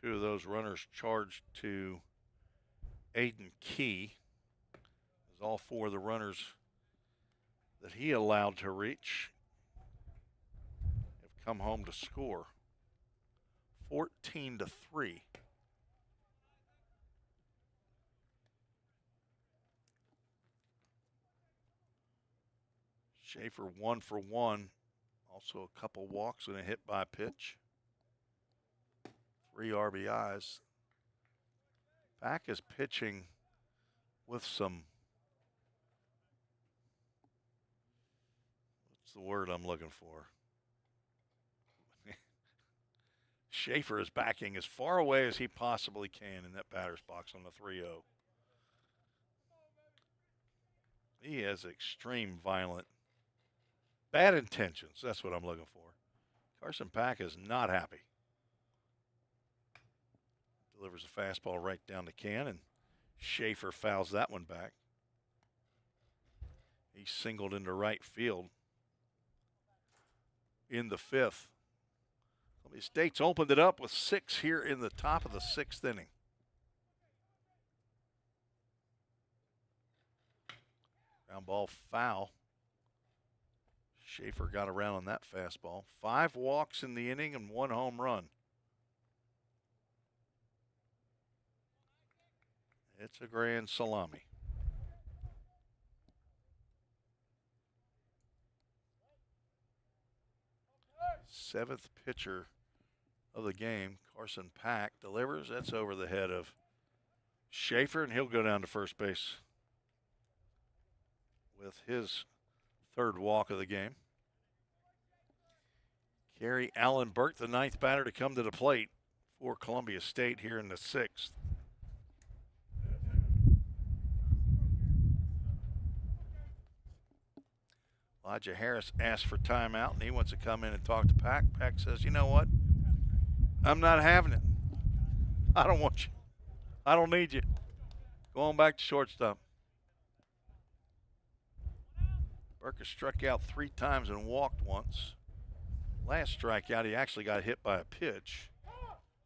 2 of those runners charged to Aiden Key, as all 4 of the runners that he allowed to reach have come home to score. 14-3. Schaefer 1 for 1. Also a couple walks and a hit by pitch. 3 RBIs. Pack is pitching with some, what's the word I'm looking for? Schaefer is backing as far away as he possibly can in that batter's box on the 3-0. He has extreme violent Bad intentions. That's what I'm looking for. Carson Pack is not happy. Delivers a fastball right down the can, and Schaefer fouls that one back. He singled into right field in the fifth. Columbia State's opened it up with 6 here in the top of the 6th inning. Ground ball foul. Schaefer got around on that fastball. 5 walks in the inning and 1 home run. It's a grand salami. Seventh pitcher of the game, Carson Pack, delivers. That's over the head of Schaefer, and he'll go down to first base with his 3rd walk of the game. Kerry Allen Burke, the 9th batter to come to the plate for Columbia State here in the 6th. Elijah Harris asked for timeout, and he wants to come in and talk to Pack. Pack says, you know what? I'm not having it. I don't want you. I don't need you. Go on back to shortstop. Burke has struck out 3 times and walked once. Last strikeout, he actually got hit by a pitch.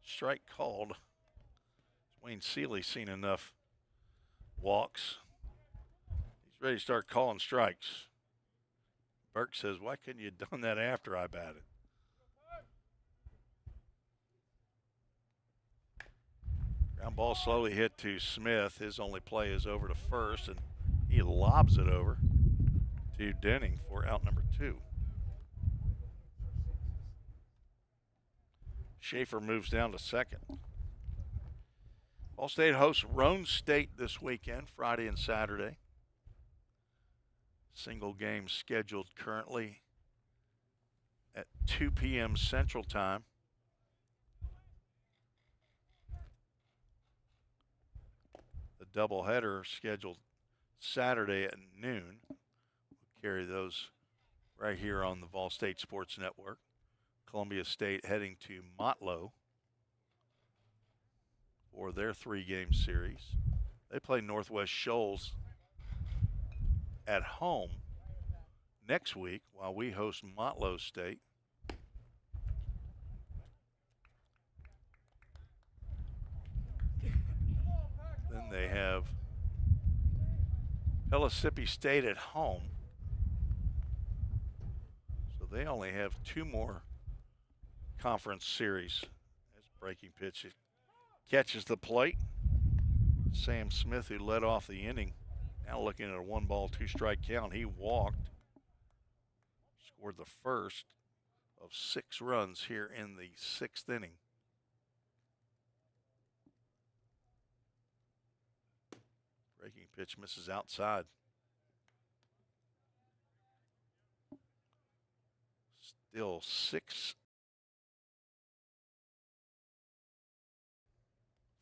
Strike called. Wayne Seeley's seen enough walks. He's ready to start calling strikes. Burke says, why couldn't you have done that after I batted? Ground ball slowly hit to Smith. His only play is over to first, and he lobs it over to Denning for out number 2. Schaefer moves down to second. Ball State hosts Roan State this weekend, Friday and Saturday. Single game scheduled currently at 2 p.m. Central Time. The doubleheader scheduled Saturday at noon. We'll carry those right here on the Vol State Sports Network. Columbia State heading to Motlow for their 3-game series. They play Northwest Shoals at home next week while we host Motlow State. Then they have Pellissippi State at home. So they only have 2 more conference series. As breaking pitch, it catches the plate. Sam Smith, who led off the inning, now looking at a 1-ball, 2-strike count. He walked, scored the first of 6 runs here in the 6th inning. Breaking pitch misses outside. Still 6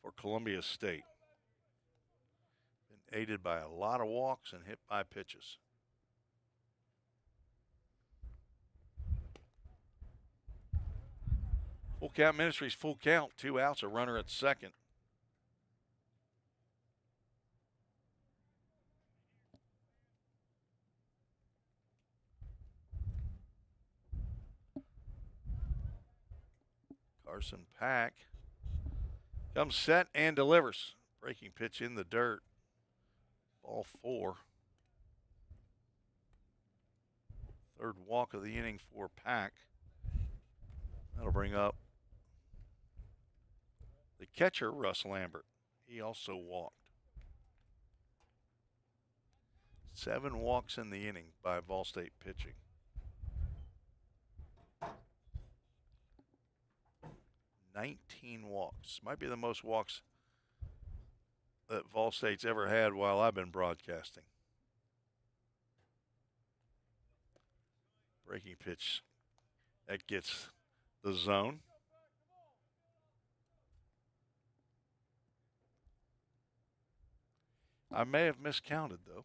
for Columbia State. Been aided by a lot of walks and hit by pitches. Full Count Ministries, full count, 2 outs, a runner at second. Carson Pack comes set and delivers. Breaking pitch in the dirt. Ball 4. 3rd walk of the inning for Pack. That'll bring up the catcher, Russ Lambert. He also walked. 7 walks in the inning by Vol State pitching. 19 walks. Might be the most walks that Vol State's ever had while I've been broadcasting. Breaking pitch. That gets the zone. I may have miscounted, though.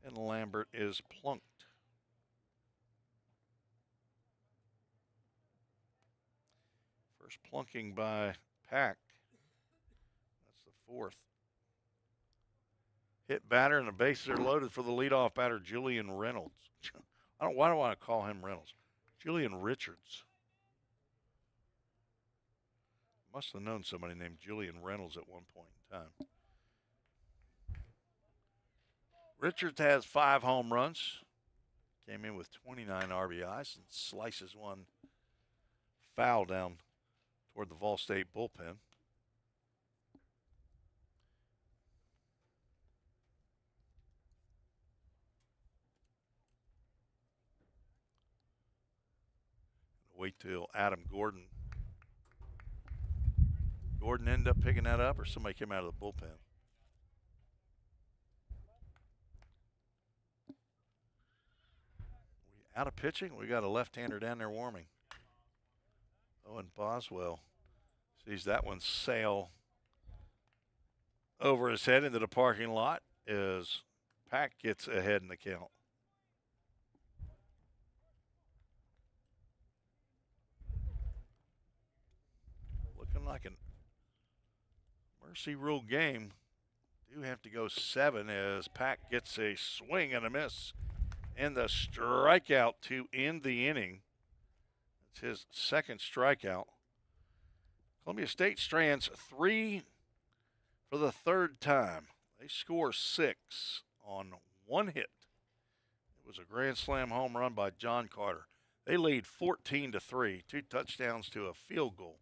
And Lambert is plunked. First plunking by Pack. That's the fourth. Hit batter, and the bases are loaded for the leadoff batter, Julian Reynolds. Why do I want to call him Reynolds? Julian Richards. Must have known somebody named Julian Reynolds at one point in time. Richards has 5 home runs. Came in with 29 RBIs and slices one foul down toward the Vol State bullpen. Wait till Adam Gordon. Gordon ended up picking that up, or somebody came out of the bullpen. Out of pitching, we got a left-hander down there warming. Owen Boswell sees that one sail over his head into the parking lot as Pack gets ahead in the count. Looking like a mercy rule game. Do have to go 7 as Pack gets a swing and a miss. And the strikeout to end the inning. It's his second strikeout. Columbia State strands 3 for the third time. They score 6 on 1 hit. It was a grand slam home run by John Carter. They lead 14-3, 2 touchdowns to a field goal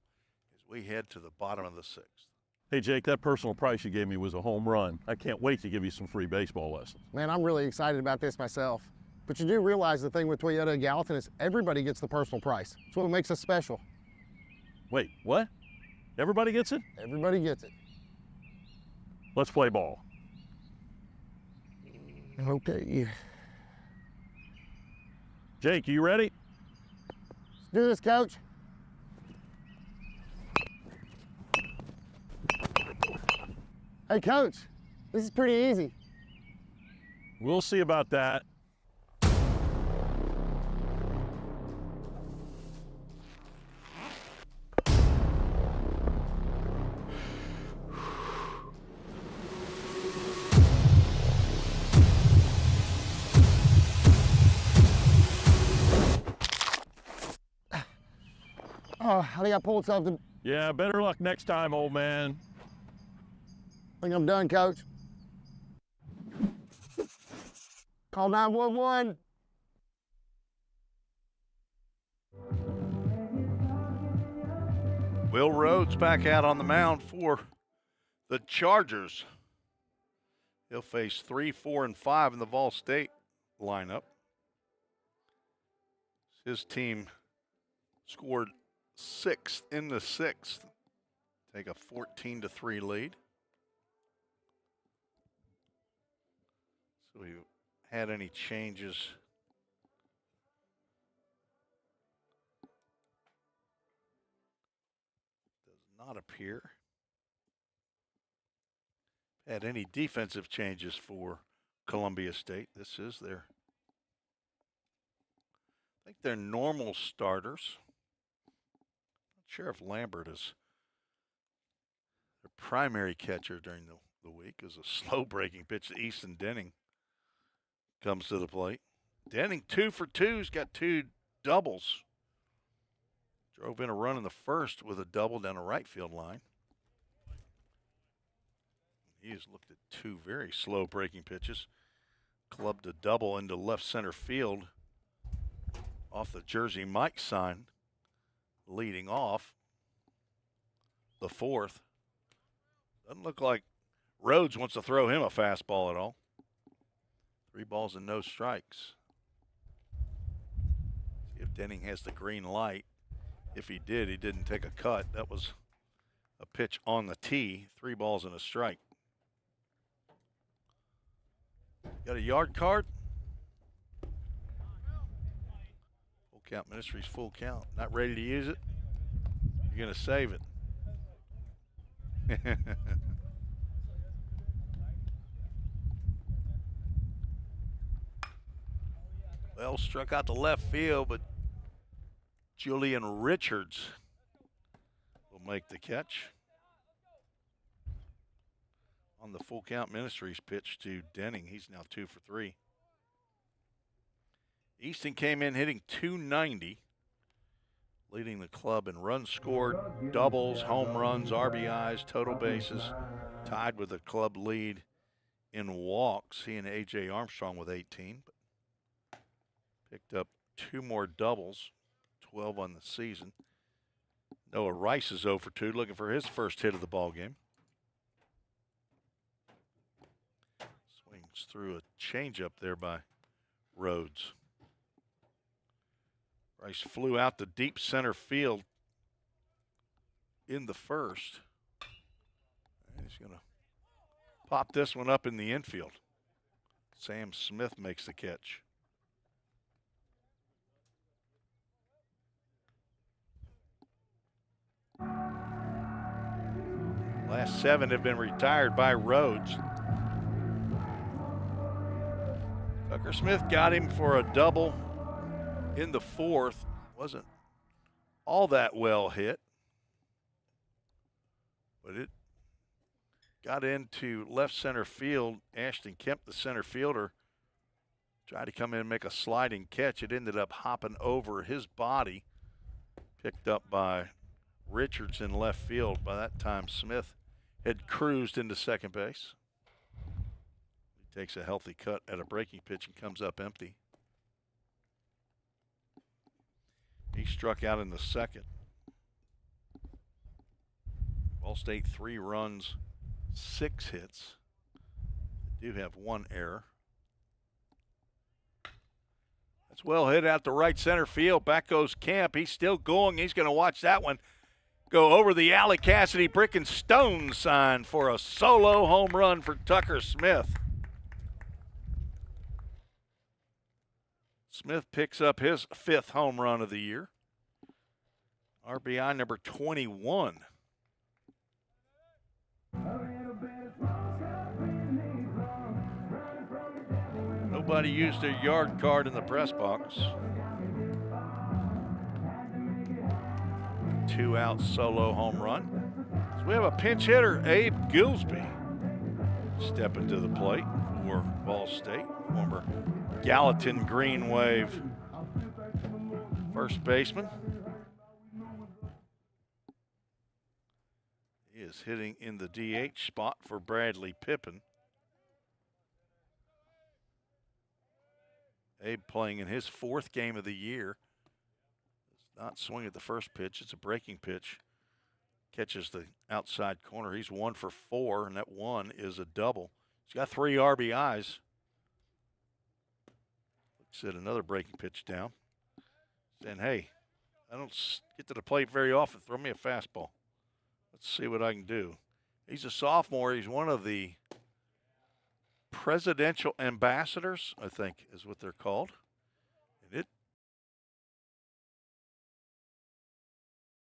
as we head to the bottom of the 6th. Hey, Jake, that personal price you gave me was a home run. I can't wait to give you some free baseball lessons. Man, I'm really excited about this myself. But you do realize the thing with Toyota of Gallatin is everybody gets the personal price. It's what makes us special. Wait, what? Everybody gets it? Everybody gets it. Let's play ball. Okay. Jake, you ready? Let's do this, Coach. Hey, Coach, this is pretty easy. We'll see about that. Oh, I think I pulled something. Yeah, better luck next time, old man. I think I'm done, Coach. Call 911. Will Rhodes back out on the mound for the Chargers. He'll face 3, 4, and 5 in the Vol State lineup. His team scored 6th in the 6th. Take a 14-3 lead. So we had any changes? Does not appear. Had any defensive changes for Columbia State? This is their, I think they're normal starters. Not sure if Lambert is their primary catcher during the week. Is a slow breaking pitch to Easton Denning. Comes to the plate. Denning 2 for 2. He's got 2 doubles. Drove in a run in the first with a double down the right field line. He has looked at 2 very slow breaking pitches. Clubbed a double into left center field off the Jersey Mike sign, leading off the 4th. Doesn't look like Rhodes wants to throw him a fastball at all. 3 balls and no strikes. See if Denning has the green light. If he did, he didn't take a cut. That was a pitch on the tee. 3 balls and a strike. Got a yard card? Full Count Ministries, full count. Not ready to use it? You're going to save it. Well struck out to left field, but Julian Richards will make the catch. On the full count Ministries pitch to Denning. He's now 2 for 3. Easton came in hitting .290, leading the club in runs scored, doubles, home runs, RBIs, total bases, tied with the club lead in walks. He and A.J. Armstrong with 18, but picked up 2 more doubles, 12 on the season. Noah Rice is 0 for 2, looking for his first hit of the ball game. Swings through a changeup there by Rhodes. Rice flew out to deep center field in the first. And he's going to pop this one up in the infield. Sam Smith makes the catch. Last 7 have been retired by Rhodes. Tucker Smith got him for a double in the 4th. Wasn't all that well hit, but it got into left center field. Ashton Kemp, the center fielder, tried to come in and make a sliding catch. It ended up hopping over his body, picked up by Richards in left field. By that time, Smith had cruised into second base. He takes a healthy cut at a breaking pitch and comes up empty. He struck out in the 2nd. Ball State 3 runs, 6 hits. They do have 1 error. That's well hit out to right center field. Back goes Camp. He's still going. He's going to watch that one go over the Alley Cassidy brick and stone sign for a solo home run for Tucker Smith. Smith picks up his 5th home run of the year. RBI number 21. Nobody used their yard card in the press box. 2-out solo home run. So we have a pinch hitter, Abe Gillsby, stepping to the plate for Ball State, former Gallatin Green Wave first baseman. He is hitting in the DH spot for Bradley Pippin. Abe playing in his 4th game of the year. Does not swing at the first pitch. It's a breaking pitch. Catches the outside corner. He's 1 for 4, and that 1 is a double. He's got 3 RBIs. Looks at another breaking pitch down. Saying, hey, I don't get to the plate very often. Throw me a fastball. Let's see what I can do. He's a sophomore. He's one of the presidential ambassadors, I think is what they're called. And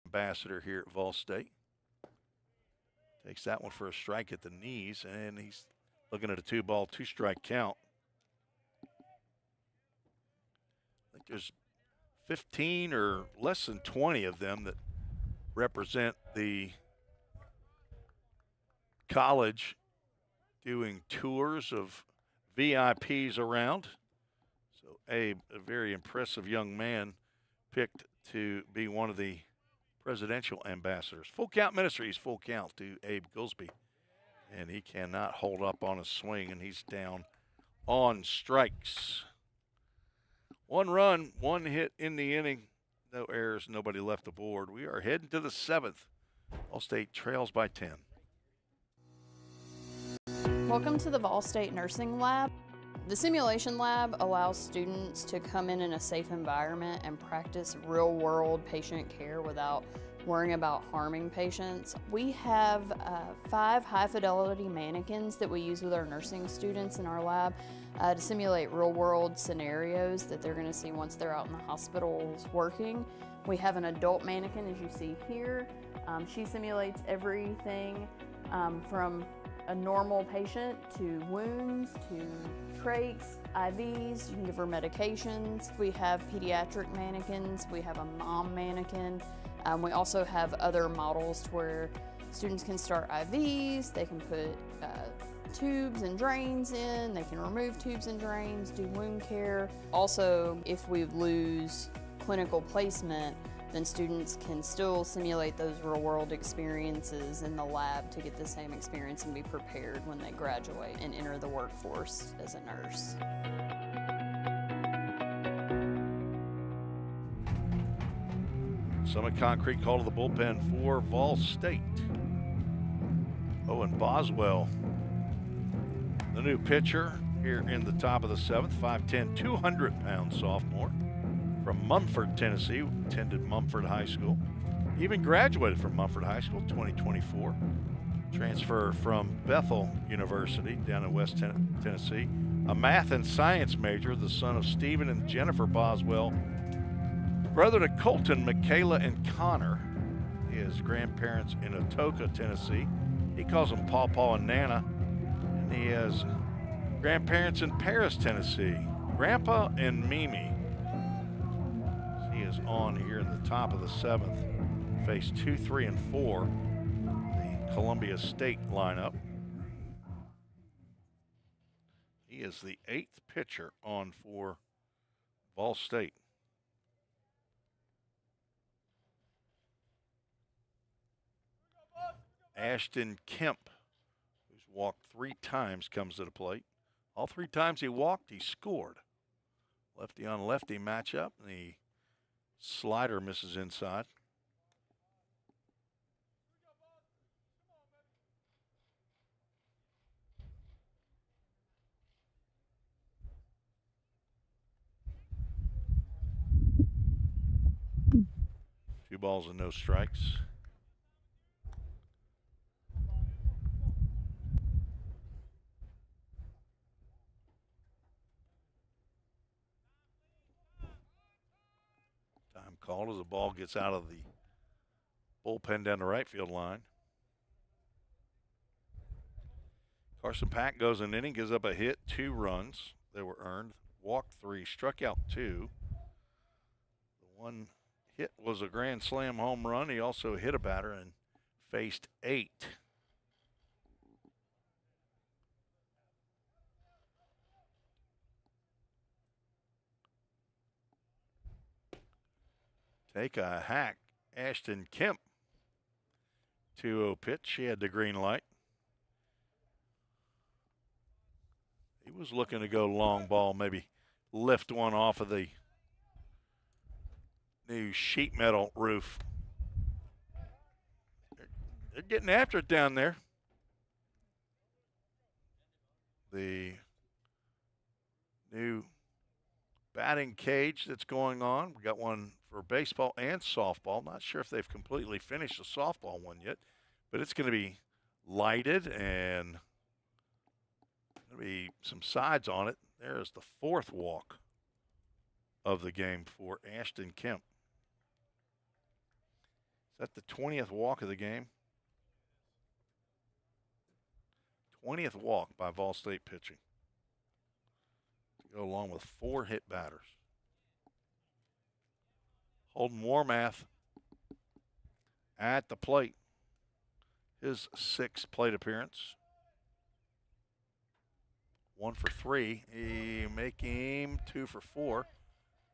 ambassador here at Vol State. Takes that one for a strike at the knees, and he's looking at a 2-ball, 2-strike count. I think there's 15 or less than 20 of them that represent the college doing tours of VIPs around. So Abe, a very impressive young man, picked to be one of the presidential ambassadors. Full count Ministries, full count to Abe Gillsby. And he cannot hold up on a swing, and he's down on strikes. 1 run, 1 hit in the inning. No errors, nobody left the board. We are heading to the 7th. All State trails by 10. Welcome to the Vol State Nursing Lab. The simulation lab allows students to come in a safe environment and practice real-world patient care without worrying about harming patients. We have 5 high-fidelity mannequins that we use with our nursing students in our lab to simulate real-world scenarios that they're going to see once they're out in the hospitals working. We have an adult mannequin, as you see here. She simulates everything from a normal patient to wounds to crates, IVs, you can give her medications. We have pediatric mannequins, we have a mom mannequin. We also have other models where students can start IVs, they can put tubes and drains in, they can remove tubes and drains, do wound care. Also, if we lose clinical placement, then students can still simulate those real-world experiences in the lab to get the same experience and be prepared when they graduate and enter the workforce as a nurse. Summit Concrete call to the bullpen for Vol State. Owen Boswell, the new pitcher here in the top of the 7th, 5'10", 200-pound sophomore from Mumford, Tennessee, attended Mumford High School. Even graduated from Mumford High School 2024. Transfer from Bethel University down in West Tennessee. A math and science major, the son of Stephen and Jennifer Boswell. Brother to Colton, Michaela, and Connor. His grandparents in Atoka, Tennessee. He calls them Paw and Nana. And he has grandparents in Paris, Tennessee. Grandpa and Mimi. He is on here in the top of the 7th. Face 2, 3, and 4. The Columbia State lineup. He is the 8th pitcher on for Vol State. Ashton Kemp, who's walked 3 times, comes to the plate. All 3 times he walked, he scored. Lefty on lefty matchup. The slider misses inside. Two balls and no strikes. Called as the ball gets out of the bullpen down the right field line. Carson Pack goes an inning, gives up a hit, 2 runs that were earned, walked 3, struck out 2. The one hit was a grand slam home run. He also hit a batter and faced 8. Take a hack, Ashton Kemp. 2-0 pitch. He had the green light. He was looking to go long ball, maybe lift one off of the new sheet metal roof. They're getting after it down there. The new batting cage that's going on. We got one for baseball and softball. Not sure if they've completely finished the softball one yet, but it's going to be lighted and there'll be some sides on it. There is the 4th walk of the game for Ashton Kemp. Is that the 20th walk of the game? 20th walk by Vol State pitching. To go along with 4 hit batters. Holden Warmath at the plate. His 6th plate appearance. 1 for 3. He making him 2 for 4.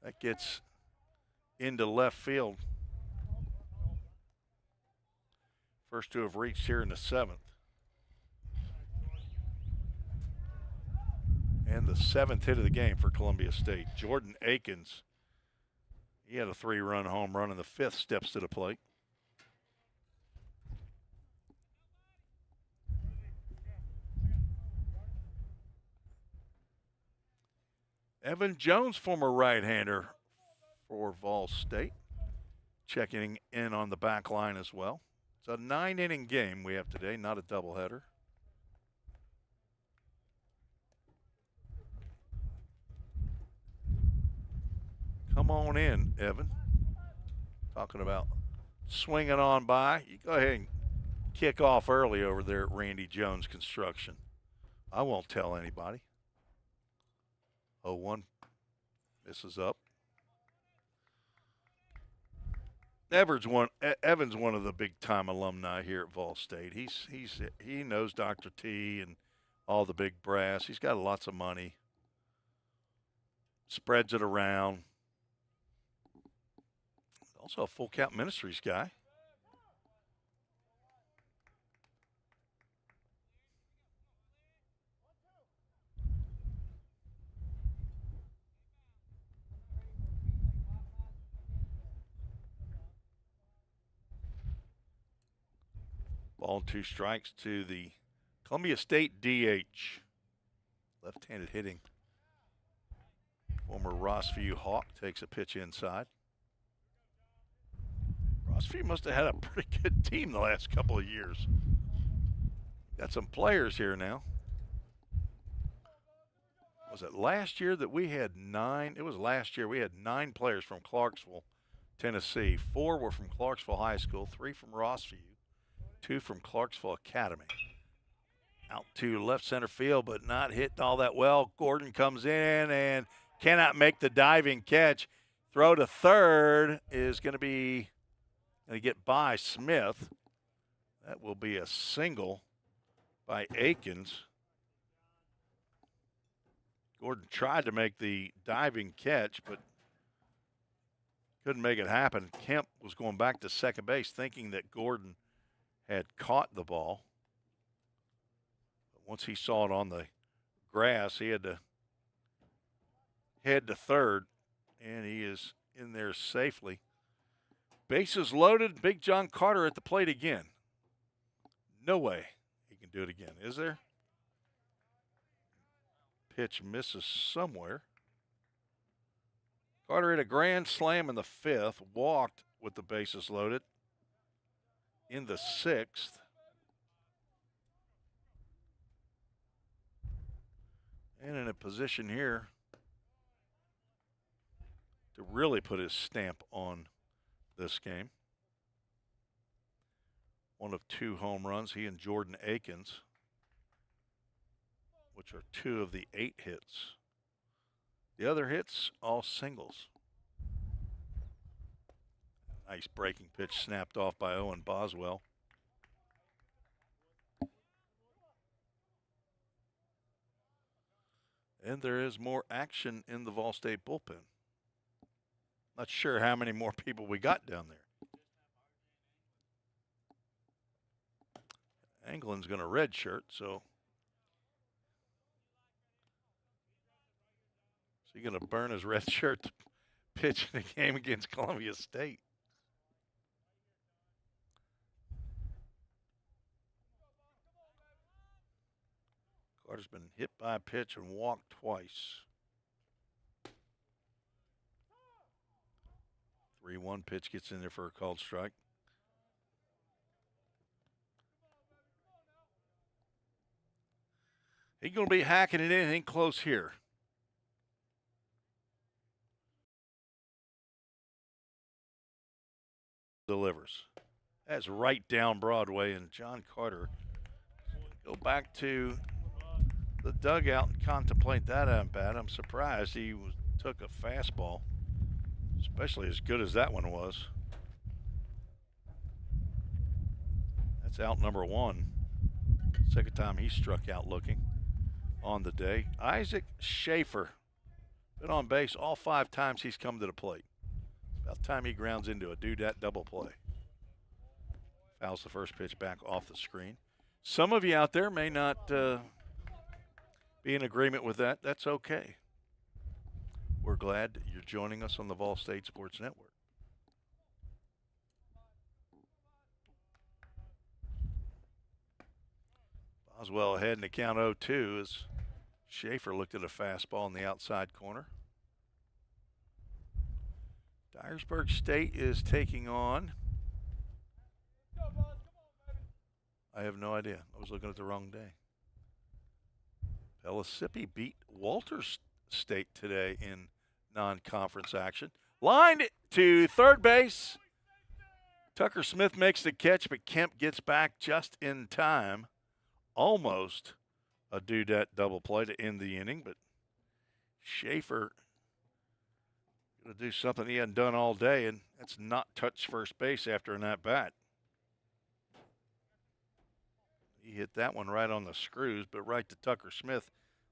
That gets into left field. First 2 have reached here in the 7th. And the 7th hit of the game for Columbia State. Jordan Akins. He had a 3-run home run, and the 5th steps to the plate. Evan Jones, former right-hander for Vol State, checking in on the back line as well. It's a 9-inning game we have today, not a doubleheader. Come on in, Evan. Talking about swinging on by. You go ahead and kick off early over there at Randy Jones Construction. I won't tell anybody. 0-1. Misses up. Evans one of the big time alumni here at Vol State. He knows Dr. T and all the big brass. He's got lots of money. Spreads it around. Also a Full Count Ministries guy. Ball 2 strikes to the Columbia State DH. Left-handed hitting. Former Rossview Hawk takes a pitch inside. Rossview must have had a pretty good team the last couple of years. Got some players here now. Was it last year that we had 9? It was last year we had 9 players from Clarksville, Tennessee. 4 were from Clarksville High School, 3 from Rossview, 2 from Clarksville Academy. Out to left center field, but not hit all that well. Gordon comes in and cannot make the diving catch. Throw to third is going to get by Smith. That will be a single by Akins. Gordon tried to make the diving catch, but couldn't make it happen. Kemp was going back to second base thinking that Gordon had caught the ball. But once he saw it on the grass, he had to head to third, and he is in there safely. Bases loaded. Big John Carter at the plate again. No way he can do it again, is there? Pitch misses somewhere. Carter hit a grand slam in the 5th, walked with the bases loaded in the 6th. And in a position here to really put his stamp on this game. 1 of 2 home runs, he and Jordan Akins, which are 2 of the 8 hits. The other hits, all singles. Nice breaking pitch snapped off by Owen Boswell. And there is more action in the Vol State bullpen. Not sure how many more people we got down there. Anglin's going to redshirt, so he's going to burn his red shirt to pitch in a game against Columbia State. Carter's been hit by a pitch and walked twice. 3-1 pitch gets in there for a called strike. He's going to be hacking at anything close here. Delivers. That's right down Broadway, and John Carter go back to the dugout and contemplate that at bat. I'm surprised he took a fastball, especially as good as that one was. That's out number 1. Second time he struck out looking on the day. Isaac Schaefer been on base all 5 times he's come to the plate. About time he grounds into a do-dat double play. Fouls the first pitch back off the screen. Some of you out there may not be in agreement with that. That's okay. We're glad that you're joining us on the Vol State Sports Network. Boswell ahead in the count 0-2 as Schaefer looked at a fastball in the outside corner. Dyersburg State is taking on. I have no idea. I was looking at the wrong day. Pellissippi beat Walters State today in non-conference action. Lined to third base. Tucker Smith makes the catch, but Kemp gets back just in time. Almost a do-dat double play to end the inning, but Schaefer going to do something he hadn't done all day, and that's not touch first base after an at-bat. He hit that one right on the screws, but right to Tucker Smith,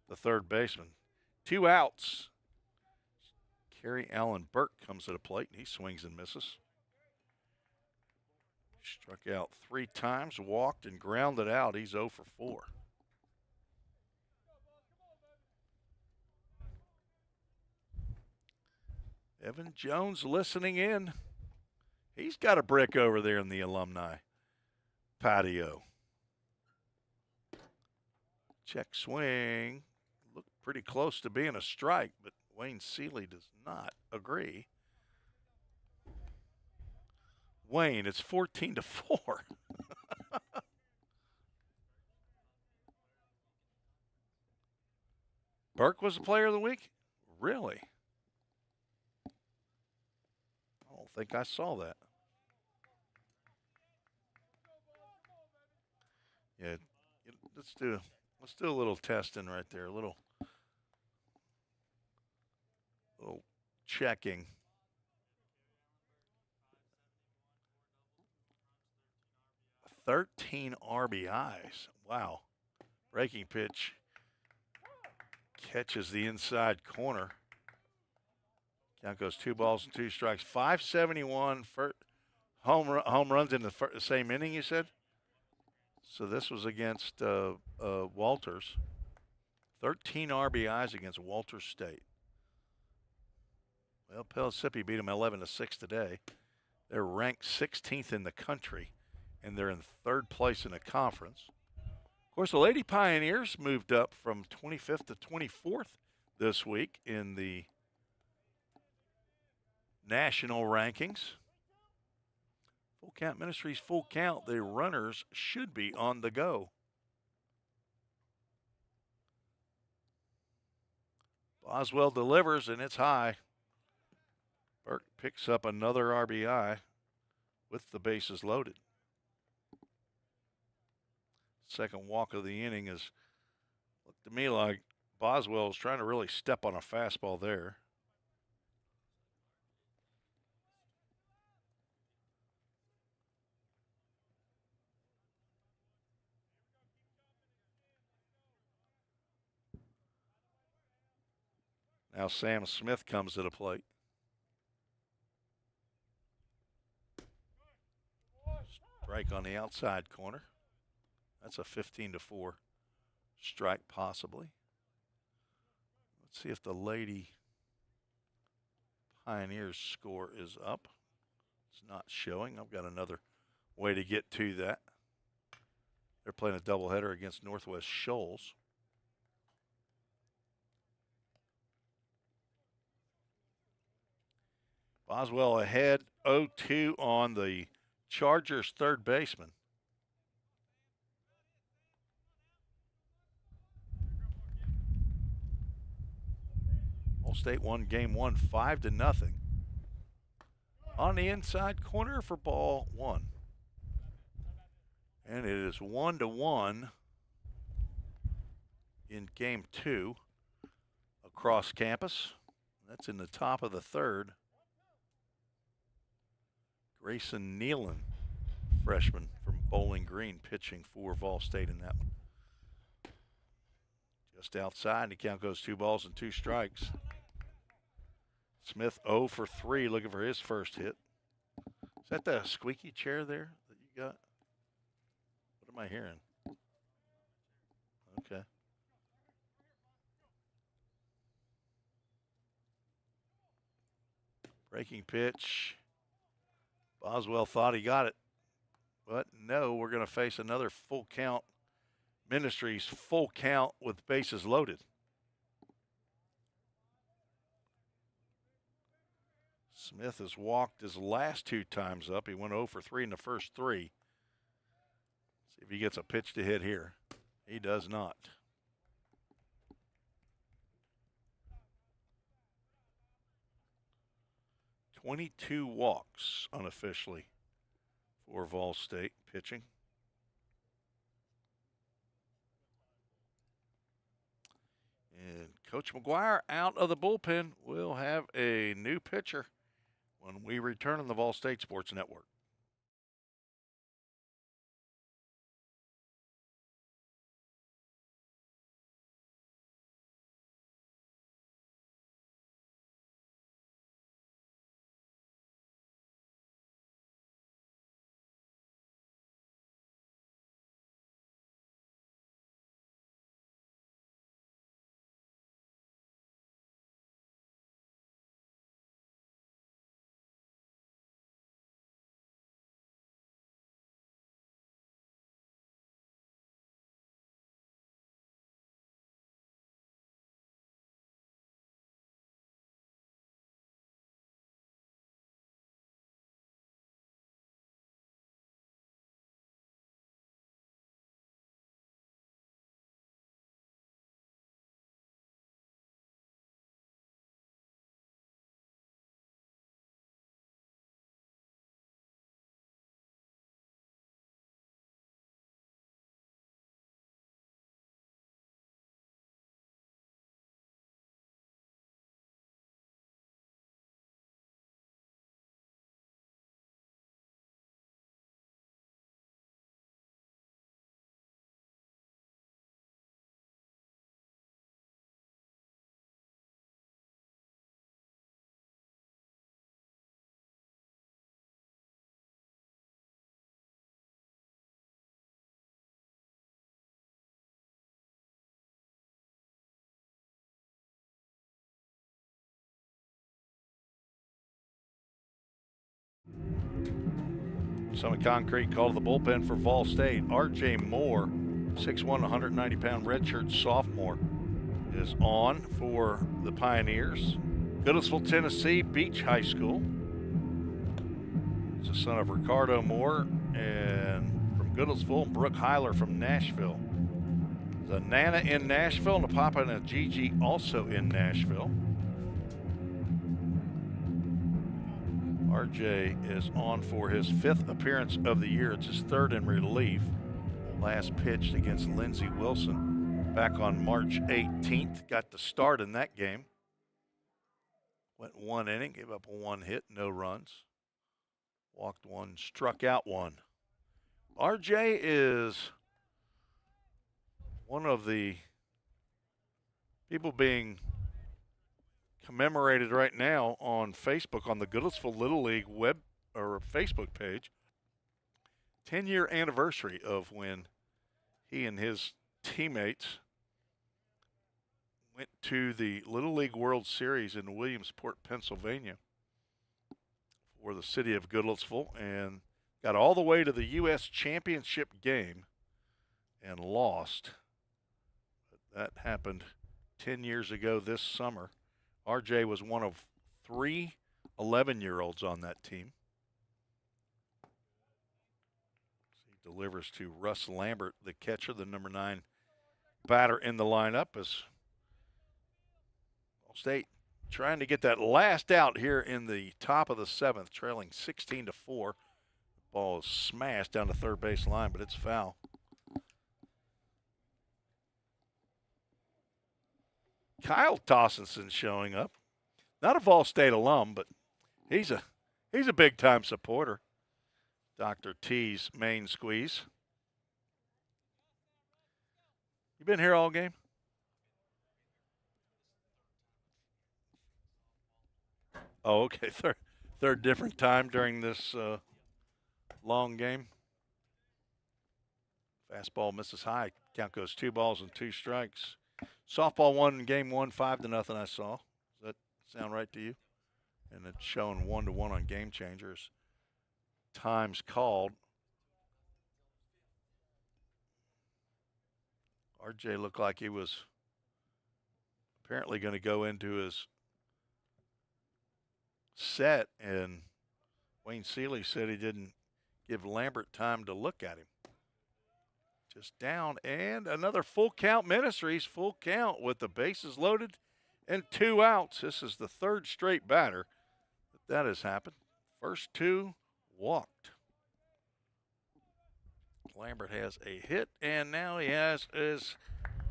the third baseman. 2 outs. Kerry Allen Burke comes to the plate, and he swings and misses. Struck out 3 times, walked, and grounded out. He's 0 for 4. Evan Jones listening in. He's got a brick over there in the Alumni patio. Check swing. Looked pretty close to being a strike, but Wayne Seeley does not agree. Wayne, it's 14 to 4. Burke was the player of the week? Really? I don't think I saw that. Yeah, let's do a little testing right there, a little checking. $13 RBIs. Wow. Breaking pitch catches the inside corner. Count goes 2 balls and 2 strikes. 571 for home runs in the same inning, you said? So this was against Walters. 13 RBIs against Walters State. Well, Pellissippi beat them 11-6 today. They're ranked 16th in the country, and they're in 3rd place in the conference. Of course, the Lady Pioneers moved up from 25th to 24th this week in the national rankings. Full Count Ministries, Full Count. The runners should be on the go. Boswell delivers, and it's high. Burke picks up another RBI with the bases loaded. Second walk of the inning is, looked to me like Boswell is trying to really step on a fastball there. Now Sam Smith comes to the plate. Strike on the outside corner. That's a 15-4 strike possibly. Let's see if the Lady Pioneers score is up. It's not showing. I've got another way to get to that. They're playing a doubleheader against Northwest Shoals. Boswell ahead 0-2 on the Chargers third baseman. Ball State won game 1 5-0. On the inside corner for ball 1. And it is 1-1 in game 2 across campus. That's in the top of the 3rd. Grayson Nealon, freshman from Bowling Green, pitching for Vol State in that one. Just outside, the count goes 2 balls and 2 strikes. Smith 0 for 3, looking for his first hit. Is that the squeaky chair there that you got? What am I hearing? Okay. Breaking pitch. Boswell thought he got it, but no, we're going to face another Full Count Ministries full count with bases loaded. Smith has walked his last 2 times up. He went 0 for 3 in the first 3. See if he gets a pitch to hit here. He does not. "22 walks unofficially for Vol State pitching. And Coach McGuire out of the bullpen. We'll have a new pitcher when we return on the Vol State Sports Network. Summit Concrete called the bullpen for Vol State. R.J. Moore, 6'1", 190-pound redshirt sophomore, is on for the Pioneers. Goodlettsville, Tennessee, Beach High School. He's the son of Ricardo Moore and from Goodlettsville, and Brooke Heiler from Nashville. The Nana in Nashville and the Papa and a Gigi also in Nashville. RJ is on for his 5th appearance of the year. It's his 3rd in relief. Last pitched against Lindsey Wilson back on March 18th. Got the start in that game. Went 1 inning, gave up 1 hit, no runs. Walked 1, struck out 1. RJ is one of the people being commemorated right now on Facebook on the Goodlettsville Little League web or Facebook page. 10-year anniversary of when he and his teammates went to the Little League World Series in Williamsport, Pennsylvania for the city of Goodlettsville and got all the way to the U.S. Championship game and lost. That happened 10 years ago this summer. RJ was one of 3 11-year-olds on that team. He delivers to Russ Lambert, the catcher, the number 9 batter in the lineup, as Ball State trying to get that last out here in the top of the 7th, trailing 16-4. The ball is smashed down the third base line, but it's foul. Kyle Tossinson showing up. Not a Vol State alum, but he's a big-time supporter. Dr. T's main squeeze. You been here all game? Oh, okay. Third different time during this long game. Fastball misses high. Count goes 2 balls and 2 strikes. Softball won game 1, 5-0, I saw. Does that sound right to you? And it's showing 1-1 on Game Changers. Times called. RJ looked like he was apparently going to go into his set, and Wayne Seeley said he didn't give Lambert time to look at him. Just down, and another full count Ministries, full count with the bases loaded and 2 outs. This is the 3rd straight batter that has happened. First 2 walked. Lambert has a hit, and now he has his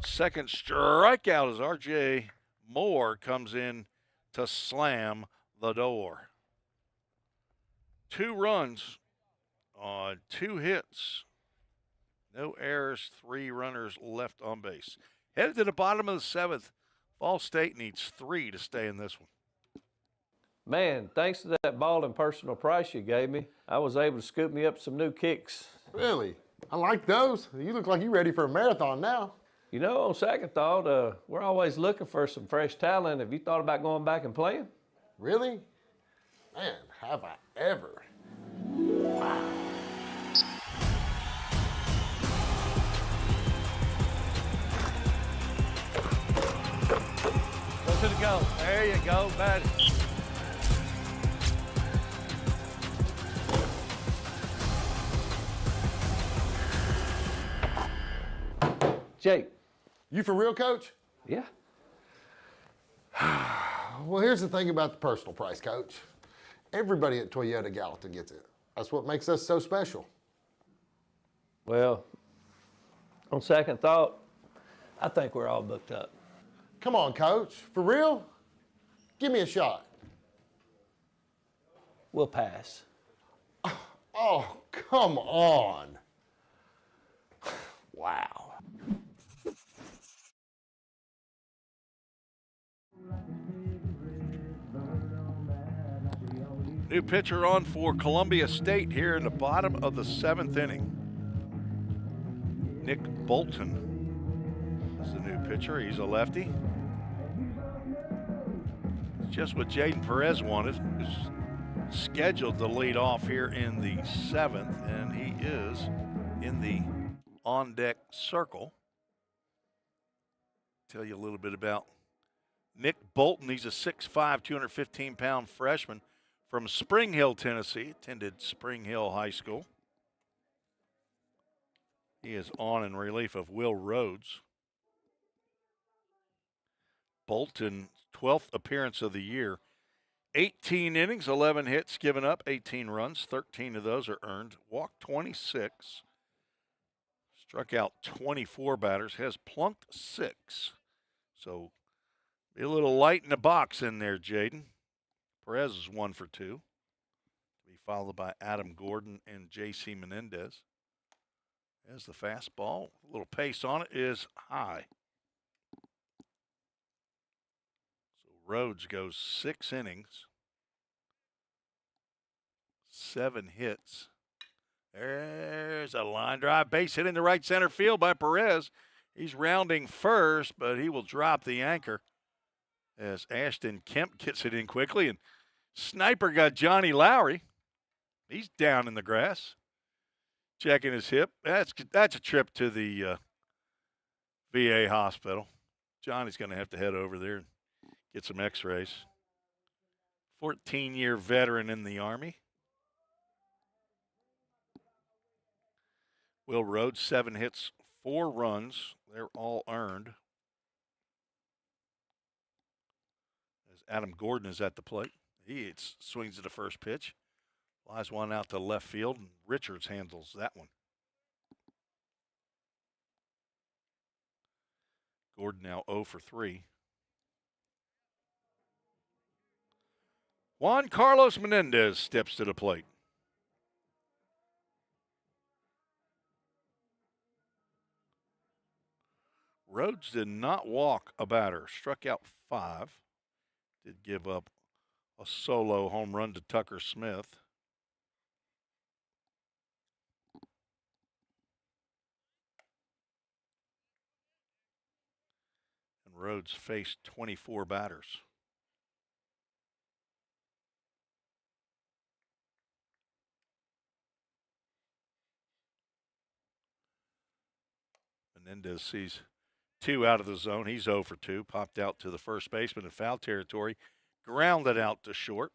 2nd strikeout as RJ Moore comes in to slam the door. 2 runs on 2 hits. No errors, 3 runners left on base. Headed to the bottom of the 7th. Ball State needs 3 to stay in this one. Man, thanks to that ball and personal price you gave me, I was able to scoop me up some new kicks. Really? I like those. You look like you're ready for a marathon now. You know, on second thought, we're always looking for some fresh talent. Have you thought about going back and playing? Really? Man, have I ever. Wow. Go to the go. There you go, buddy. Jake. You for real, Coach? Yeah. Well, here's the thing about the personal price, Coach. Everybody at Toyota Gallatin gets it. That's what makes us so special. Well, on second thought, I think we're all booked up. Come on, Coach. For real? Give me a shot. We'll pass. Oh, come on. Wow. New pitcher on for Columbia State here in the bottom of the 7th inning. Nick Bolton is the new pitcher. He's a lefty. It's just what Jaden Perez wanted. He was scheduled to lead off here in the 7th, and he is in the on-deck circle. Tell you a little bit about Nick Bolton. He's a 6'5", 215-pound freshman from Spring Hill, Tennessee. Attended Spring Hill High School. He is on in relief of Will Rhodes. Bolton, 12th appearance of the year. 18 innings, 11 hits given up, 18 runs. 13 of those are earned. Walked 26. Struck out 24 batters. Has plunked 6. So be a little light in the box in there, Jaden. Perez is 1 for 2. To be followed by Adam Gordon and J.C. Menendez. As the fastball, a little pace on it is high. So Rhodes goes 6 innings, 7 hits. There's a line drive, base hit in the right center field by Perez. He's rounding first, but he will drop the anchor as Ashton Kemp gets it in quickly. And Sniper got Johnny Lowry. He's down in the grass, checking his hip. That's a trip to the VA hospital. Johnny's going to have to head over there and get some x-rays. 14-year veteran in the Army. Will Rhodes, 7 hits, 4 runs. They're all earned. As Adam Gordon is at the plate. He swings at the first pitch. Flies one out to left field, and Richards handles that one. Gordon now 0 for 3. Juan Carlos Menendez steps to the plate. Rhodes did not walk a batter. Struck out 5. Did give up a solo home run to Tucker Smith. And Rhodes faced 24 batters. Menendez sees 2 out of the zone. He's 0 for 2. Popped out to the first baseman in foul territory. Grounded out to short.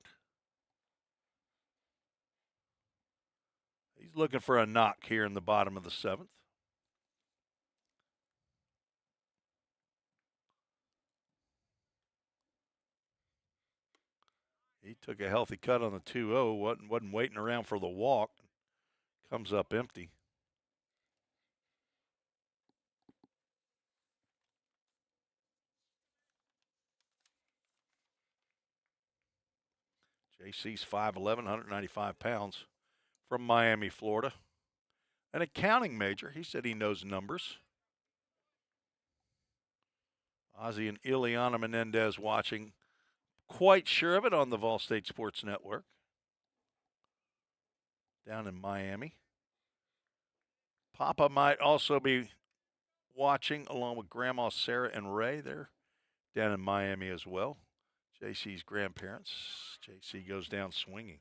He's looking for a knock here in the bottom of the 7th. He took a healthy cut on the 2-0. Wasn't waiting around for the walk. Comes up empty. JC's 5'11", 195 pounds, from Miami, Florida. An accounting major. He said he knows numbers. Ozzie and Ileana Menendez watching. Quite sure of it on the Vol State Sports Network. Down in Miami. Papa might also be watching along with Grandma Sarah and Ray. They're down in Miami as well. JC's grandparents. JC goes down swinging.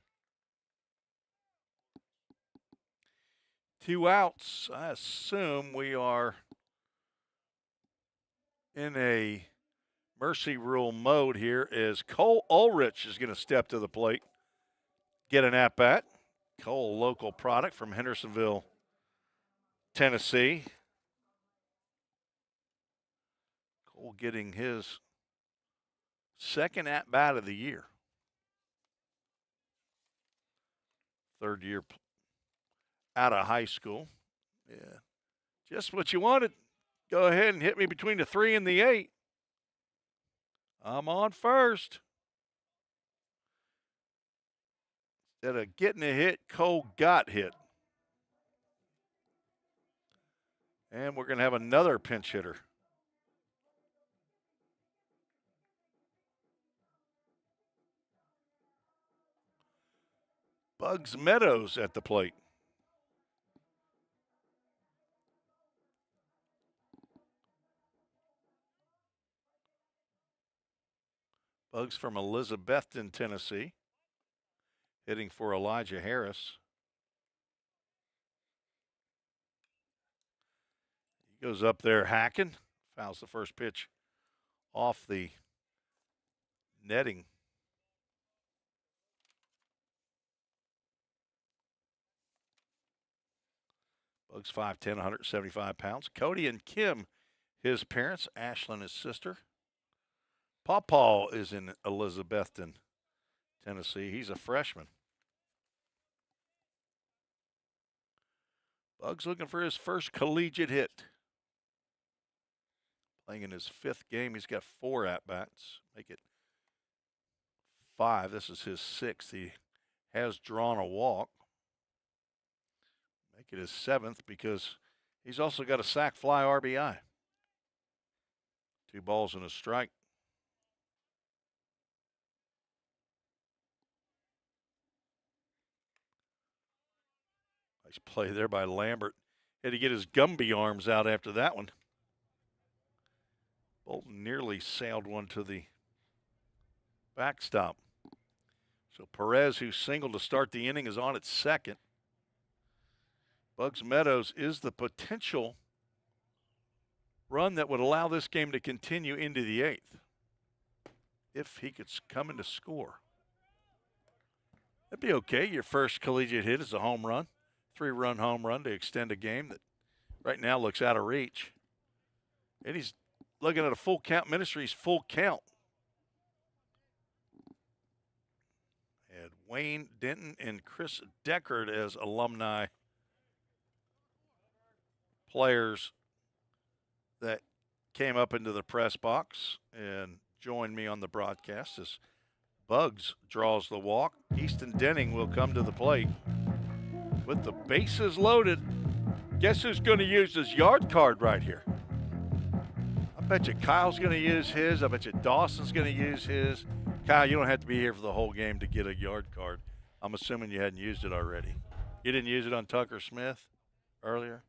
2 outs. I assume we are in a mercy rule mode here as Cole Ulrich is going to step to the plate, get an at-bat. Cole, local product from Hendersonville, Tennessee. Cole getting his second at-bat of the year. Third year out of high school. Yeah, just what you wanted. Go ahead and hit me between the 3 and the 8. I'm on first. Instead of getting a hit, Cole got hit. And we're going to have another pinch hitter. Bugs Meadows at the plate. Bugs from Elizabethton, Tennessee, hitting for Elijah Harris. He goes up there hacking, fouls the first pitch off the netting. Bugs 5'10", 175 pounds. Cody and Kim, his parents. Ashlyn, his sister. Pawpaw is in Elizabethton, Tennessee. He's a freshman. Bugs looking for his first collegiate hit. Playing in his 5th game. He's got 4 at-bats. Make it 5. This is his 6th. He has drawn a walk. Make it his 7th because he's also got a sac fly RBI. 2 balls and a strike. Nice play there by Lambert. Had to get his Gumby arms out after that one. Bolton nearly sailed one to the backstop. So Perez, who singled to start the inning, is on at second. Bugs Meadows is the potential run that would allow this game to continue into the 8th if he could come in to score. That'd be okay. Your first collegiate hit is a home run. 3-run home run to extend a game that right now looks out of reach. And he's looking at a full count. Ministries full count. And Wayne Denton and Chris Deckard as alumni players that came up into the press box and joined me on the broadcast as Bugs draws the walk. Easton Denning will come to the plate. With the bases loaded, guess who's going to use his yard card right here? I bet you Kyle's going to use his. I bet you Dawson's going to use his. Kyle, you don't have to be here for the whole game to get a yard card. I'm assuming you hadn't used it already. You didn't use it on Tucker Smith earlier?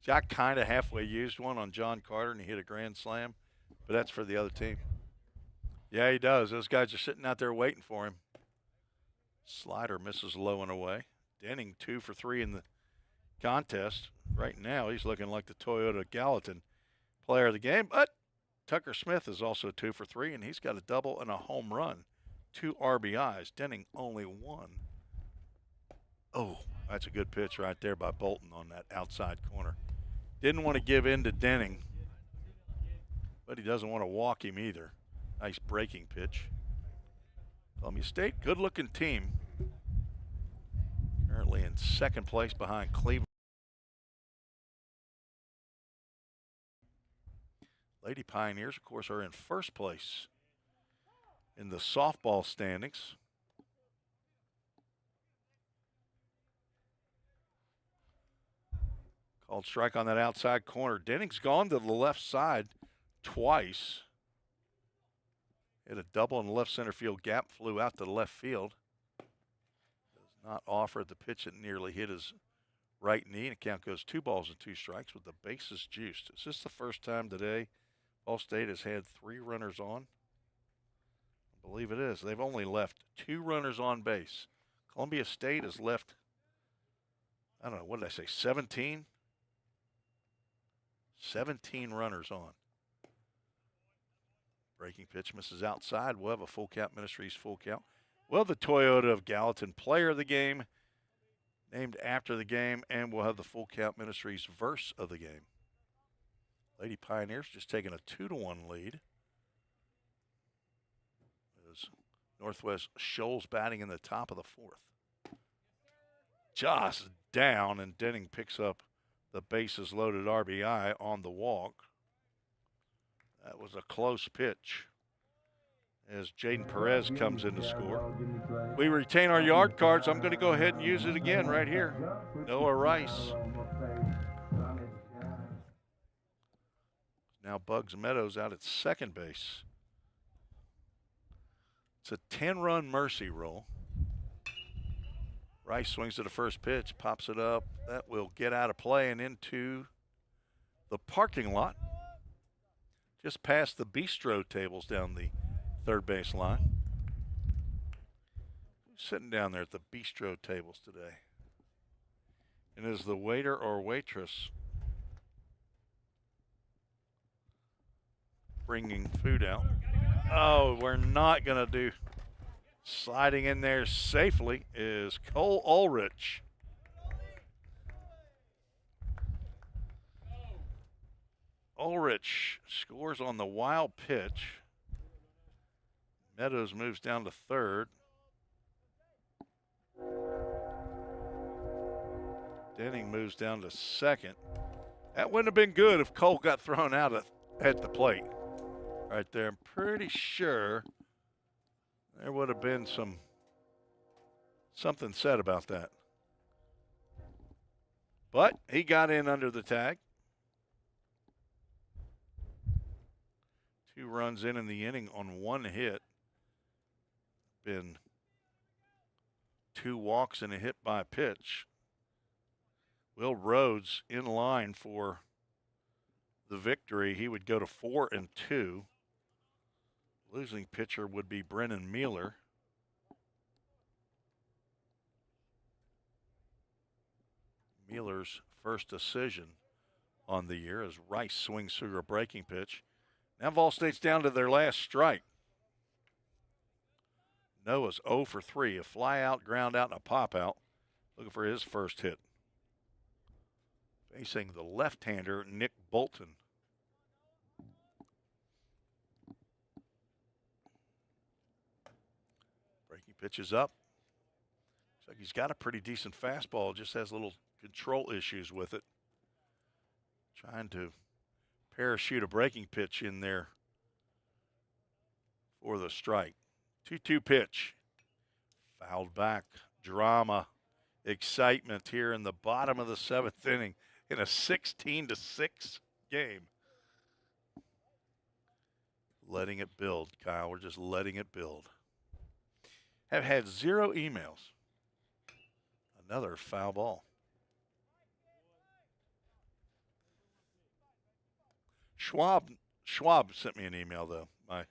See, I kind of halfway used one on John Carter, and he hit a grand slam, but that's for the other team. Yeah, he does. Those guys are sitting out there waiting for him. Slider misses low and away. Denning 2 for 3 in the contest. Right now, he's looking like the Toyota Gallatin player of the game. But Tucker Smith is also 2 for 3, and he's got a double and a home run. 2 RBIs. Denning only 1. Oh, that's a good pitch right there by Bolton on that outside corner. Didn't want to give in to Denning, but he doesn't want to walk him either. Nice breaking pitch. Columbia State, good-looking team. Currently in 2nd place behind Cleveland. Lady Pioneers, of course, are in 1st place in the softball standings. Called strike on that outside corner. Denning's gone to the left side twice. Hit a double in the left center field gap, flew out to the left field. Does not offer the pitch that nearly hit his right knee, and the count goes 2 balls and 2 strikes with the bases juiced. Is this the first time today Ball State has had 3 runners on? I believe it is. They've only left 2 runners on base. Columbia State has left, I don't know, what did I say, 17? 17 runners on. Breaking pitch misses outside. We'll have a full count, Ministries full count. We'll have the Toyota of Gallatin player of the game, named after the game, and we'll have the full count Ministries verse of the game. Lady Pioneers just taking a 2-1 lead. As Northwest Shoals batting in the top of the 4th. Just down, and Denning picks up the bases loaded RBI on the walk. That was a close pitch as Jaden Perez comes in to score. We retain our yard cards. I'm going to go ahead and use it again right here. Noah Rice. Now Bugs Meadows out at second base. It's a 10-run mercy roll. Rice swings to the first pitch, pops it up. That will get out of play and into the parking lot. Just past the bistro tables down the third base line. Who's sitting down there at the bistro tables today? And is the waiter or waitress bringing food out? Oh, we're not going to do. Sliding in there safely is Cole Ulrich. Ulrich scores on the wild pitch. Meadows moves down to third. Denning moves down to second. That wouldn't have been good if Cole got thrown out at the plate. Right there, I'm pretty sure there would have been something said about that. But he got in under the tag. 2 runs in the inning on 1 hit. Been 2 walks and a hit by pitch. Will Rhodes in line for the victory. He would go to 4-2. Losing pitcher would be Brennan Mueller. Mueller's first decision on the year as Rice swings through a breaking pitch. Now Vol State's down to their last strike. Noah's 0 for 3, a fly out, ground out, and a pop out. Looking for his first hit. Facing the left-hander, Nick Bolton. Breaking pitch is up. Looks like he's got a pretty decent fastball, just has little control issues with it. Trying to parachute a breaking pitch in there for the strike. 2-2 pitch. Fouled back. Drama. Excitement here in the bottom of the 7th inning in a 16-6 game. Letting it build, Kyle. We're just letting it build. Have had 0 emails. Another foul ball. Schwab sent me an email, though. My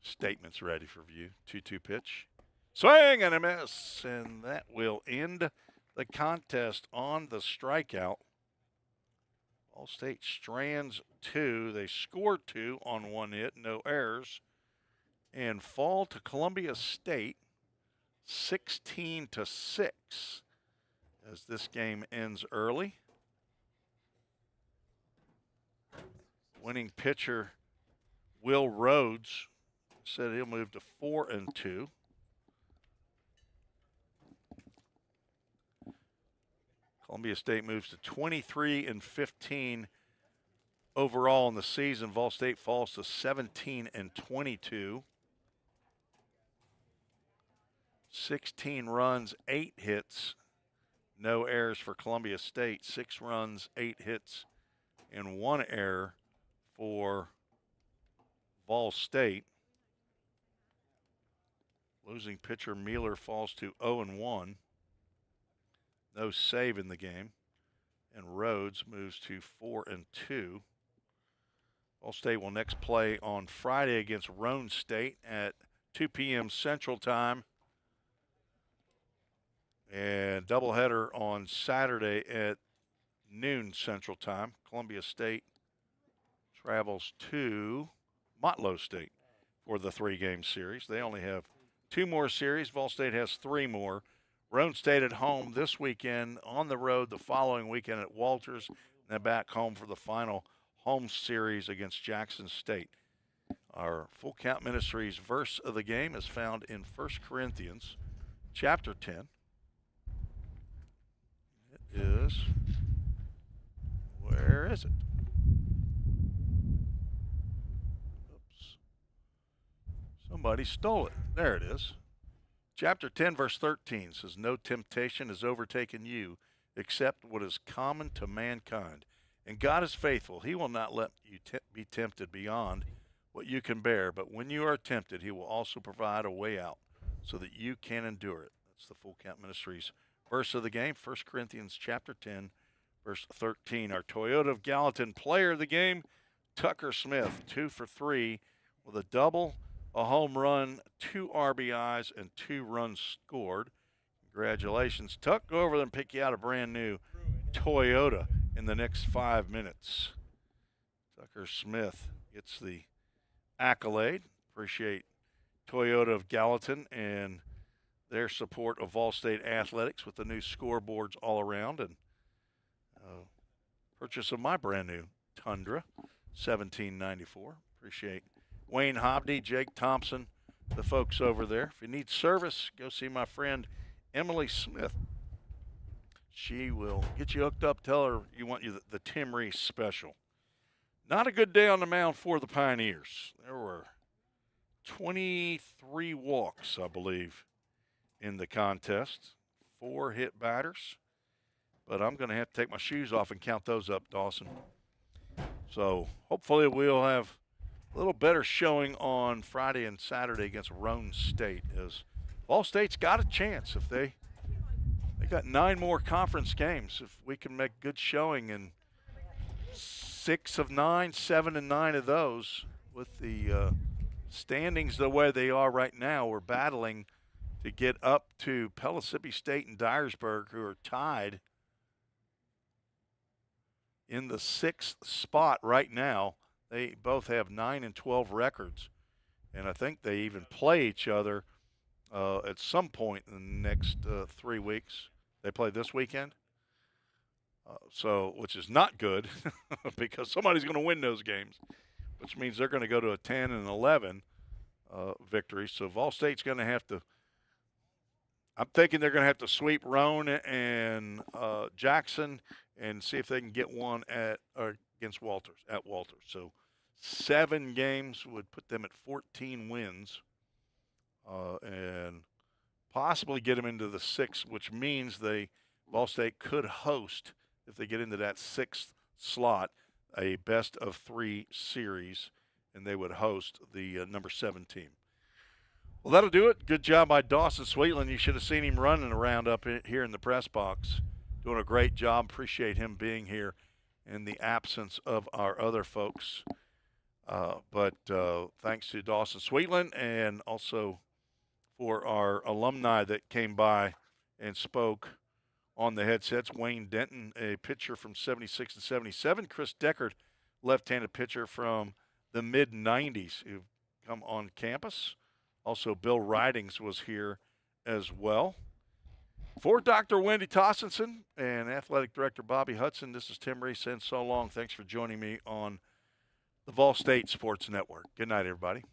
statement's ready for view. 2-2 pitch. Swing and a miss. And that will end the contest on the strikeout. All State strands 2. They score 2 on 1 hit, no errors, and fall to Columbia State 16-6 as this game ends early. Winning pitcher Will Rhodes said he'll move to 4-2. Columbia State moves to 23-15 overall in the season. Vol State falls to 17-22. 16 runs, 8 hits No errors for Columbia State. 6 runs, 8 hits, and 1 error for Vol State. Losing pitcher Mueller falls to 0-1. No save in the game. And Rhodes moves to 4-2. Vol State will next play on Friday against Roan State at 2 p.m. Central Time. And doubleheader on Saturday at noon Central Time. Columbia State travels to Motlow State for the 3-game series. They only have 2 more series. Vol State has 3 more. Roan State at home this weekend, on the road the following weekend at Walters, and then back home for the final home series against Jackson State. Our Full Count Ministries verse of the game is found in 1 Corinthians chapter 10. It is, where is it? Oops. Somebody stole it. There it is. Chapter 10, verse 13 says, "No temptation has overtaken you except what is common to mankind. And God is faithful. He will not let you be tempted beyond what you can bear. But when you are tempted, he will also provide a way out so that you can endure it." That's the Full Count Ministries verse of the game, 1 Corinthians chapter 10, verse 13. Our Toyota of Gallatin player of the game, Tucker Smith, 2 for 3 with a double, a home run, 2 RBIs, and 2 runs scored. Congratulations, Tuck. Go over there and pick you out a brand new Toyota in the next 5 minutes. Tucker Smith gets the accolade. Appreciate Toyota of Gallatin and their support of Vol State athletics with the new scoreboards all around, and purchase of my brand new Tundra, $17.94. Appreciate Wayne Hobdy, Jake Thompson, the folks over there. If you need service, go see my friend Emily Smith. She will get you hooked up. Tell her you want the Tim Reese special. Not a good day on the mound for the Pioneers. There were 23 walks, I believe, in the contest. 4 hit batters. But I'm going to have to take my shoes off and count those up, Dawson. So hopefully we'll have a little better showing on Friday and Saturday against Roan State, as Vol State's got a chance. If they got 9 more conference games. If we can make good showing in 6 of 9, 7 and 9 of those, with the standings the way they are right now, we're battling to get up to Pellissippi State and Dyersburg, who are tied in the 6th spot right now. They both have 9 and 12 records, and I think they even play each other at some point in the next 3 weeks. They play this weekend, which is not good because somebody's going to win those games, which means they're going to go to a 10 and 11 victory. So Vol State's going to have to. I'm thinking they're going to have to sweep Roan and Jackson and see if they can get one against Walters at Walters. So 7 games would put them at 14 wins, and possibly get them into the 6th, which means Vol State could host, if they get into that 6th slot, a best of 3 series, and they would host the number 7 team. Well, that'll do it. Good job by Dawson Sweetland. You should have seen him running around up here in the press box. Doing a great job. Appreciate him being here in the absence of our other folks. But thanks to Dawson Sweetland, and also for our alumni that came by and spoke on the headsets. Wayne Denton, a pitcher from 76 and 77. Chris Deckard, left-handed pitcher from the mid-90s, who've come on campus. Also, Bill Ridings was here as well. For Dr. Wendy Tossenson and Athletic Director Bobby Hudson, this is Tim Reese saying so long. Thanks for joining me on the Vol State Sports Network. Good night, everybody.